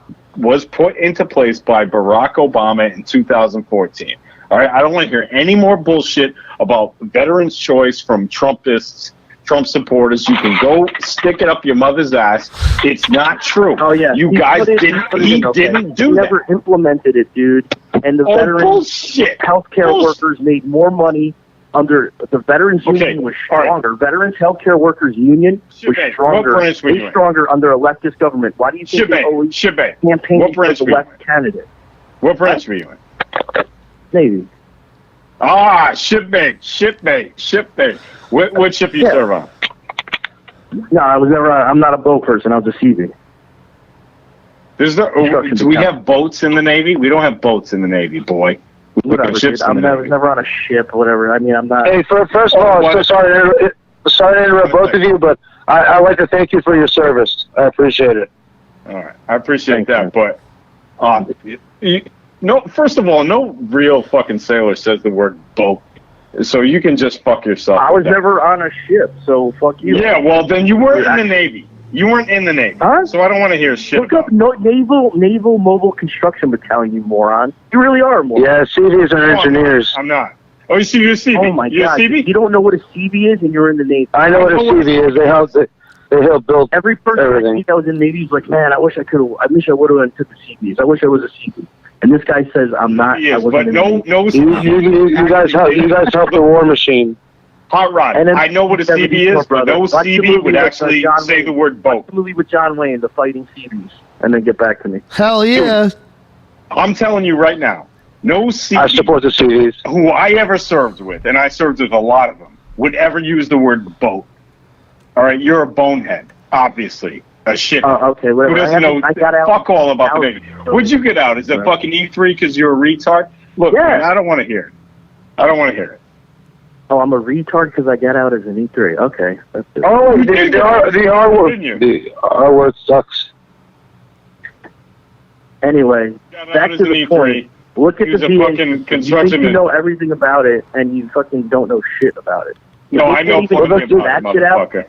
Speaker 3: put into place by Barack Obama in 2014. All right, I don't want to hear any more bullshit about Veterans Choice from Trumpists, Trump supporters. You can go stick it up your mother's ass. It's not true.
Speaker 6: Oh yeah,
Speaker 3: you guys didn't. He didn't do that.
Speaker 6: Never implemented it, dude. And the veterans, healthcare workers made more money under the Veterans Union was stronger. Right. Veterans Healthcare Workers Union was stronger. Way stronger under a leftist government. Why do you think they always campaign for the left candidate?
Speaker 3: What branch were you in?
Speaker 6: Navy.
Speaker 3: Shipmate. What ship you serve on?
Speaker 6: No, I was never. I'm not a boat person. I was a seaman.
Speaker 3: Do we have boats in the Navy? We don't have boats in the Navy, boy.
Speaker 6: Whatever. I was never on a ship. Whatever. I mean, I'm not.
Speaker 2: Hey, first of all, sorry to interrupt both of you, but I'd like to thank you for your service. I appreciate it.
Speaker 3: All right, I appreciate that, but no. First of all, no real fucking sailor says the word boat. So you can just fuck yourself.
Speaker 6: I was
Speaker 3: with that.
Speaker 6: never on a ship, so fuck you.
Speaker 3: Yeah, well, then you weren't in the Navy. You weren't in the Navy.
Speaker 6: Huh?
Speaker 3: So I don't want to hear shit.
Speaker 6: Look up Naval Mobile Construction Battalion, you moron. You really are a moron.
Speaker 2: Yeah, CVs are engineers.
Speaker 3: I'm not. Oh, you see, you're a CB.
Speaker 6: Oh my
Speaker 3: You're
Speaker 6: god!
Speaker 3: a CB?
Speaker 6: You don't know what a CB is, and you're in the Navy.
Speaker 2: I know what a CV is. They help build
Speaker 6: Every person
Speaker 2: everything.
Speaker 6: I see that was in the Navy is like, man, I wish I would have took the CBs. I wish I was a CB. And this guy says, I'm not.
Speaker 3: Yes,
Speaker 6: I wasn't
Speaker 3: but
Speaker 6: in the
Speaker 3: no,
Speaker 6: Navy.
Speaker 3: no.
Speaker 2: You guys help the war machine.
Speaker 3: Hot Rod.
Speaker 6: And then
Speaker 3: I know what a
Speaker 6: 70s
Speaker 3: CB is, but
Speaker 6: brother.
Speaker 3: no
Speaker 6: Watch the
Speaker 3: CB
Speaker 6: movie
Speaker 3: would
Speaker 6: with,
Speaker 3: actually
Speaker 6: John
Speaker 3: say
Speaker 6: Wayne.
Speaker 3: the word boat.
Speaker 6: Watch the movie with John Wayne, The Fighting CBs, and then get back to me.
Speaker 1: Hell yeah.
Speaker 3: I'm telling you right now, no CB
Speaker 2: I support the CVs.
Speaker 3: who I ever served with, and I served with a lot of them, would ever use the word boat. All right, you're a bonehead, obviously. A shit.
Speaker 6: Okay, whatever.
Speaker 3: Who doesn't know
Speaker 6: I got out.
Speaker 3: fuck all about the Navy.
Speaker 6: So-
Speaker 3: Would you get out? Is it fucking E3 because you're a retard? Look,
Speaker 6: Yeah.
Speaker 3: man, I don't want to hear it. I don't want to hear it.
Speaker 6: Oh, I'm a retard because I got out as an E3. Okay. That's it.
Speaker 2: Oh,
Speaker 3: You
Speaker 2: the
Speaker 3: did.
Speaker 2: R word.
Speaker 3: Didn't you?
Speaker 2: The R word sucks.
Speaker 6: Anyway,
Speaker 3: Got out
Speaker 6: back
Speaker 3: as
Speaker 6: to
Speaker 3: an
Speaker 6: the
Speaker 3: E3.
Speaker 6: point. Look at
Speaker 3: He was
Speaker 6: the
Speaker 3: a
Speaker 6: BA.
Speaker 3: fucking
Speaker 6: You
Speaker 3: construction
Speaker 6: think you
Speaker 3: man.
Speaker 6: know everything about it, and you fucking don't know shit about it.
Speaker 3: No, I know
Speaker 6: If you
Speaker 3: plenty
Speaker 6: can't even
Speaker 3: about
Speaker 6: that shit out,
Speaker 3: motherfucker.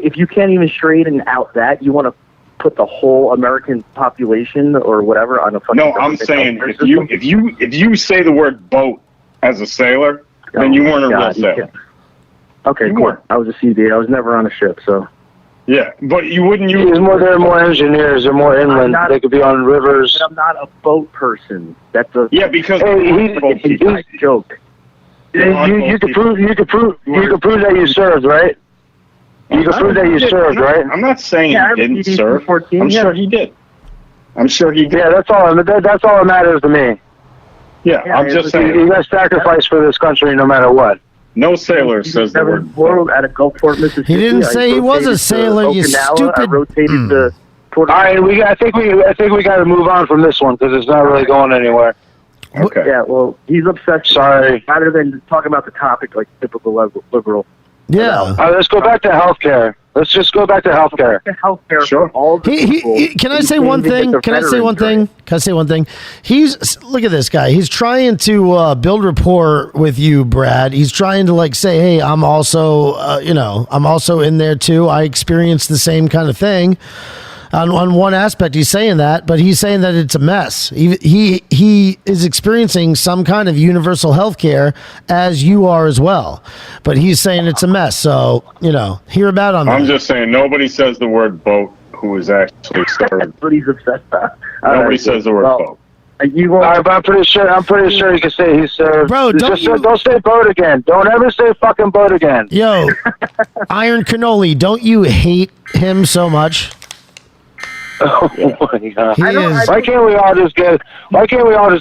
Speaker 6: if you can't even straighten out that, you want to put the whole American population or whatever on a fucking.
Speaker 3: No, I'm
Speaker 6: government
Speaker 3: saying
Speaker 6: healthcare system?
Speaker 3: if you say the word boat as a sailor, then you weren't a real
Speaker 6: God, you
Speaker 3: sailor.
Speaker 6: can't. Okay,
Speaker 3: You
Speaker 6: cool.
Speaker 3: weren't.
Speaker 6: I was a CB. I was never on a ship, so.
Speaker 3: Yeah, but you wouldn't use.
Speaker 2: They're more engineers. They're more inland. They could be on rivers.
Speaker 6: But I'm not a boat person. That's a
Speaker 3: Yeah, because
Speaker 2: Hey,
Speaker 6: inside joke.
Speaker 2: You can prove that you served, right? You can prove that you served, right?
Speaker 3: I'm not saying
Speaker 6: Yeah,
Speaker 3: he didn't
Speaker 6: I'm
Speaker 3: serve.
Speaker 6: 14,
Speaker 3: I'm
Speaker 6: yeah.
Speaker 3: sure he did. I'm sure he did.
Speaker 2: Yeah, that's all. That's all that matters to me.
Speaker 3: Yeah,
Speaker 6: Yeah,
Speaker 3: I'm just saying.
Speaker 2: You got to sacrifice for this country no matter what.
Speaker 3: No sailor says the
Speaker 6: Never
Speaker 3: word
Speaker 6: world
Speaker 3: boat.
Speaker 6: at a Gulfport, Mississippi.
Speaker 1: He didn't say he was a
Speaker 6: rotated to
Speaker 1: sailor, you
Speaker 6: Okinawa.
Speaker 1: stupid-
Speaker 6: I rotated to Puerto
Speaker 2: All right, I think we got to move on from this one because it's not really going anywhere.
Speaker 3: Okay.
Speaker 6: Yeah, well, he's obsessed.
Speaker 2: Sorry.
Speaker 6: Rather than talking about the topic like typical liberal.
Speaker 1: Yeah.
Speaker 2: All right, let's go back to healthcare. Let's just go back to healthcare.
Speaker 6: The healthcare
Speaker 3: Sure.
Speaker 6: for all the people.
Speaker 1: Can I
Speaker 6: You
Speaker 1: say
Speaker 6: can't
Speaker 1: one
Speaker 6: even get
Speaker 1: thing?
Speaker 6: the
Speaker 1: Can I say
Speaker 6: veterans
Speaker 1: one thing?
Speaker 6: right.
Speaker 1: Can I say one thing? Look at this guy. He's trying to build rapport with you, Brad. He's trying to like say, "Hey, I'm also, I'm also in there too. I experienced the same kind of thing." On one aspect, he's saying that, but he's saying that it's a mess. He is experiencing some kind of universal health care as you are as well, but he's saying it's a mess. So hear about on that.
Speaker 3: I'm just saying nobody says the word boat who is actually served.
Speaker 6: That's what he's obsessed about.
Speaker 3: Nobody says the word boat.
Speaker 6: You won't.
Speaker 2: All right, but I'm pretty sure you can say he served.
Speaker 1: Bro, don't
Speaker 2: say boat again. Don't ever say fucking boat again.
Speaker 1: Yo, Iron Cannoli, don't you hate him so much?
Speaker 2: Oh my god.
Speaker 1: He is.
Speaker 2: Why can't we all just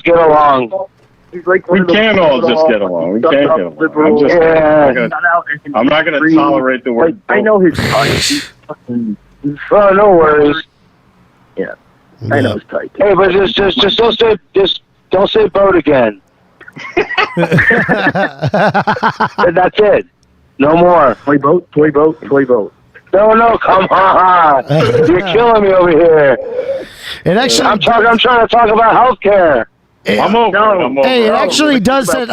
Speaker 2: get along?
Speaker 6: He's like
Speaker 3: We
Speaker 6: one of those
Speaker 3: can't all
Speaker 6: people
Speaker 3: just
Speaker 6: that
Speaker 3: get along. We
Speaker 6: stuck
Speaker 3: can't
Speaker 6: up
Speaker 3: get along.
Speaker 6: liberal-
Speaker 3: I'm just
Speaker 2: Yeah.
Speaker 3: I'm not gonna tolerate the word
Speaker 6: I
Speaker 3: boat.
Speaker 6: know his type. He's fucking.
Speaker 2: Oh, no worries.
Speaker 6: Yeah, I know his type.
Speaker 2: Hey, but just don't say boat again. And that's it. No more.
Speaker 6: Toy boat, toy boat, toy boat.
Speaker 2: No, come on. You're killing me over here.
Speaker 1: It actually,
Speaker 2: I'm trying to talk about healthcare.
Speaker 3: I'm over.
Speaker 6: No.
Speaker 3: it. I'm over.
Speaker 1: Hey, it
Speaker 3: it.
Speaker 1: actually does that.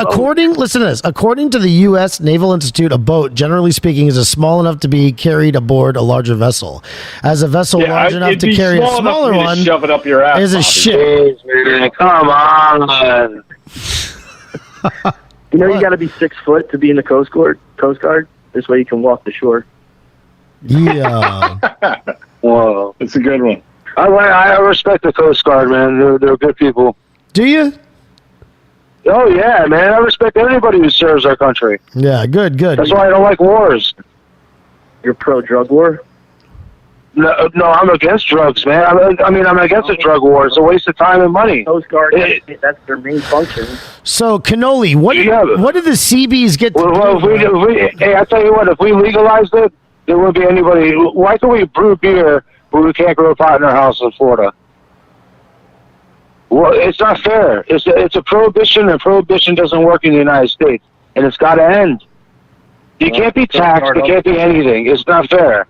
Speaker 1: Listen to this. According to the U.S. Naval Institute, a boat, generally speaking, is small enough to be carried aboard a larger vessel. As a vessel large enough
Speaker 3: it'd
Speaker 1: to
Speaker 3: be
Speaker 1: carry a
Speaker 3: small enough
Speaker 1: smaller
Speaker 3: for you to
Speaker 1: one
Speaker 3: shove it up your ass.
Speaker 1: is a
Speaker 3: Bobby.
Speaker 1: ship.
Speaker 2: Jeez, man, come on.
Speaker 6: You know, you got to be 6 foot to be in the Coast Guard. This way you can walk the shore.
Speaker 1: Yeah.
Speaker 2: Whoa.
Speaker 3: It's a good one.
Speaker 2: I respect the Coast Guard, man. They're good people.
Speaker 1: Do you?
Speaker 2: Oh, yeah, man. I respect anybody who serves our country.
Speaker 1: Yeah, good.
Speaker 2: That's why I don't like wars.
Speaker 6: You're pro-drug war?
Speaker 2: No, I'm against drugs, man. I'm against a drug war. It's a waste of time and money.
Speaker 6: Coast Guard, that's their main function.
Speaker 1: So, Cannoli, what did the CBs get to
Speaker 2: Well,
Speaker 1: do?
Speaker 2: hey, I tell you what, if we legalized it, there wouldn't be anybody. Why can we brew beer when we can't grow pot in our house in Florida? Well, it's not fair. It's a prohibition, and prohibition doesn't work in the United States, and it's got to end. You can't be taxed. It can't be anything. It's not fair.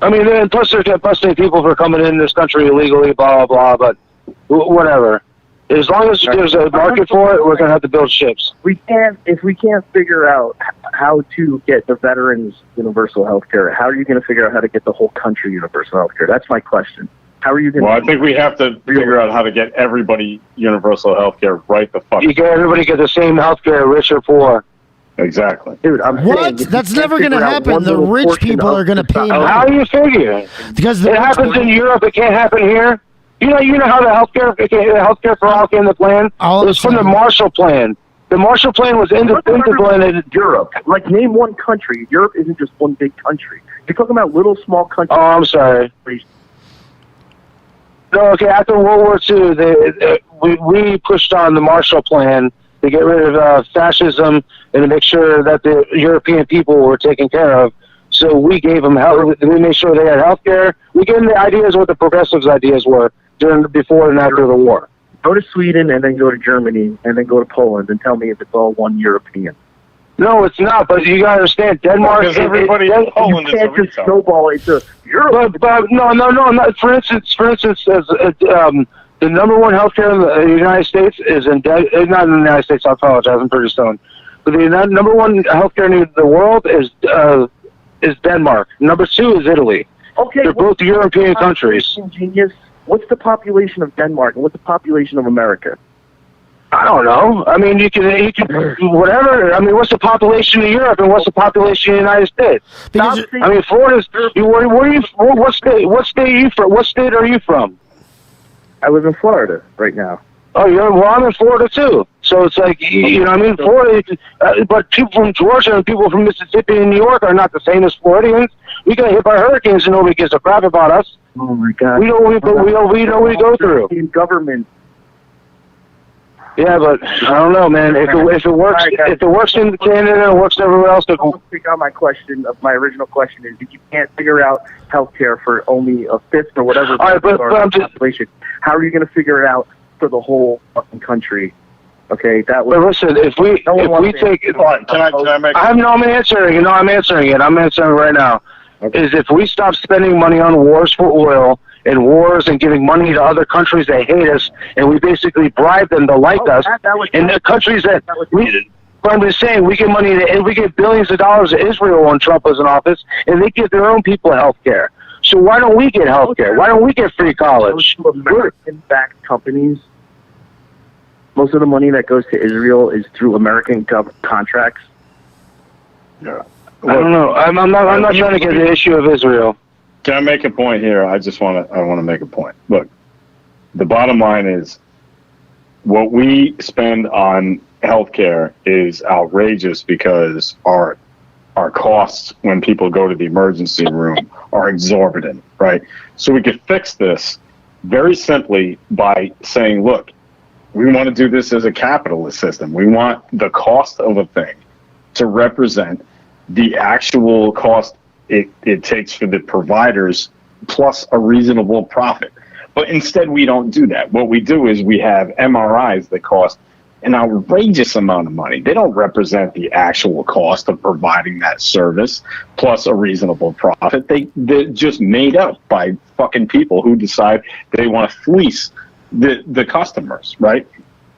Speaker 2: I mean, plus they're busting people for coming in this country illegally, blah, blah, blah, but whatever. As long as there's a market for it, we're going to have to build ships.
Speaker 6: If we can't figure out how to get the veterans universal health care, how are you going to figure out how to get the whole country universal health care? That's my question. How are you going to...
Speaker 3: Well, I think we have to figure out how to get everybody universal health care right the fuck.
Speaker 2: You get everybody get the same health care, rich or poor.
Speaker 3: Exactly.
Speaker 6: Dude, I'm saying,
Speaker 1: That's never going to happen. The rich people are going to pay more.
Speaker 2: How do you figure?
Speaker 1: Because
Speaker 2: it happens in Europe. It can't happen here. You know how the healthcare for all came into plan? It was from the Marshall Plan. The Marshall Plan was implemented in Europe.
Speaker 6: Like, name one country. Europe isn't just one big country. You're talking about little, small countries.
Speaker 2: Oh, I'm sorry. No, okay, after World War II, we pushed on the Marshall Plan to get rid of fascism and to make sure that the European people were taken care of. So we gave them health. We made sure they had health care. We gave them the ideas what the progressives' ideas were before and after the war.
Speaker 6: Go to Sweden and then go to Germany and then go to Poland and tell me if it's all one European.
Speaker 2: No, it's not. But you got to understand, Denmark.
Speaker 3: Because everybody in Poland
Speaker 6: you can't just snowball into Europe.
Speaker 2: But no. For instance, as the number one healthcare in the United States is not in the United States. I apologize. I'm pretty stoned. But the number one healthcare in the world is Denmark. Number two is Italy.
Speaker 6: Okay,
Speaker 2: they're both European countries.
Speaker 6: Genius. What's the population of Denmark and what's the population of America?
Speaker 2: I don't know. I mean, you can whatever. I mean, what's the population of Europe and what's the population of the United States? I mean, Florida's. What state are you from? What state are you from?
Speaker 6: I live in Florida right now.
Speaker 2: Oh, I'm in Florida too. So it's like, you know, I mean, Florida, but people from Georgia and people from Mississippi and New York are not the same as Floridians. We got hit by hurricanes and nobody gives a crap about us.
Speaker 6: Oh my God!
Speaker 2: We know what we go through.
Speaker 6: Government.
Speaker 2: Yeah, but I don't know, man. If it works in Canada, it works everywhere else.
Speaker 6: I'll pick on my question. My original question is: if you can't figure out healthcare for only a fifth or whatever population, how are you going to figure it out for the whole fucking country? Okay, that was.
Speaker 2: But listen, if we take, I'm answering. You know, I'm answering it. I'm answering right now. Okay. Is if we stop spending money on wars for oil and wars and giving money to other countries that hate us, and we basically bribe them to like us, and the countries that we. But I'm just saying, we give money to, we give billions of dollars to Israel when Trump was in office, and they give their own people health care. So why don't we get health care? Why don't we get free college?
Speaker 6: American-backed companies. Most of the money that goes to Israel is through American contracts.
Speaker 3: Yeah.
Speaker 2: I don't know. I'm not trying to get the issue of Israel.
Speaker 3: Can I make a point here? I want to make a point. Look, the bottom line is what we spend on healthcare is outrageous because our costs when people go to the emergency room are exorbitant, right? So we could fix this very simply by saying, look, we want to do this as a capitalist system. We want the cost of a thing to represent the actual cost it takes for the providers plus a reasonable profit. But instead, we don't do that. What we do is we have MRIs that cost an outrageous amount of money. They don't represent the actual cost of providing that service plus a reasonable profit. They're just made up by fucking people who decide they want to fleece the customers, right?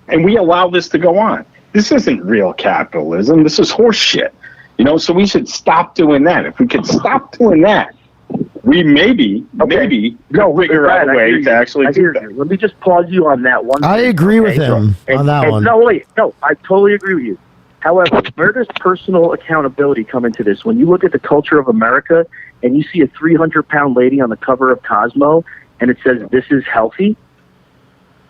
Speaker 3: And we allow this to go on. This isn't real capitalism. This is horse shit. You know, so we should stop doing that. If we could stop doing that, we maybe figure out a way to actually do that.
Speaker 6: Let me just pause you on that one.
Speaker 1: I agree with him on that one.
Speaker 6: No, I totally agree with you. However, where does personal accountability come into this? When you look at the culture of America and you see a 300-pound lady on the cover of Cosmo and it says, "This is healthy,"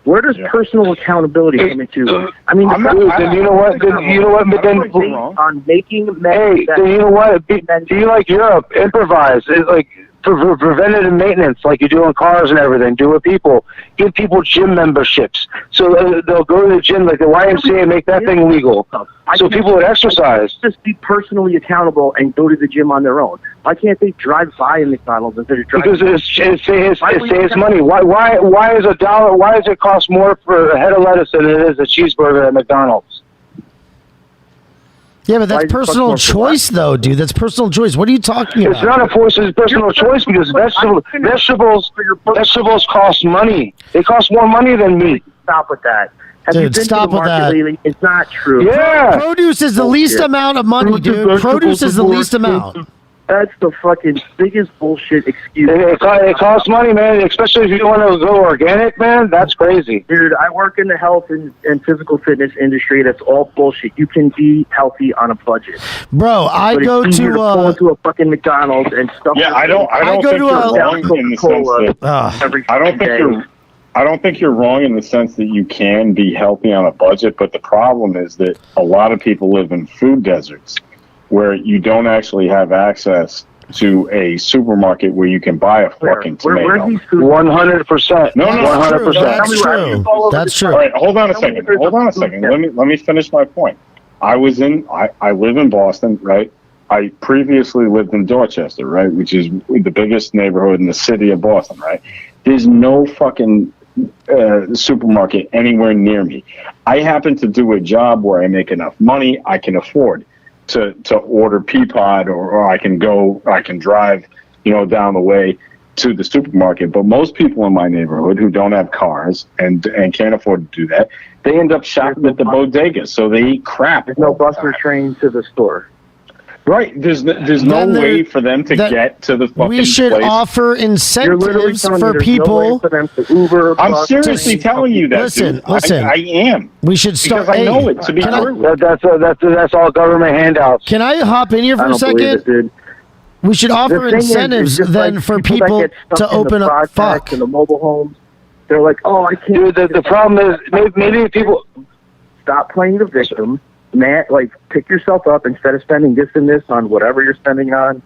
Speaker 6: where does personal accountability come into? I mean,
Speaker 2: then you know what? But then
Speaker 6: on making men.
Speaker 2: Hey, then you know what? Be like Europe. Improvise. It's like for preventative maintenance, like you do on cars and everything. Do with people. Give people gym memberships, so they'll go to the gym, like the YMCA, make that thing legal, so people would exercise.
Speaker 6: Just be personally accountable and go to the gym on their own. Why can't they drive by a McDonald's instead of driving?
Speaker 2: Because it saves money. Why is $1? Why does it cost more for a head of lettuce than it is a cheeseburger at McDonald's?
Speaker 1: Yeah, but that's personal choice, though, dude. That's personal choice. What are you talking about?
Speaker 2: It's not a force. It's personal choice because vegetables cost money. They cost more money than meat.
Speaker 6: stop with that. Have
Speaker 1: Dude,
Speaker 6: you been
Speaker 1: stop
Speaker 6: to the
Speaker 1: with
Speaker 6: market
Speaker 1: that.
Speaker 6: lately? It's not true.
Speaker 2: Yeah.
Speaker 1: Produce is the least amount of money, dude. Produce is the least amount.
Speaker 6: That's the fucking biggest bullshit excuse.
Speaker 2: It costs money, man, especially if you want to go organic, man. That's crazy.
Speaker 6: Dude, I work in the health and physical fitness industry. That's all bullshit. You can be healthy on a budget.
Speaker 1: Bro, I
Speaker 6: But
Speaker 1: go
Speaker 6: it's easier pull
Speaker 1: to
Speaker 6: into a fucking McDonald's and stuff.
Speaker 3: Yeah, I don't
Speaker 1: go
Speaker 3: think
Speaker 1: to
Speaker 3: you're
Speaker 1: a-
Speaker 3: wrong in the sense that
Speaker 6: every
Speaker 3: I don't think
Speaker 6: day.
Speaker 3: I don't think you're wrong in the sense that you can be healthy on a budget, but the problem is that a lot of people live in food deserts where you don't actually have access to a supermarket where you can buy a fucking tomato.
Speaker 6: Where's these food?
Speaker 2: 100%.
Speaker 3: No,
Speaker 1: That's
Speaker 2: 100%.
Speaker 1: true. That's true.
Speaker 3: All right, hold on a second. Let me finish my point. I live in Boston, right? I previously lived in Dorchester, right, which is the biggest neighborhood in the city of Boston, right? There's no fucking supermarket anywhere near me. I happen to do a job where I make enough money I can afford to order Peapod, or I can drive, down the way to the supermarket. But most people in my neighborhood who don't have cars and can't afford to do that, they end up shopping at the bodega, so they eat crap.
Speaker 6: There's no bus or train to the store.
Speaker 3: Right. There's no
Speaker 1: Then
Speaker 3: way for them to get to the fucking
Speaker 1: We should
Speaker 3: place.
Speaker 1: offer
Speaker 6: You're literally
Speaker 1: incentives
Speaker 6: telling me
Speaker 1: for
Speaker 6: there's
Speaker 1: people.
Speaker 6: no way for them to Uber.
Speaker 3: I'm
Speaker 6: bus,
Speaker 3: seriously
Speaker 6: train.
Speaker 3: telling you that.
Speaker 1: Listen,
Speaker 3: dude.
Speaker 1: listen.
Speaker 3: I am.
Speaker 1: We should start.
Speaker 3: Because I know it to be
Speaker 1: can I-
Speaker 3: true.
Speaker 2: That's all government handouts.
Speaker 1: Can I hop in here for
Speaker 6: I
Speaker 1: a
Speaker 6: don't believe it,
Speaker 1: second?
Speaker 6: dude.
Speaker 1: We should offer
Speaker 6: The thing is
Speaker 1: incentives
Speaker 6: just
Speaker 1: then
Speaker 6: like
Speaker 1: for
Speaker 6: that
Speaker 1: people
Speaker 6: get stuck
Speaker 1: to
Speaker 6: in the
Speaker 1: open up.
Speaker 6: projects
Speaker 1: Fuck.
Speaker 6: and the mobile homes. They're like, oh, I can't.
Speaker 2: Dude, the problem is maybe people.
Speaker 6: Stop playing the victim, man. Like, pick yourself up instead of spending this and this on whatever you're spending on.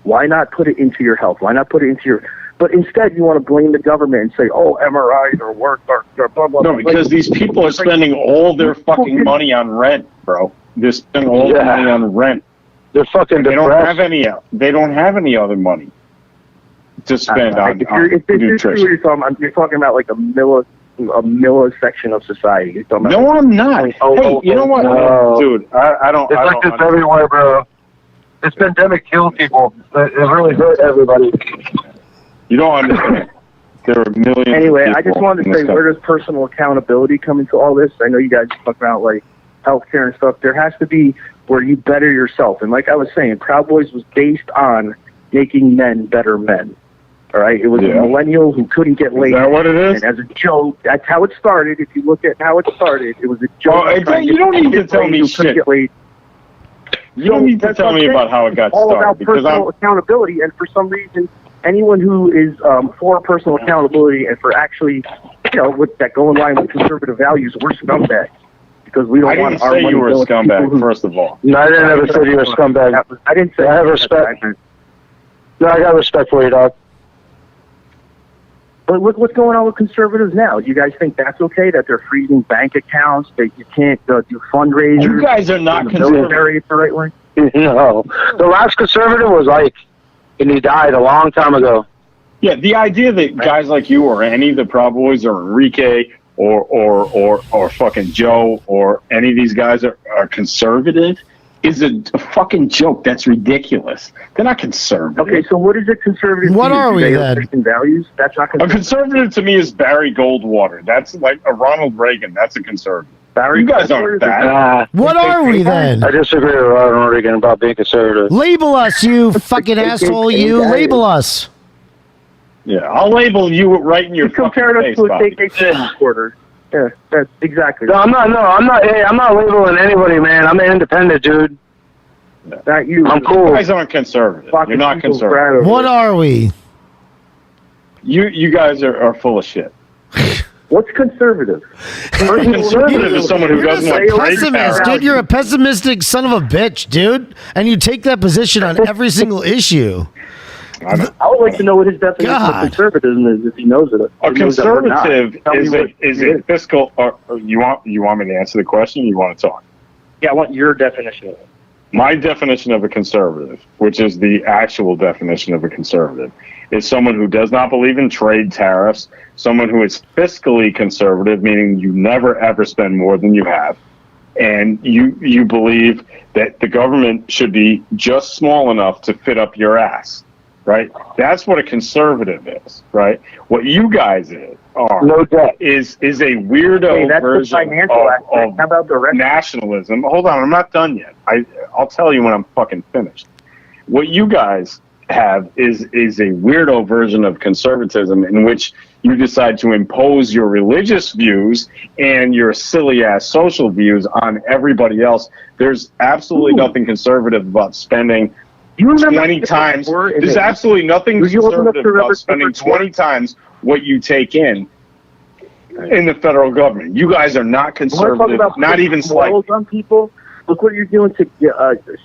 Speaker 6: Why not put it into your health? Why not put it into your? But instead, you want to blame the government and say, oh, MRIs or work or blah blah.
Speaker 3: No,
Speaker 6: blah.
Speaker 3: because these people are spending all their fucking money on rent, bro. They're spending all their money on rent.
Speaker 2: They're fucking
Speaker 3: They don't
Speaker 2: depressed.
Speaker 3: have any. They don't have any other money to spend on
Speaker 6: If this is what
Speaker 3: nutrition.
Speaker 6: you're talking about like a millisection of society. You're talking about
Speaker 3: No, I'm not.
Speaker 6: Oh,
Speaker 3: Hey, you know what,
Speaker 2: no.
Speaker 3: dude? I don't.
Speaker 2: It's
Speaker 3: I
Speaker 2: like
Speaker 3: don't
Speaker 2: this everywhere, bro. This pandemic killed people. It really hurt everybody.
Speaker 3: You don't understand. There are millions.
Speaker 6: Anyway,
Speaker 3: of
Speaker 6: I just
Speaker 3: people
Speaker 6: wanted to
Speaker 3: in
Speaker 6: say,
Speaker 3: this
Speaker 6: where does personal accountability come into all this? I know you guys talk about like healthcare and stuff. There has to be where you better yourself. And like I was saying, Proud Boys was based on making men better men. All right, it was a millennial who couldn't get laid.
Speaker 3: Is that what it is?
Speaker 6: And as a joke, that's how it started. If you look at how it started, it was a joke.
Speaker 3: Oh, you don't need to tell me shit. You don't need to tell me about how it got
Speaker 6: all
Speaker 3: started.
Speaker 6: about personal accountability, and for some reason, anyone who is for personal accountability and for actually, with that go in line with conservative values, we're scumbags because we don't
Speaker 3: I
Speaker 6: want
Speaker 3: didn't
Speaker 6: our
Speaker 3: say
Speaker 6: money
Speaker 3: you were a
Speaker 6: going to people
Speaker 3: scumbag,
Speaker 6: who-
Speaker 3: first of all.
Speaker 2: No, I didn't ever say you were a scumbag.
Speaker 6: I didn't say
Speaker 2: I have
Speaker 6: that.
Speaker 2: respect. No, I got respect for you, dog.
Speaker 6: But look what's going on with conservatives now. You guys think that's okay, that they're freezing bank accounts, that you can't do fundraisers?
Speaker 3: You guys are not
Speaker 6: in the military,
Speaker 3: conservative.
Speaker 6: it's the right way?
Speaker 2: No. The last conservative was and he died a long time ago.
Speaker 3: Yeah, the idea that guys like you or any of the Proud Boys or Enrique or fucking Joe or any of these guys are conservative is a fucking joke. That's ridiculous. They're not conservative.
Speaker 6: Okay, so what is a conservative?
Speaker 1: What
Speaker 6: to you?
Speaker 1: are
Speaker 6: Do
Speaker 1: we
Speaker 6: they have
Speaker 1: then?
Speaker 6: Christian values? That's not
Speaker 3: A
Speaker 6: conservative.
Speaker 3: conservative to me is Barry Goldwater. That's like a Ronald Reagan. That's a conservative.
Speaker 6: Barry
Speaker 3: You guys
Speaker 6: Goldwater
Speaker 3: aren't
Speaker 6: is a-
Speaker 3: that.
Speaker 1: What are we then?
Speaker 2: I disagree with Ronald Reagan about being conservative.
Speaker 1: Label us, you fucking asshole! You label us.
Speaker 3: Yeah, I'll label you right in your
Speaker 6: You compared
Speaker 3: fucking
Speaker 6: us
Speaker 3: face,
Speaker 6: to a
Speaker 3: Bobby.
Speaker 6: KKK supporter. Yeah, that's exactly.
Speaker 2: No, I'm not. Hey, I'm not labeling anybody, man. I'm an independent, dude.
Speaker 6: Not you.
Speaker 2: I'm
Speaker 3: You
Speaker 2: cool.
Speaker 3: guys aren't conservative.
Speaker 6: Fucking
Speaker 3: You're not
Speaker 6: people's
Speaker 3: conservative.
Speaker 6: pride over
Speaker 1: What
Speaker 6: it.
Speaker 1: are we?
Speaker 3: You guys are full of shit.
Speaker 6: What's conservative?
Speaker 3: Conservative is someone who
Speaker 1: You're just
Speaker 3: doesn't
Speaker 1: a
Speaker 3: want trade
Speaker 1: pessimist,
Speaker 3: tariffs.
Speaker 1: dude. You're a pessimistic son of a bitch, dude. And you take that position on every single issue.
Speaker 3: I know.
Speaker 6: I would like to know what his definition
Speaker 1: God.
Speaker 6: of conservatism is, if he knows it.
Speaker 3: A
Speaker 6: If he knows it or not.
Speaker 3: conservative
Speaker 6: Tell me
Speaker 3: is
Speaker 6: what
Speaker 3: is
Speaker 6: it
Speaker 3: a fiscal. Or you want me to answer the question? Or you want to talk?
Speaker 6: Yeah, I want your definition of it.
Speaker 3: My definition of a conservative, which is the actual definition of a conservative, is someone who does not believe in trade tariffs, someone who is fiscally conservative, meaning you never ever spend more than you have, and you believe that the government should be just small enough to fit up your ass. right? That's what a conservative is, right? What you guys are
Speaker 6: No debt.
Speaker 3: is a weirdo
Speaker 6: Hey, that's the
Speaker 3: version
Speaker 6: financial aspect.
Speaker 3: of
Speaker 6: How about the rest?
Speaker 3: nationalism. Hold on, I'm not done yet. I'll tell you when I'm fucking finished. What you guys have is a weirdo version of conservatism in which you decide to impose your religious views and your silly ass social views on everybody else. There's absolutely nothing conservative about spending 20 times. There's absolutely nothing conservative about spending 20 times what you take in the federal government. You guys are not conservative, not even slightly.
Speaker 6: On people. Look what you're doing to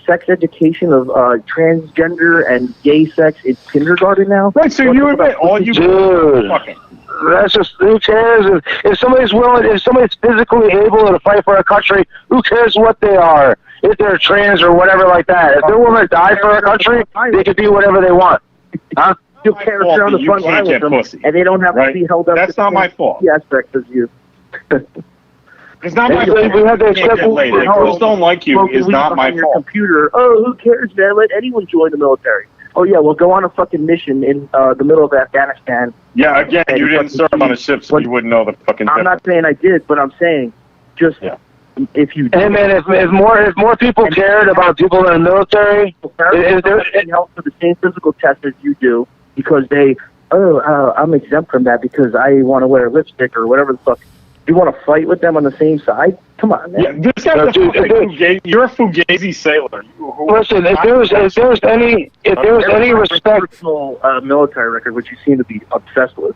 Speaker 6: sex education of transgender and gay sex in kindergarten now.
Speaker 3: Right, so you admit all you fucking.
Speaker 2: That's just, who cares? If somebody's willing, if somebody's physically able to fight for a country, who cares what they are? If they're trans or whatever like that. If they're willing to die for a country, they can do whatever they want. Huh?
Speaker 6: You care on the front line with them, and they don't have to be held up.
Speaker 3: That's not my fault.
Speaker 6: The aspect of you.
Speaker 3: It's not my fault.
Speaker 2: We have to accept
Speaker 3: later. Girls don't like you. It's not my fault.
Speaker 6: Computer. Oh, who cares, man? Let anyone join the military. Oh yeah, well go on a fucking mission in the middle of Afghanistan.
Speaker 3: Yeah, again, you didn't serve on a ship, so you wouldn't know the fucking difference.
Speaker 6: I'm not saying I did, but I'm saying just if you.
Speaker 2: Hey man, if more people cared about people in the military,
Speaker 6: if they're help for the same physical test as you do, because I'm exempt from that because I want to wear lipstick or whatever the fuck. You want to fight with them on the same side? Come on, man.
Speaker 3: Yeah, this guy's you're a Fugazi sailor.
Speaker 2: Listen, if there's any respect,
Speaker 6: personal military record, which you seem to be obsessed with.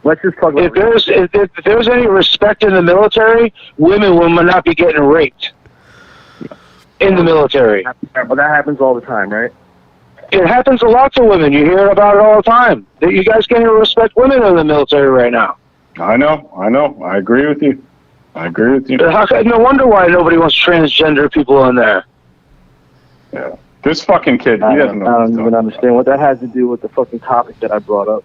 Speaker 6: Let's just talk about.
Speaker 2: If there's any respect in the military, women will not be getting raped in the military.
Speaker 6: Well, that happens all the time, right?
Speaker 2: It happens a lot to women. You hear about it all the time. You guys can't even respect women in the military right now.
Speaker 3: I know. I agree with you.
Speaker 2: No wonder why nobody wants transgender people in there.
Speaker 3: Yeah. This fucking kid,
Speaker 6: I don't even understand what that has to do with the fucking topic that I brought up.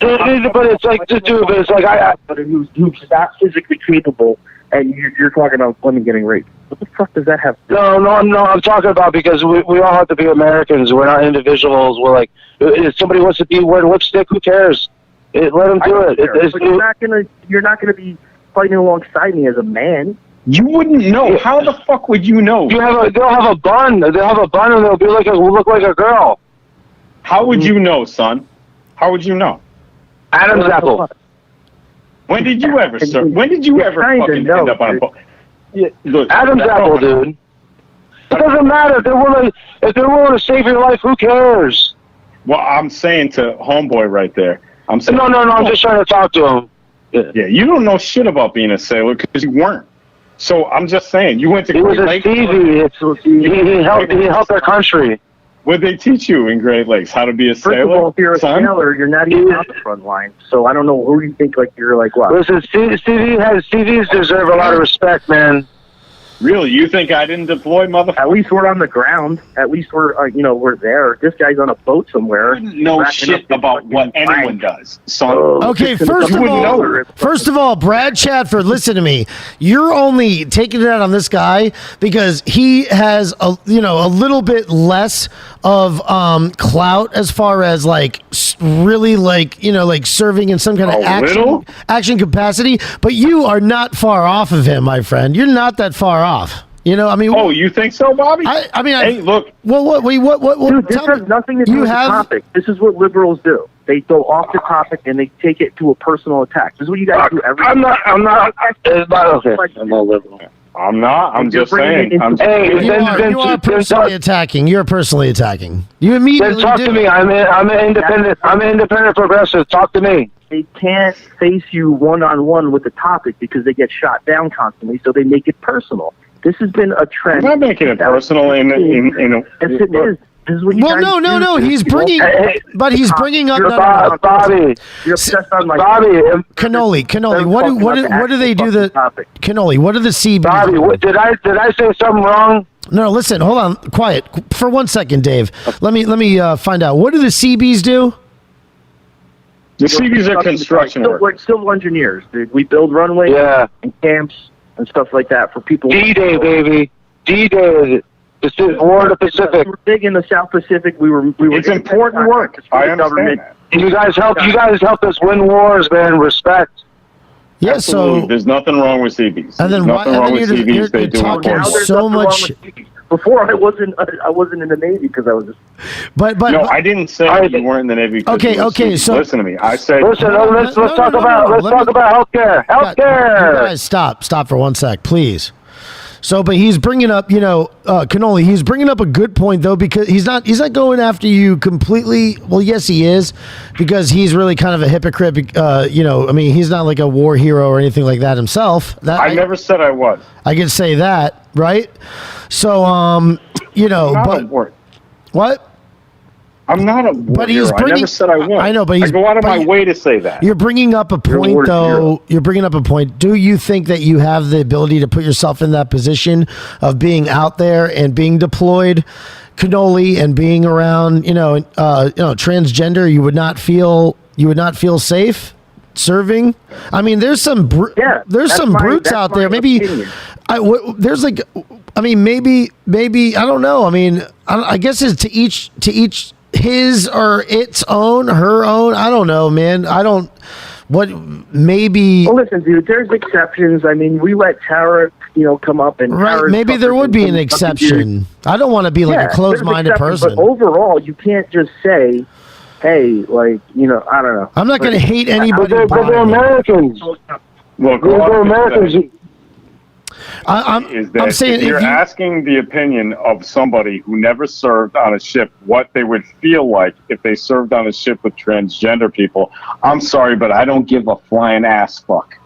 Speaker 2: But it's like,
Speaker 6: who's not physically capable, and you're talking about women getting raped. What the fuck does that have to do?
Speaker 2: No, I'm talking about because we all have to be Americans. We're not individuals. We're like, if somebody wants to wear lipstick, who cares? Let them do it.
Speaker 6: You're not gonna be fighting alongside me as a man.
Speaker 3: You wouldn't know. How the fuck would you know?
Speaker 2: They'll have a bun. They'll have a bun, and they'll look like a girl.
Speaker 3: How would you know, son? How would you know?
Speaker 2: Adam's apple.
Speaker 3: When did you ever fucking end up on a boat?
Speaker 2: Yeah, look, Adam's apple, dude. It doesn't matter if they're willing to save your life. Who cares?
Speaker 3: Well, I'm saying to homeboy right there. I'm saying.
Speaker 2: No. I'm just trying to talk to him.
Speaker 3: Yeah, you don't know shit about being a sailor because you weren't. So I'm just saying, you went to Great Lakes.
Speaker 2: He helped our country.
Speaker 3: What did they teach you in Great Lakes? How to be a sailor?
Speaker 6: First of all, if you're a sailor, you're not even on the front line. So I don't know who you think you're like what.
Speaker 2: Listen, CVs deserve a lot of respect, man.
Speaker 3: Really? You think I didn't deploy, motherfucker?
Speaker 6: At least we're on the ground. At least we're, we're there. This guy's on a boat somewhere.
Speaker 3: No shit about what anyone does, son.
Speaker 1: Okay, first of all, Brad Chadford, listen to me. You're only taking it out on this guy because he has a little bit less of clout as far as really serving in some kind of action capacity. But you are not far off of him, my friend. You're not that far off.
Speaker 3: Oh, you think so, Bobby? Hey, look.
Speaker 6: Well, dude, this has nothing to do with the topic. This is what liberals do. They go off the topic and they take it to a personal attack. This is what you guys do every day.
Speaker 2: I'm not. Okay. I'm not liberal.
Speaker 3: I'm not. I'm just saying.
Speaker 1: You are personally attacking. You're personally attacking. You immediately
Speaker 2: talk to me. I'm an independent. I'm an independent progressive. Talk to me.
Speaker 6: They can't face you one-on-one with the topic because they get shot down constantly, so they make it personal. This has been a trend.
Speaker 3: I'm not making it personal in a...
Speaker 6: Yes, it is. This is what you guys do.
Speaker 1: No. He's bringing up...
Speaker 2: Bobby.
Speaker 6: You're obsessed on
Speaker 2: Bobby.
Speaker 1: Cannoli. What do they do? Cannoli. What are the CBs?
Speaker 2: Bobby, did I say something wrong?
Speaker 1: No, listen. Hold on. Quiet for 1 second, Dave. Let me find out. What do the CBs do?
Speaker 3: The CBs are construction workers.
Speaker 6: We're civil engineers, dude. We build runways and camps and stuff like that for people.
Speaker 2: D-Day, baby. D-Day. War in the Pacific.
Speaker 6: We were big in the South Pacific. We were.
Speaker 3: It's important work. I understand that.
Speaker 2: You guys helped us win wars, man. Respect.
Speaker 1: Yeah,
Speaker 3: Absolutely.
Speaker 1: so
Speaker 3: There's nothing wrong with CBs.
Speaker 1: and then
Speaker 3: There's
Speaker 1: why?
Speaker 3: nothing
Speaker 1: And
Speaker 3: wrong
Speaker 1: then
Speaker 3: with
Speaker 1: you're,
Speaker 3: CBs.
Speaker 1: you're,
Speaker 3: They
Speaker 1: you're
Speaker 3: do
Speaker 1: talking
Speaker 3: important work.
Speaker 1: so much.
Speaker 6: Before I wasn't in the Navy because I was just.
Speaker 1: But
Speaker 3: No, I didn't say you weren't in the Navy. because
Speaker 1: Okay,
Speaker 3: you were
Speaker 1: okay,
Speaker 3: CB.
Speaker 1: so-
Speaker 3: Listen to me. I said
Speaker 2: Listen, let's talk about healthcare.
Speaker 1: You
Speaker 2: Healthcare.
Speaker 1: guys, stop for 1 sec, please. So, but he's bringing up, Cannoli. He's bringing up a good point though, because he's not going after you completely. Well, yes, he is, because he's really kind of a hypocrite. He's not like a war hero or anything like that himself.
Speaker 3: I never said I was.
Speaker 1: I could say that, right? So,
Speaker 3: Not
Speaker 1: but
Speaker 3: a war.
Speaker 1: what?
Speaker 3: I'm not a war
Speaker 1: But he's
Speaker 3: hero. I
Speaker 1: bringing-
Speaker 3: never said I was.
Speaker 1: I know, but
Speaker 3: I go out of my way to say that.
Speaker 1: You're bringing up a point, though. You're bringing up a point. Do you think that you have the ability to put yourself in that position of being out there and being deployed, Cannoli, and being around, transgender? You would not feel safe serving. I mean, there's some brutes out there. Maybe maybe I don't know. I mean, I guess it's to each his or its own, her own. I don't know, man. Maybe.
Speaker 6: Well, listen, dude, there's exceptions. I mean, we let Tara, come up and.
Speaker 1: Right,
Speaker 6: Tara's
Speaker 1: maybe there would be an exception. I don't want to be like a closed-minded person.
Speaker 6: But overall, you can't just say, hey, I don't know.
Speaker 1: I'm not going to hate anybody.
Speaker 2: But they're Americans.
Speaker 3: Well,
Speaker 2: They're Americans.
Speaker 1: I'm saying
Speaker 3: if you're asking the opinion of somebody who never served on a ship, what they would feel like if they served on a ship with transgender people. I'm sorry, but I don't give a flying ass fuck.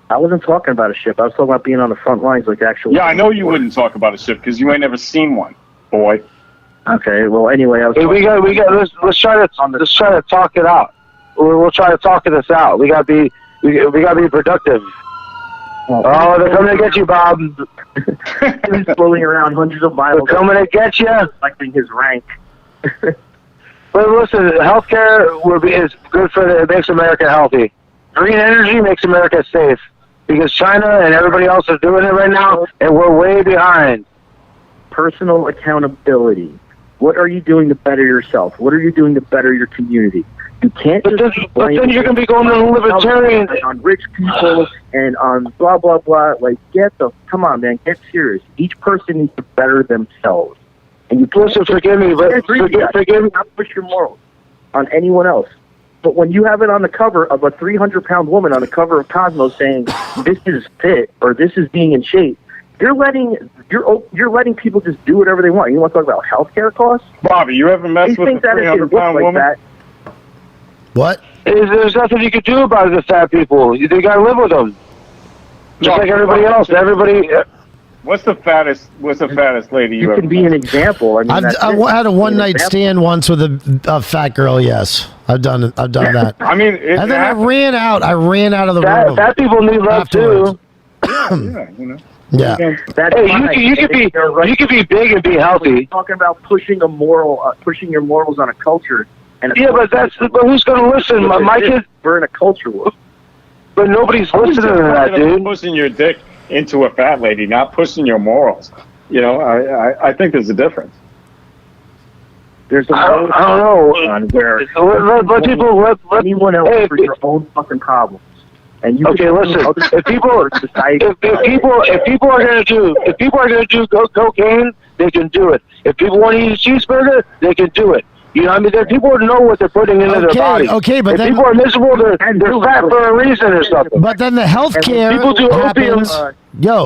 Speaker 6: I wasn't talking about a ship. I was talking about being on the front lines, like actual.
Speaker 3: Yeah, I know you wouldn't talk about a ship because you ain't never seen one, boy.
Speaker 6: Okay, well, anyway, I was.
Speaker 2: Hey, let's try to talk it out. We'll try to talk this out. We gotta be productive. Oh, they're coming to get you, Bob.
Speaker 6: He's floating around hundreds of miles.
Speaker 2: They're coming to get you.
Speaker 6: Reflecting his rank.
Speaker 2: But listen, healthcare is good it makes America healthy. Green energy makes America safe because China and everybody else is doing it right now, and we're way behind.
Speaker 6: Personal accountability. What are you doing to better yourself? What are you doing to better your community? You can't
Speaker 2: But then you're going to be going to the libertarian.
Speaker 6: On rich people and on blah, blah, blah. Come on, man, get serious. Each person needs to better themselves. And you
Speaker 2: listen, forgive me, but forgive me.
Speaker 6: Not push your morals on anyone else. But when you have it on the cover of a 300-pound woman on the cover of Cosmos saying, this is fit or this is being in shape, you're letting people just do whatever they want. You want to talk about healthcare costs?
Speaker 3: Bobby, you ever messed with a 300-pound woman?
Speaker 6: That?
Speaker 1: What?
Speaker 2: There's nothing you can do about the fat people. They got to live with them, just like everybody else.
Speaker 3: What's the fattest lady you ever
Speaker 6: can be an example. I mean,
Speaker 1: I had a one-night stand once with a fat girl. Yes, I've done that.
Speaker 3: I mean,
Speaker 1: and then I ran out of the room.
Speaker 2: Fat people need love too.
Speaker 1: Yeah.
Speaker 2: Hey, you could be big and be healthy.
Speaker 6: Talking about pushing your morals on a culture. And
Speaker 2: but who's going to listen? My kids.
Speaker 6: We're in a culture war.
Speaker 2: But nobody's listening to that, dude.
Speaker 3: Pushing your dick into a fat lady, not pushing your morals. I think there's a difference.
Speaker 6: There's a
Speaker 2: I don't know.
Speaker 6: On where
Speaker 2: let people
Speaker 6: anyone else for your own fucking problems. And you
Speaker 2: listen. If people are going to do cocaine, they can do it. If people want to eat a cheeseburger, they can do it. You know, I mean, there are people who know what they're putting into their body.
Speaker 1: Okay, but
Speaker 2: if
Speaker 1: then
Speaker 2: people are miserable, they're fat for a reason or something.
Speaker 1: But then the healthcare
Speaker 2: people do opium.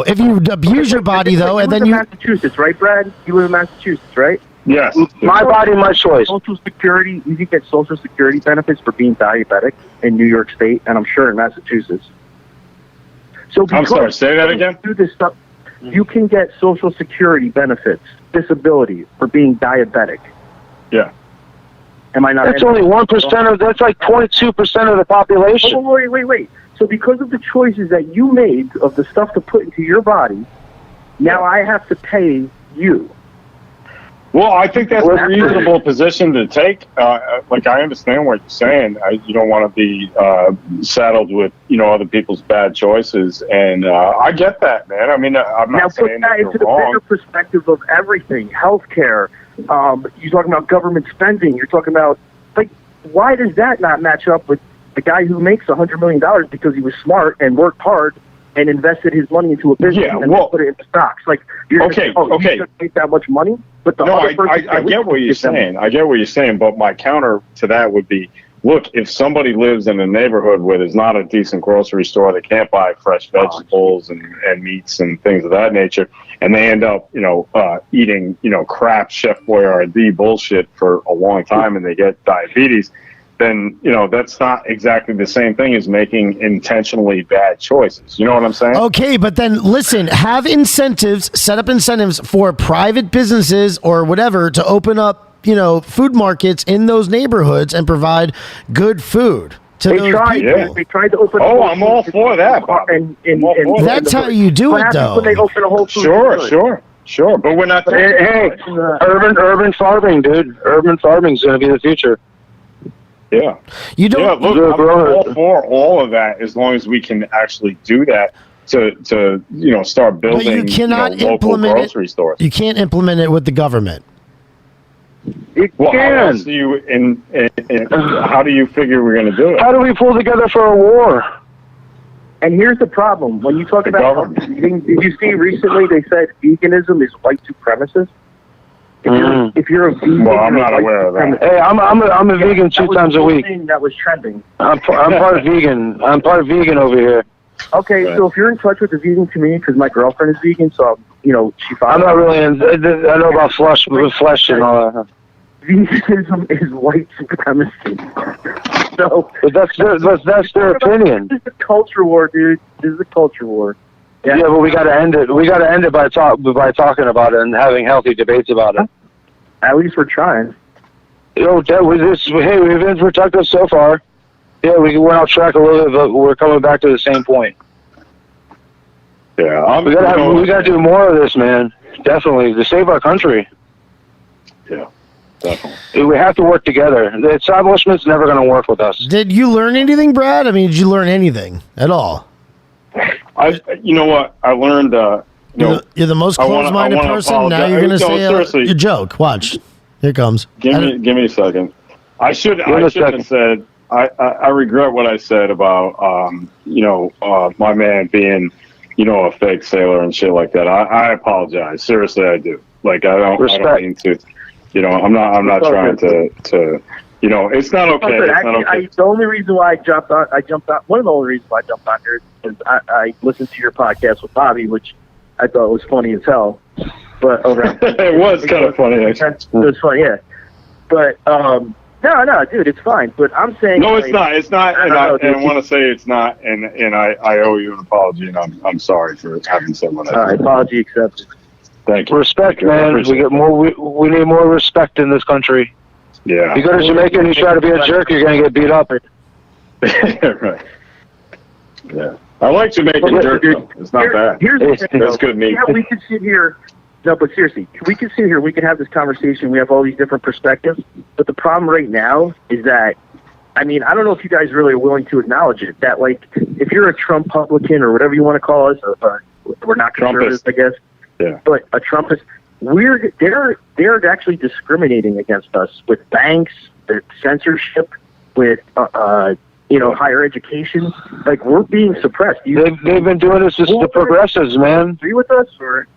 Speaker 1: If you abuse your body though, and then
Speaker 6: you live in Massachusetts, right, Brad? You live in Massachusetts, right?
Speaker 3: Yes.
Speaker 2: My body, my choice.
Speaker 6: Social Security. You can get Social Security benefits for being diabetic in New York State, and I'm sure in Massachusetts. So
Speaker 3: I'm sorry. Say that again.
Speaker 6: Do this stuff. You can get Social Security benefits, disability for being diabetic.
Speaker 3: Yeah.
Speaker 6: Am I not?
Speaker 2: That's only 1% of. That's like 0.2% of the population.
Speaker 6: Oh, wait. So because of the choices that you made of the stuff to put into your body, now I have to pay you.
Speaker 3: Well, I think that's a reasonable position to take. Like, I understand what you're saying. You don't want to be saddled with, other people's bad choices, and I get that, man. I mean, I'm not saying that you're
Speaker 6: into the
Speaker 3: wrong.
Speaker 6: bigger perspective of everything, healthcare. You're talking about government spending. You're talking about, like, why does that not match up with the guy who makes $100 million because he was smart and worked hard and invested his money into a business and put it into stocks? Like, you shouldn't make that much money. But
Speaker 3: I get what you're saying. I get what you're saying, but my counter to that would be, look, if somebody lives in a neighborhood where there's not a decent grocery store, they can't buy fresh vegetables and meats and things of that nature, and they end up, eating, crap Chef Boyardee bullshit for a long time, and they get diabetes, then, that's not exactly the same thing as making intentionally bad choices. You know what I'm saying?
Speaker 1: Okay, but then listen, have incentives, set up incentives for private businesses or whatever to open up, food markets in those neighborhoods and provide good food to those people.
Speaker 6: Yeah. They tried to open.
Speaker 3: I'm all for that.
Speaker 1: That's how you do it, though.
Speaker 6: When they open a whole food
Speaker 3: Sure. But we're not.
Speaker 2: Hey, urban farming, dude. Urban farming's going to be the future.
Speaker 3: Yeah.
Speaker 1: You don't.
Speaker 3: Yeah, look, I'm all for all of that as long as we can actually do that to start building.
Speaker 1: But you cannot
Speaker 3: local grocery stores.
Speaker 1: You can't implement it with the government.
Speaker 3: How else do you how do you figure we're going to do it?
Speaker 2: How do we pull together for a war?
Speaker 6: And here's the problem: when you talk about vegan, did you see recently they said veganism is white supremacist? If you're a vegan,
Speaker 3: I'm not aware of that.
Speaker 2: Hey, I'm a vegan 2 times a week.
Speaker 6: That was trending.
Speaker 2: I'm part vegan. I'm part vegan over here.
Speaker 6: Okay, so if you're in touch with the vegan community, because my girlfriend is vegan, so she.
Speaker 2: I'm not really. I know about flesh and all that.
Speaker 6: Veganism is white supremacy. So
Speaker 2: but that's their opinion.
Speaker 6: This is a culture war, dude. This is a culture war.
Speaker 2: Yeah, but we got to end it. We got to end it by talking about it and having healthy debates about it.
Speaker 6: At least we're trying.
Speaker 2: Hey, we've been productive so far. Yeah, we went off track a little bit, but we're coming back to the same point.
Speaker 3: Yeah,
Speaker 2: we got to do more of this, man. Definitely to save our country.
Speaker 3: Yeah, definitely.
Speaker 2: We have to work together. The establishment's never going to work with us.
Speaker 1: Did you learn anything, Brad? I mean, did you learn anything at all?
Speaker 3: You know what? I learned.
Speaker 1: You're the most closed-minded person. Now you're going to say your joke. Watch. Here it comes.
Speaker 3: Give me a second. I should have said. I regret what I said about my man being a fake sailor and shit like that. I apologize. Seriously, I do. Like I don't mean to. I'm not trying to. It's not okay. It's not okay.
Speaker 6: The only reason why I jumped on. One of the only reasons why I jumped on here is I listened to your podcast with Bobby, which I thought was funny as hell. But
Speaker 3: it was kind of funny. Actually.
Speaker 6: It was funny, yeah. But no, dude, it's fine. But I'm saying
Speaker 3: no, it's not. It's not, and I want to say it's not. And I owe you an apology, and I'm sorry for having said what I said.
Speaker 6: All right, apology accepted.
Speaker 3: Thank you.
Speaker 2: Respect, man. We get more. We need more respect in this country.
Speaker 3: Yeah.
Speaker 2: You go to Jamaica and you try to be a jerk, you're gonna get beat up.
Speaker 3: Right. Yeah. I like Jamaican jerk, though. It's not bad. That's good meat.
Speaker 6: Yeah, we could sit here. No, but seriously, we could sit here. We could have this conversation. We have all these different perspectives. But the problem right now is that, I mean, I don't know if you guys really are willing to acknowledge it. That, like, if you're a Trump Republican or whatever you want to call us, or we're not conservatives, I guess.
Speaker 3: Yeah.
Speaker 6: But a Trumpist, they're actually discriminating against us with banks, with censorship, with higher education. Like, we're being suppressed.
Speaker 2: They've been doing this to the progressives, man.
Speaker 6: Agree with us, or?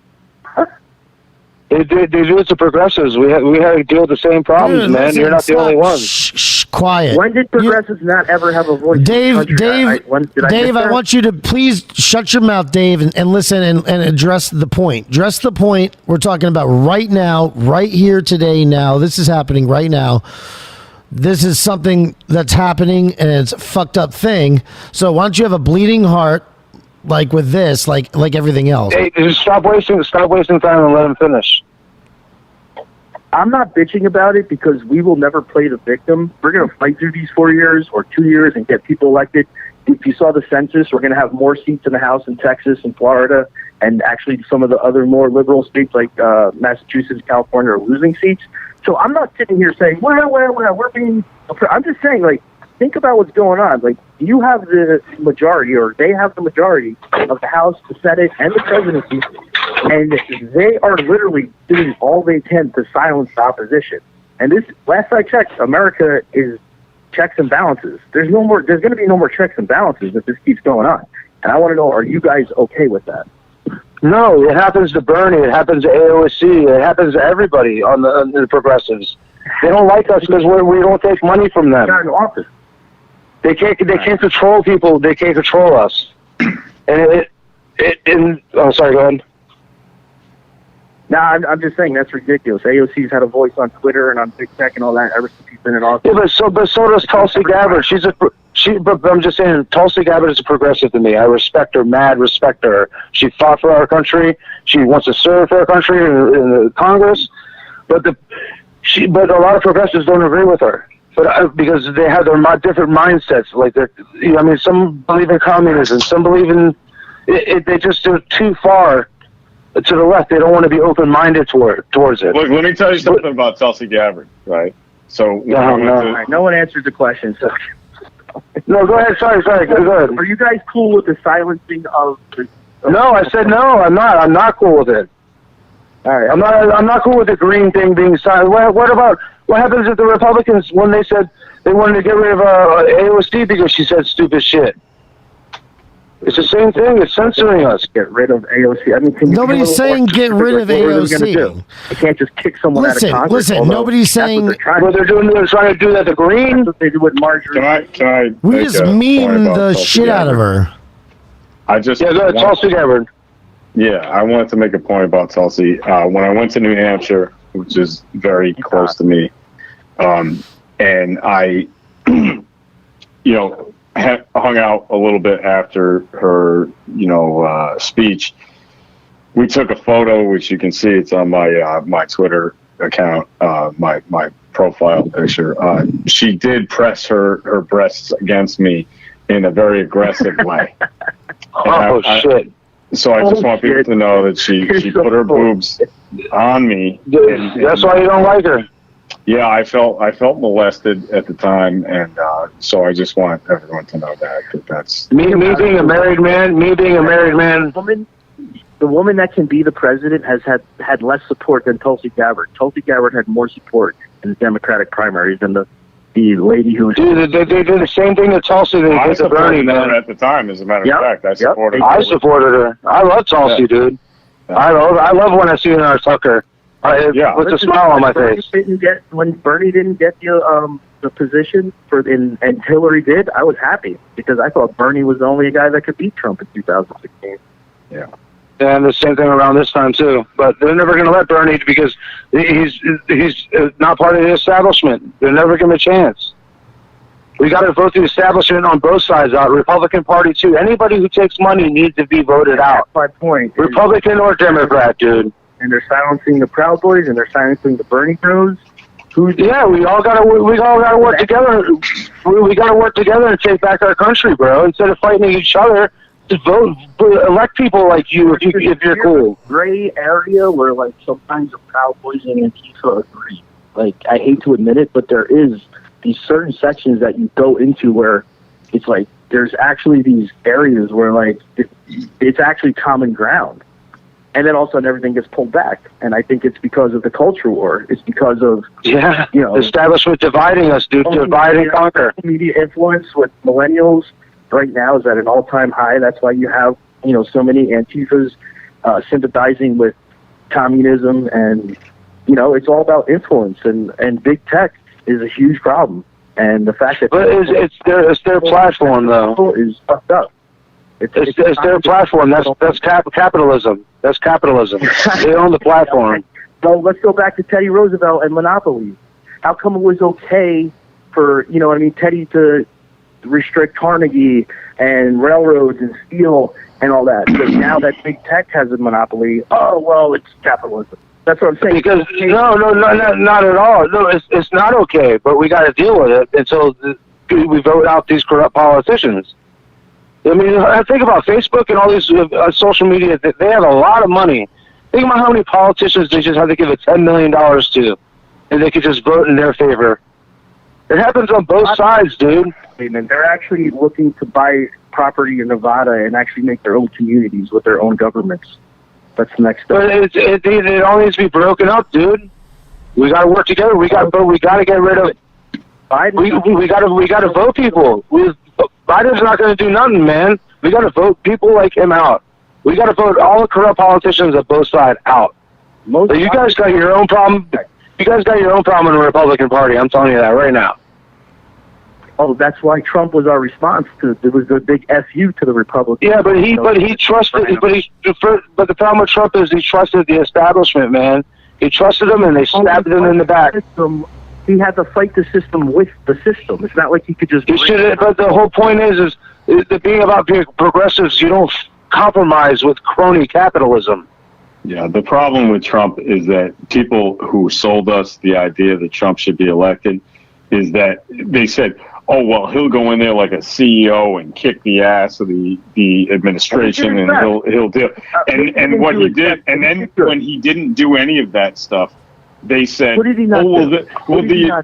Speaker 2: They do it to progressives. We had to deal with the same problems, man.
Speaker 1: Listen,
Speaker 2: you're not the only one.
Speaker 1: Shh, quiet.
Speaker 6: When did progressives not ever have a voice?
Speaker 1: Dave, I want you to please shut your mouth, Dave, and listen and address the point. Address the point we're talking about right now, right here, today, now. This is happening right now. This is something that's happening, and it's a fucked up thing. So why don't you have a bleeding heart, like with this, like everything else?
Speaker 2: Hey, just stop wasting time and let him finish.
Speaker 6: I'm not bitching about it because we will never play the victim. We're going to fight through these 4 years or 2 years and get people elected. if you saw the census, we're going to have more seats in the House in Texas and Florida, and actually some of the other more liberal states like Massachusetts, California are losing seats. So I'm not sitting here saying, well, we're being. I'm just saying, like, think about what's going on. Like, you have the majority, or they have the majority of the House, the Senate, and the presidency, and they are literally doing all they can to silence the opposition. And this, last I checked, America is checks and balances. There's going to be no more checks and balances if this keeps going on. And I want to know, are you guys okay with that?
Speaker 2: No, it happens to Bernie. It happens to AOC. It happens to everybody on the progressives. They don't like us because we don't take money from them.
Speaker 6: Not in office.
Speaker 2: They can't control people. They can't control us. And oh, sorry, go ahead.
Speaker 6: No, I'm just saying that's ridiculous. AOC's had a voice on Twitter and on Big Tech and all that ever since he's been in office.
Speaker 2: Yeah, but so does Tulsi Gabbard. But I'm just saying, Tulsi Gabbard is a progressive to me. I respect her, mad respect her. She fought for our country. She wants to serve for our country in the Congress. But a lot of progressives don't agree with her. But because they have their different mindsets. Like some believe in communism, some believe in it. They just are too far to the left. They don't want to be open-minded towards it.
Speaker 3: Look, let me tell you something about Tulsi Gabbard, right? So
Speaker 6: no one answered the question. So
Speaker 2: no, go ahead. Sorry. Go ahead.
Speaker 6: Are you guys cool with the silencing of the?
Speaker 2: No, I said no. I'm not. I'm not cool with it.
Speaker 6: All right.
Speaker 2: I'm not cool with the green thing being silent. What happens if the Republicans, when they said they wanted to get rid of AOC because she said stupid shit? It's the same thing. It's censoring us.
Speaker 6: Get rid of AOC. I mean,
Speaker 1: nobody's saying get rid of AOC.
Speaker 6: They can't just kick someone out of Congress.
Speaker 1: Listen, nobody's saying.
Speaker 2: They're trying to do that to Green.
Speaker 6: That's what they do with Marjorie.
Speaker 3: Can I?
Speaker 1: We just meme the shit out of her.
Speaker 2: Tulsi Gabbard.
Speaker 3: Yeah, I wanted to make a point about Tulsi. When I went to New Hampshire, which is very close to me, and I, hung out a little bit after her, speech. We took a photo, which you can see. It's on my Twitter account, my profile picture. She did press her breasts against me in a very aggressive way.
Speaker 2: Shit.
Speaker 3: So I just want people to know that she put her boobs on me.
Speaker 2: That's why you don't like her.
Speaker 3: Yeah, I felt molested at the time, and so I just want everyone to know that that's
Speaker 2: me being a married man.
Speaker 6: The woman that can be the president has had less support than Tulsi Gabbard. Tulsi Gabbard had more support in the Democratic primaries than the lady who was.
Speaker 2: Dude, they did the same thing to Tulsi they did to Bernie, man.
Speaker 3: At the time, as a matter of fact, I supported
Speaker 2: her. I love Tulsi, dude. Yeah. I love when I see her on Tucker. With a smile on my face.
Speaker 6: When Bernie didn't get the position and Hillary did, I was happy because I thought Bernie was the only guy that could beat Trump in 2016.
Speaker 2: Yeah. And the same thing around this time too. But they're never going to let Bernie because he's not part of the establishment. They're never going to chance. We got to vote the establishment on both sides out. Republican Party too. Anybody who takes money needs to be voted out.
Speaker 6: That's my point.
Speaker 2: Republican or Democrat, dude.
Speaker 6: And they're silencing the Proud Boys and they're silencing the Bernie Bros.
Speaker 2: We all gotta work together. We gotta work together and take back our country, bro. Instead of fighting each other, just vote, elect people like you if you're cool.
Speaker 6: Gray area where like sometimes the Proud Boys and Antifa agree. Like I hate to admit it, but there is these certain sections that you go into where it's like there's actually these areas where like it's actually common ground. And then all of a sudden everything gets pulled back. And I think it's because of the culture war. It's because of,
Speaker 2: the establishment dividing us, dude. Divide and conquer.
Speaker 6: Media influence with millennials right now is at an all-time high. That's why you have, so many Antifas sympathizing with communism. And, it's all about influence. And big tech is a huge problem. And the fact that...
Speaker 2: But it's their platform, though.
Speaker 6: ...is fucked up.
Speaker 2: It's their platform. That's capitalism. That's capitalism. They own the platform.
Speaker 6: So let's go back to Teddy Roosevelt and monopolies. How come it was okay for, Teddy to restrict Carnegie and railroads and steel and all that? But now that big tech has a monopoly, it's capitalism. That's what I'm saying.
Speaker 2: Because no, not at all. No, it's not okay. But we got to deal with it until we vote out these corrupt politicians. I mean, I think about Facebook and all these social media. They have a lot of money. Think about how many politicians they just have to give it $10 million to, and they could just vote in their favor. It happens on both sides, dude.
Speaker 6: They're actually looking to buy property in Nevada and actually make their own communities with their own governments. That's the next step.
Speaker 2: But it all needs to be broken up, dude. We got to work together. We got to get rid of. We got to vote people. Biden's not going to do nothing, man. We got to vote people like him out. We got to vote all the corrupt politicians of both sides out. So you guys got your own problem. You guys got your own problem in the Republican Party. I'm telling you that right now.
Speaker 6: Oh, that's why Trump was our response to. There was a big FU to the Republicans.
Speaker 2: Yeah, but he trusted. But the problem with Trump is he trusted the establishment, man. He trusted them, and they stabbed him in the back.
Speaker 6: He had to fight the system with the system. It's not like he could just.
Speaker 2: He should. But the whole point is the being about being progressives. You don't compromise with crony capitalism.
Speaker 3: Yeah, the problem with Trump is that people who sold us the idea that Trump should be elected is that they said, "Oh well, he'll go in there like a CEO and kick the ass of the administration, and he'll do." And what he did, and then when he didn't do any of that stuff, they said,
Speaker 6: "What did he not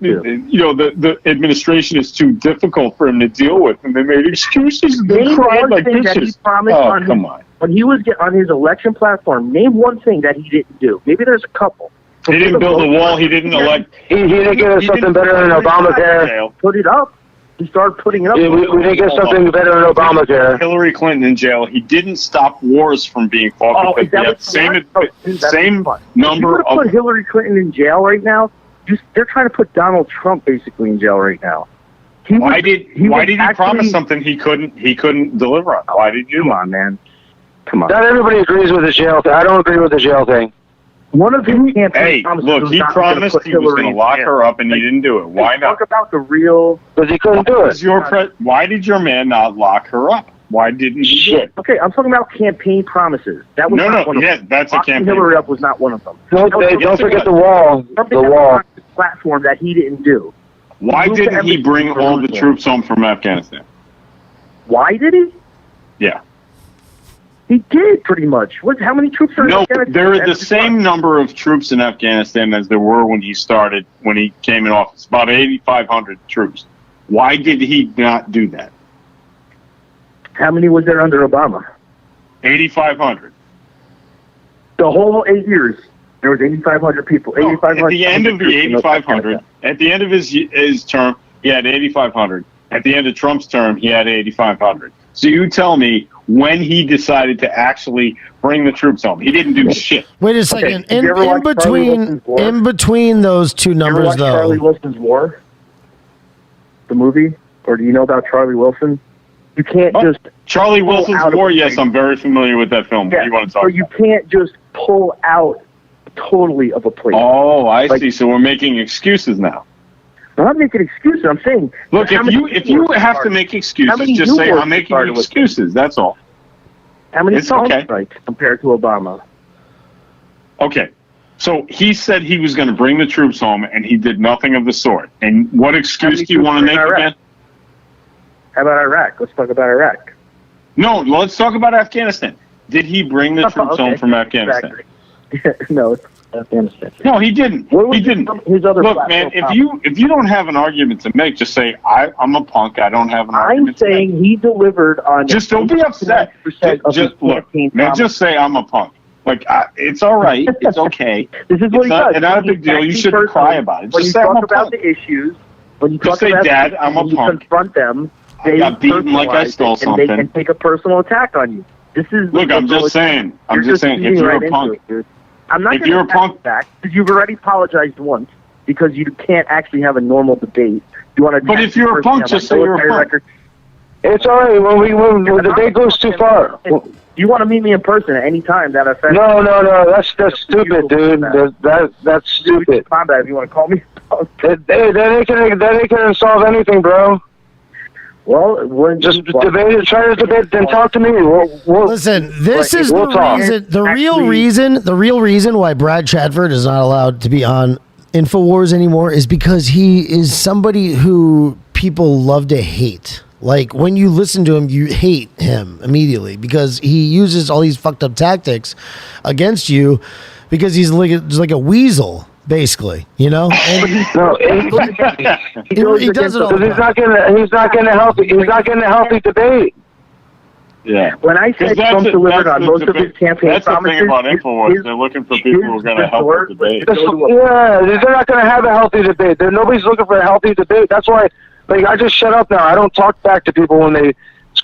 Speaker 6: do?
Speaker 3: The administration is too difficult for him to deal with," and they made excuses and they cried like bitches. Oh, come on.
Speaker 6: When he was on his election platform, name one thing that he didn't do. Maybe there's a couple.
Speaker 3: He didn't build a wall. He didn't elect.
Speaker 2: He didn't give us something better than Obamacare.
Speaker 6: Put it up. He started putting it up.
Speaker 2: We didn't get something better than Obamacare.
Speaker 3: Hillary Clinton in jail. He didn't stop wars from being fought. Same number of.
Speaker 6: Put Hillary Clinton in jail right now. They're trying to put Donald Trump basically in jail right now.
Speaker 3: Why did he promise something he couldn't deliver on? Why did you?
Speaker 6: Come on, man. Come on.
Speaker 2: Not everybody agrees with the jail thing. I don't agree with the jail thing.
Speaker 6: One of his campaign promises
Speaker 3: look, he promised he was going to lock her up, and he didn't do it. Why not?
Speaker 6: Talk about the real.
Speaker 2: Because he couldn't do it.
Speaker 3: Why did your man not lock her up? Why didn't he do it?
Speaker 6: Okay, I'm talking about campaign promises. That was not one of them.
Speaker 3: That's a campaign.
Speaker 6: Hillary up was not one of them.
Speaker 2: Don't forget the wall. The wall.
Speaker 6: Platform that he didn't do.
Speaker 3: Why didn't he bring all the troops home from Afghanistan?
Speaker 6: Why did he?
Speaker 3: Yeah.
Speaker 6: He did, pretty much. How many troops are in Afghanistan?
Speaker 3: There are the same number of troops in Afghanistan as there were when he came in office. About 8,500 troops. Why did he not do that?
Speaker 6: How many was there under Obama?
Speaker 3: 8,500.
Speaker 6: The whole 8 years, there was 8,500 people. 8,500.
Speaker 3: At the end of the 8,500, at the end of his term, he had 8,500. At the end of Trump's term, he had 8,500. So you tell me when he decided to actually bring the troops home. He didn't do shit.
Speaker 1: Wait a second. In between those two numbers, though.
Speaker 6: Charlie Wilson's War? The movie? Or do you know about Charlie Wilson? You can't just...
Speaker 3: Charlie Wilson's War, yes, I'm very familiar with that film.
Speaker 6: Yeah,
Speaker 3: what do you want to talk about?
Speaker 6: You can't just pull out totally of a place.
Speaker 3: Oh, I see. So we're making excuses now.
Speaker 6: I'm not making excuses. I'm saying...
Speaker 3: Look, if you have to make excuses, just say, I'm making excuses. That's all.
Speaker 6: How many strikes compared to Obama?
Speaker 3: Okay. So he said he was going to bring the troops home, and he did nothing of the sort. And what excuse do you want to make again?
Speaker 6: How about Iraq? Let's talk about Iraq.
Speaker 3: No, let's talk about Afghanistan. Did he bring the troops home from Afghanistan?
Speaker 6: No, Afghanistan.
Speaker 3: No, he didn't. He didn't. Look, man, if you don't have an argument to make, just say I'm a punk. I don't have an argument.
Speaker 6: I'm saying he delivered on.
Speaker 3: Just don't be upset. Just look, man. Just say I'm a punk. Like it's all right. It's okay.
Speaker 6: This is what he does.
Speaker 3: It's not a big deal. You shouldn't cry about it.
Speaker 6: Just say I'm a punk. When you talk about the issues, when you talk about
Speaker 3: Dad, I'm a punk.
Speaker 6: Confront them.
Speaker 3: I got beaten like I stole something.
Speaker 6: And they can take a personal attack on you. This is.
Speaker 3: Look, I'm just saying. If you're a punk.
Speaker 6: I'm not going to attack back because you've already apologized once because you can't actually have a normal debate. You want to?
Speaker 3: But if you're a punk, just say you're a punk.
Speaker 2: It's all right when the debate goes too far.
Speaker 6: You want to meet me in person at any time? That offends.
Speaker 2: No. That's stupid, dude. That's stupid.
Speaker 6: Combat. If you want to call me.
Speaker 2: That ain't gonna solve anything, bro.
Speaker 6: Well, we're
Speaker 2: just debate. Try to debate. Then talk to me.
Speaker 1: Listen, this is the reason. The real reason why Brad Chadford is not allowed to be on InfoWars anymore is because he is somebody who people love to hate. Like when you listen to him, you hate him immediately because he uses all these fucked up tactics against you because he's like a weasel, basically, you know? And
Speaker 2: No,
Speaker 1: he does it all the
Speaker 2: he's
Speaker 1: time.
Speaker 2: not getting a healthy debate.
Speaker 3: Yeah.
Speaker 6: When I said Trump delivered on most of his campaign
Speaker 3: that's
Speaker 6: promises,
Speaker 3: the thing about InfoWars. They're looking for people who are going to help with debate.
Speaker 2: Yeah, they're not going to have a healthy debate. Nobody's looking for a healthy debate. That's why, like, I just shut up now. I don't talk back to people when they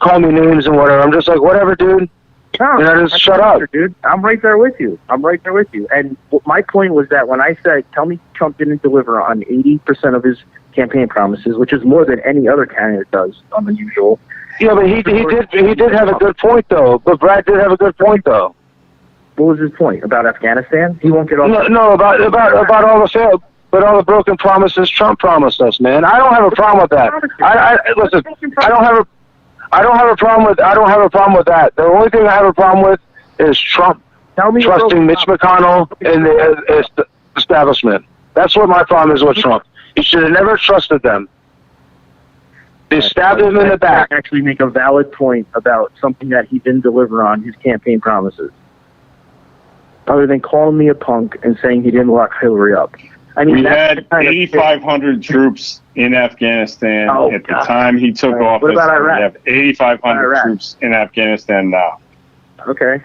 Speaker 2: call me names and whatever. I'm just like, whatever, dude.
Speaker 6: No,
Speaker 2: and I just shut up.
Speaker 6: Dude. I'm right there with you. And my point was that when I said, tell me Trump didn't deliver on 80% of his campaign promises, which is more than any other candidate does on the usual.
Speaker 2: Yeah, but he did have a good point, though. But Brad did have a good point, though.
Speaker 6: What was his point? About Afghanistan? He won't get off.
Speaker 2: No, about all the broken promises Trump promised us, man. I don't have a problem with that. Listen. I don't have a problem with that. The only thing I have a problem with is Trump trusting Mitch McConnell and the establishment. That's what my problem is with Trump. He should have never trusted them. They stabbed him in the back.
Speaker 6: Actually make a valid point about something that he didn't deliver on his campaign promises. Other than calling me a punk and saying he didn't lock Hillary up. I mean,
Speaker 3: we had 8,500 troops in Afghanistan at the time he took office.
Speaker 6: What about Iraq?
Speaker 3: We have 8,500 troops in Afghanistan now.
Speaker 6: Okay.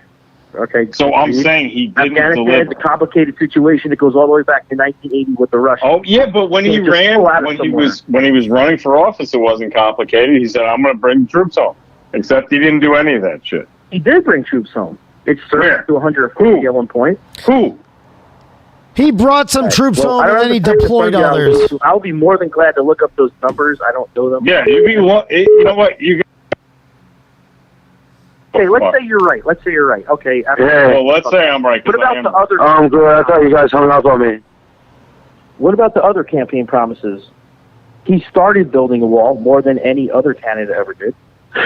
Speaker 3: So I'm saying he didn't deliver.
Speaker 6: Afghanistan, the complicated situation that goes all the way back to 1980 with the Russians.
Speaker 3: Oh yeah, but when he ran, when he was running for office, it wasn't complicated. He said, "I'm going to bring troops home," except he didn't do any of that shit.
Speaker 6: He did bring troops home. It surged to 150 at one point.
Speaker 3: Who?
Speaker 1: He brought some troops home and then he deployed others.
Speaker 6: I'll be more than glad to look up those numbers. I don't know them.
Speaker 3: Yeah, you know what?
Speaker 6: Okay, let's say you're right. Okay.
Speaker 3: Well, let's say I'm right.
Speaker 6: What about the other?
Speaker 2: I'm good. I thought you guys hung up on me.
Speaker 6: What about the other campaign promises? He started building a wall more than any other candidate ever did.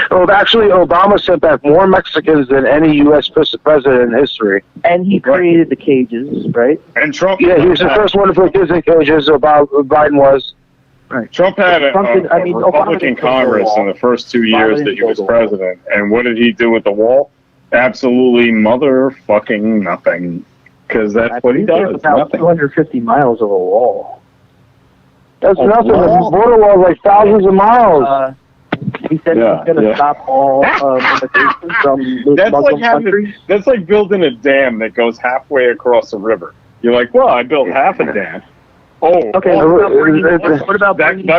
Speaker 2: Oh, actually, Obama sent back more Mexicans than any U.S. president in history.
Speaker 6: And he created the cages, right?
Speaker 3: And Trump.
Speaker 2: Yeah, he was the first one to put kids in cages. Biden was.
Speaker 6: Right.
Speaker 3: Trump had a Republican Congress in the first 2 years that he was president. And what did he do with the wall? Absolutely motherfucking nothing. Because that's what he does.
Speaker 6: About 250 miles of a wall.
Speaker 2: That's nothing. The border wall is like thousands of miles.
Speaker 6: He said he was going to stop all immigration from Muslim countries.
Speaker 3: That's like building a dam that goes halfway across a river. You're like, well, I built half a dam. Oh,
Speaker 6: okay. What about bringing
Speaker 3: that
Speaker 6: jobs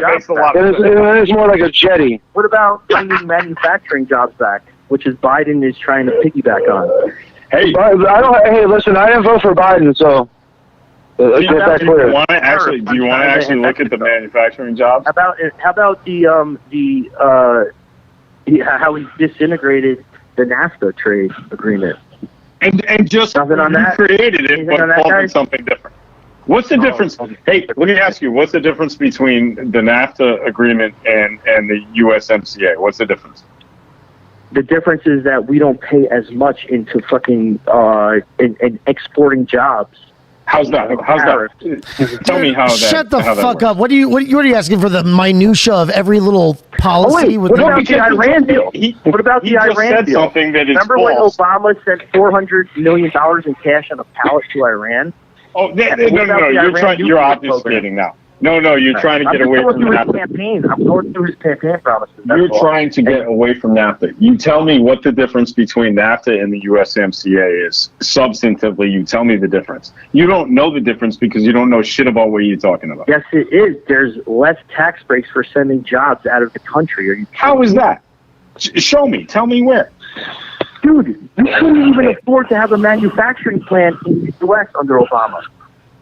Speaker 3: makes a
Speaker 6: back?
Speaker 3: lot of sense.
Speaker 2: It's more like a jetty.
Speaker 6: What about bringing manufacturing jobs back, which is Biden is trying to piggyback on?
Speaker 3: Hey,
Speaker 2: listen, I didn't vote for Biden, so let's get that clear.
Speaker 3: Do you want to actually look at the manufacturing jobs?
Speaker 6: How about how he disintegrated the NAFTA trade agreement?
Speaker 3: And just created it, but called it something different. What's the difference? Hey, let me ask you, what's the difference between the NAFTA agreement and the USMCA? What's the difference?
Speaker 6: The difference is that we don't pay as much into fucking in exporting jobs.
Speaker 3: How's that? Tell me how that.
Speaker 1: Shut the fuck up! What are you asking for? The minutia of every little policy?
Speaker 6: What about the Iran deal? What about the Iran deal?
Speaker 3: Something that is
Speaker 6: Remember when Obama sent $400 million in cash on a pallet to Iran?
Speaker 3: Oh, no! You're obfuscating now. No, you're trying to get away from NAFTA.
Speaker 6: I'm going through his campaign promises.
Speaker 3: You're trying to get away from NAFTA. You tell me what the difference between NAFTA and the USMCA is. Substantively, you tell me the difference. You don't know the difference because you don't know shit about what you're talking about.
Speaker 6: Yes, it is. There's less tax breaks for sending jobs out of the country.
Speaker 3: How is that? Show me. Tell me where.
Speaker 6: Dude, you couldn't even afford to have a manufacturing plant in the U.S. under Obama.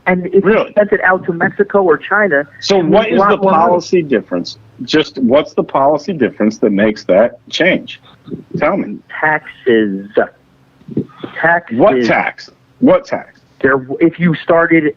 Speaker 6: And if you sent it out to Mexico or China...
Speaker 3: So what is the policy difference? Just what's the policy difference that makes that change? Tell me.
Speaker 6: Taxes.
Speaker 3: What tax? What tax?
Speaker 6: If you started...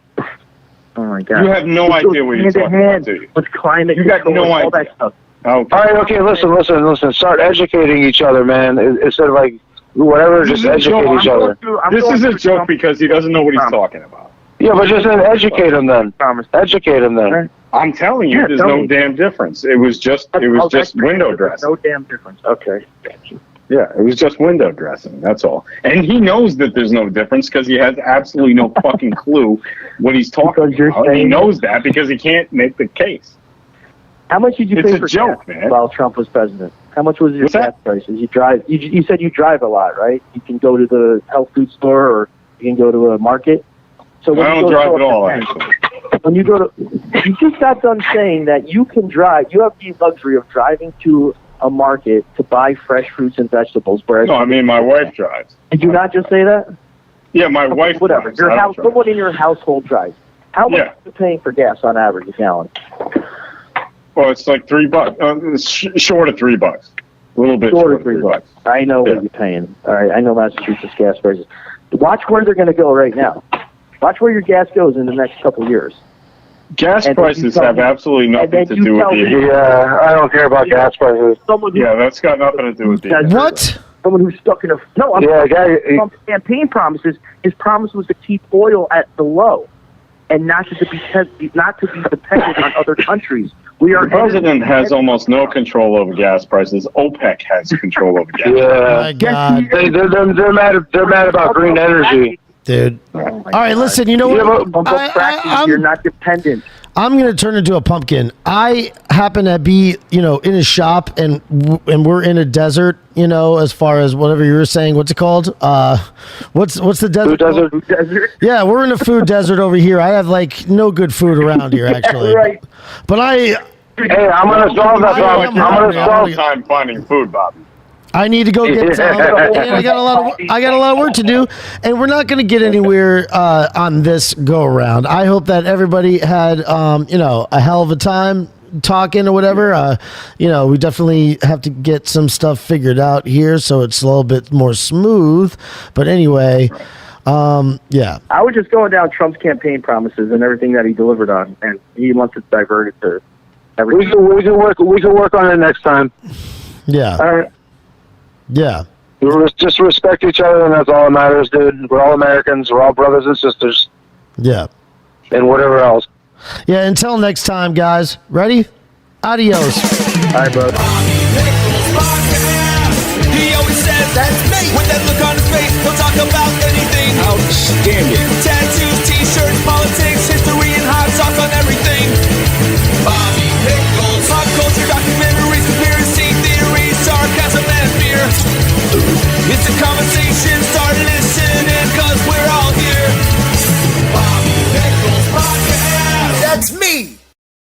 Speaker 6: Oh, my God.
Speaker 3: You have no idea what you're talking about, do you?
Speaker 6: With climate
Speaker 3: you got no idea.
Speaker 6: All that stuff.
Speaker 3: Okay.
Speaker 2: All right, okay, listen. Start educating each other, man. Instead of, like, whatever, just educate each other.
Speaker 3: This is a joke because he doesn't know what he's talking about.
Speaker 2: Yeah, but just educate him then. Educate him then.
Speaker 3: I'm telling you, there's no damn difference. It was just window dressing.
Speaker 6: No damn difference. Okay. Gotcha.
Speaker 3: Yeah, it was just window dressing. That's all. And he knows that there's no difference because he has absolutely no fucking clue what he's talking about. He knows that because he can't make the case.
Speaker 6: How much did you pay for
Speaker 3: joke,
Speaker 6: gas
Speaker 3: man.
Speaker 6: while Trump was president? How much was your gas prices? You drive. You said you drive a lot, right? You can go to the health food store or you can go to a market. So when
Speaker 3: I don't drive at all, actually.
Speaker 6: When you go to, you just got done saying that you can drive. You have the luxury of driving to a market to buy fresh fruits and vegetables. Whereas
Speaker 3: No, I mean my wife drives.
Speaker 6: Did you not just say that?
Speaker 3: Yeah, my wife.
Speaker 6: Whatever.
Speaker 3: Drives.
Speaker 6: Someone in your household drives. How much are you paying for gas on average a gallon?
Speaker 3: Well, it's like $3. Short of $3. A little bit
Speaker 6: short of $3. I know what you're paying. All right, I know Massachusetts gas prices. Watch where they're going to go right now. Watch where your gas goes in the next couple of years.
Speaker 3: Gas prices have absolutely nothing to do with the.
Speaker 2: Yeah, I don't care about gas prices.
Speaker 3: That's got nothing to do with the.
Speaker 1: What?
Speaker 6: Someone who's stuck in a Trump's campaign promises. His promise was to keep oil at the low, and not to be dependent on other countries.
Speaker 3: The president has almost no control over gas prices. OPEC has control over gas prices.
Speaker 1: Oh my God.
Speaker 2: They're mad about green energy.
Speaker 1: Dude. All right, listen, you know what?
Speaker 6: You're not dependent.
Speaker 1: I'm going to turn into a pumpkin. I happen to be, in a shop and we're in a desert, as far as whatever you were saying. What's it called? What's the desert?
Speaker 2: Food desert?
Speaker 1: Yeah, we're in a food desert over here. I have no good food around here, actually.
Speaker 6: Right.
Speaker 1: But
Speaker 2: Hey, I'm going to solve that problem. I'm going to solve
Speaker 3: time finding food, Bobby.
Speaker 1: I need to go get some. And I got a lot of work to do, and we're not going to get anywhere on this go around. I hope that everybody had a hell of a time talking or whatever. We definitely have to get some stuff figured out here so it's a little bit more smooth. But anyway, yeah.
Speaker 6: I was just going down Trump's campaign promises and everything that he delivered on, and he wants to divert it to everything.
Speaker 2: We can work on it next time.
Speaker 1: Yeah.
Speaker 6: All right.
Speaker 1: Yeah.
Speaker 2: Just respect each other, and that's all that matters, dude. We're all Americans. We're all brothers and sisters.
Speaker 1: Yeah.
Speaker 2: And whatever else.
Speaker 1: Yeah, until next time, guys. Ready? Adios.
Speaker 6: All right, bro.
Speaker 7: He always says, that's me. With that look on his face, he'll talk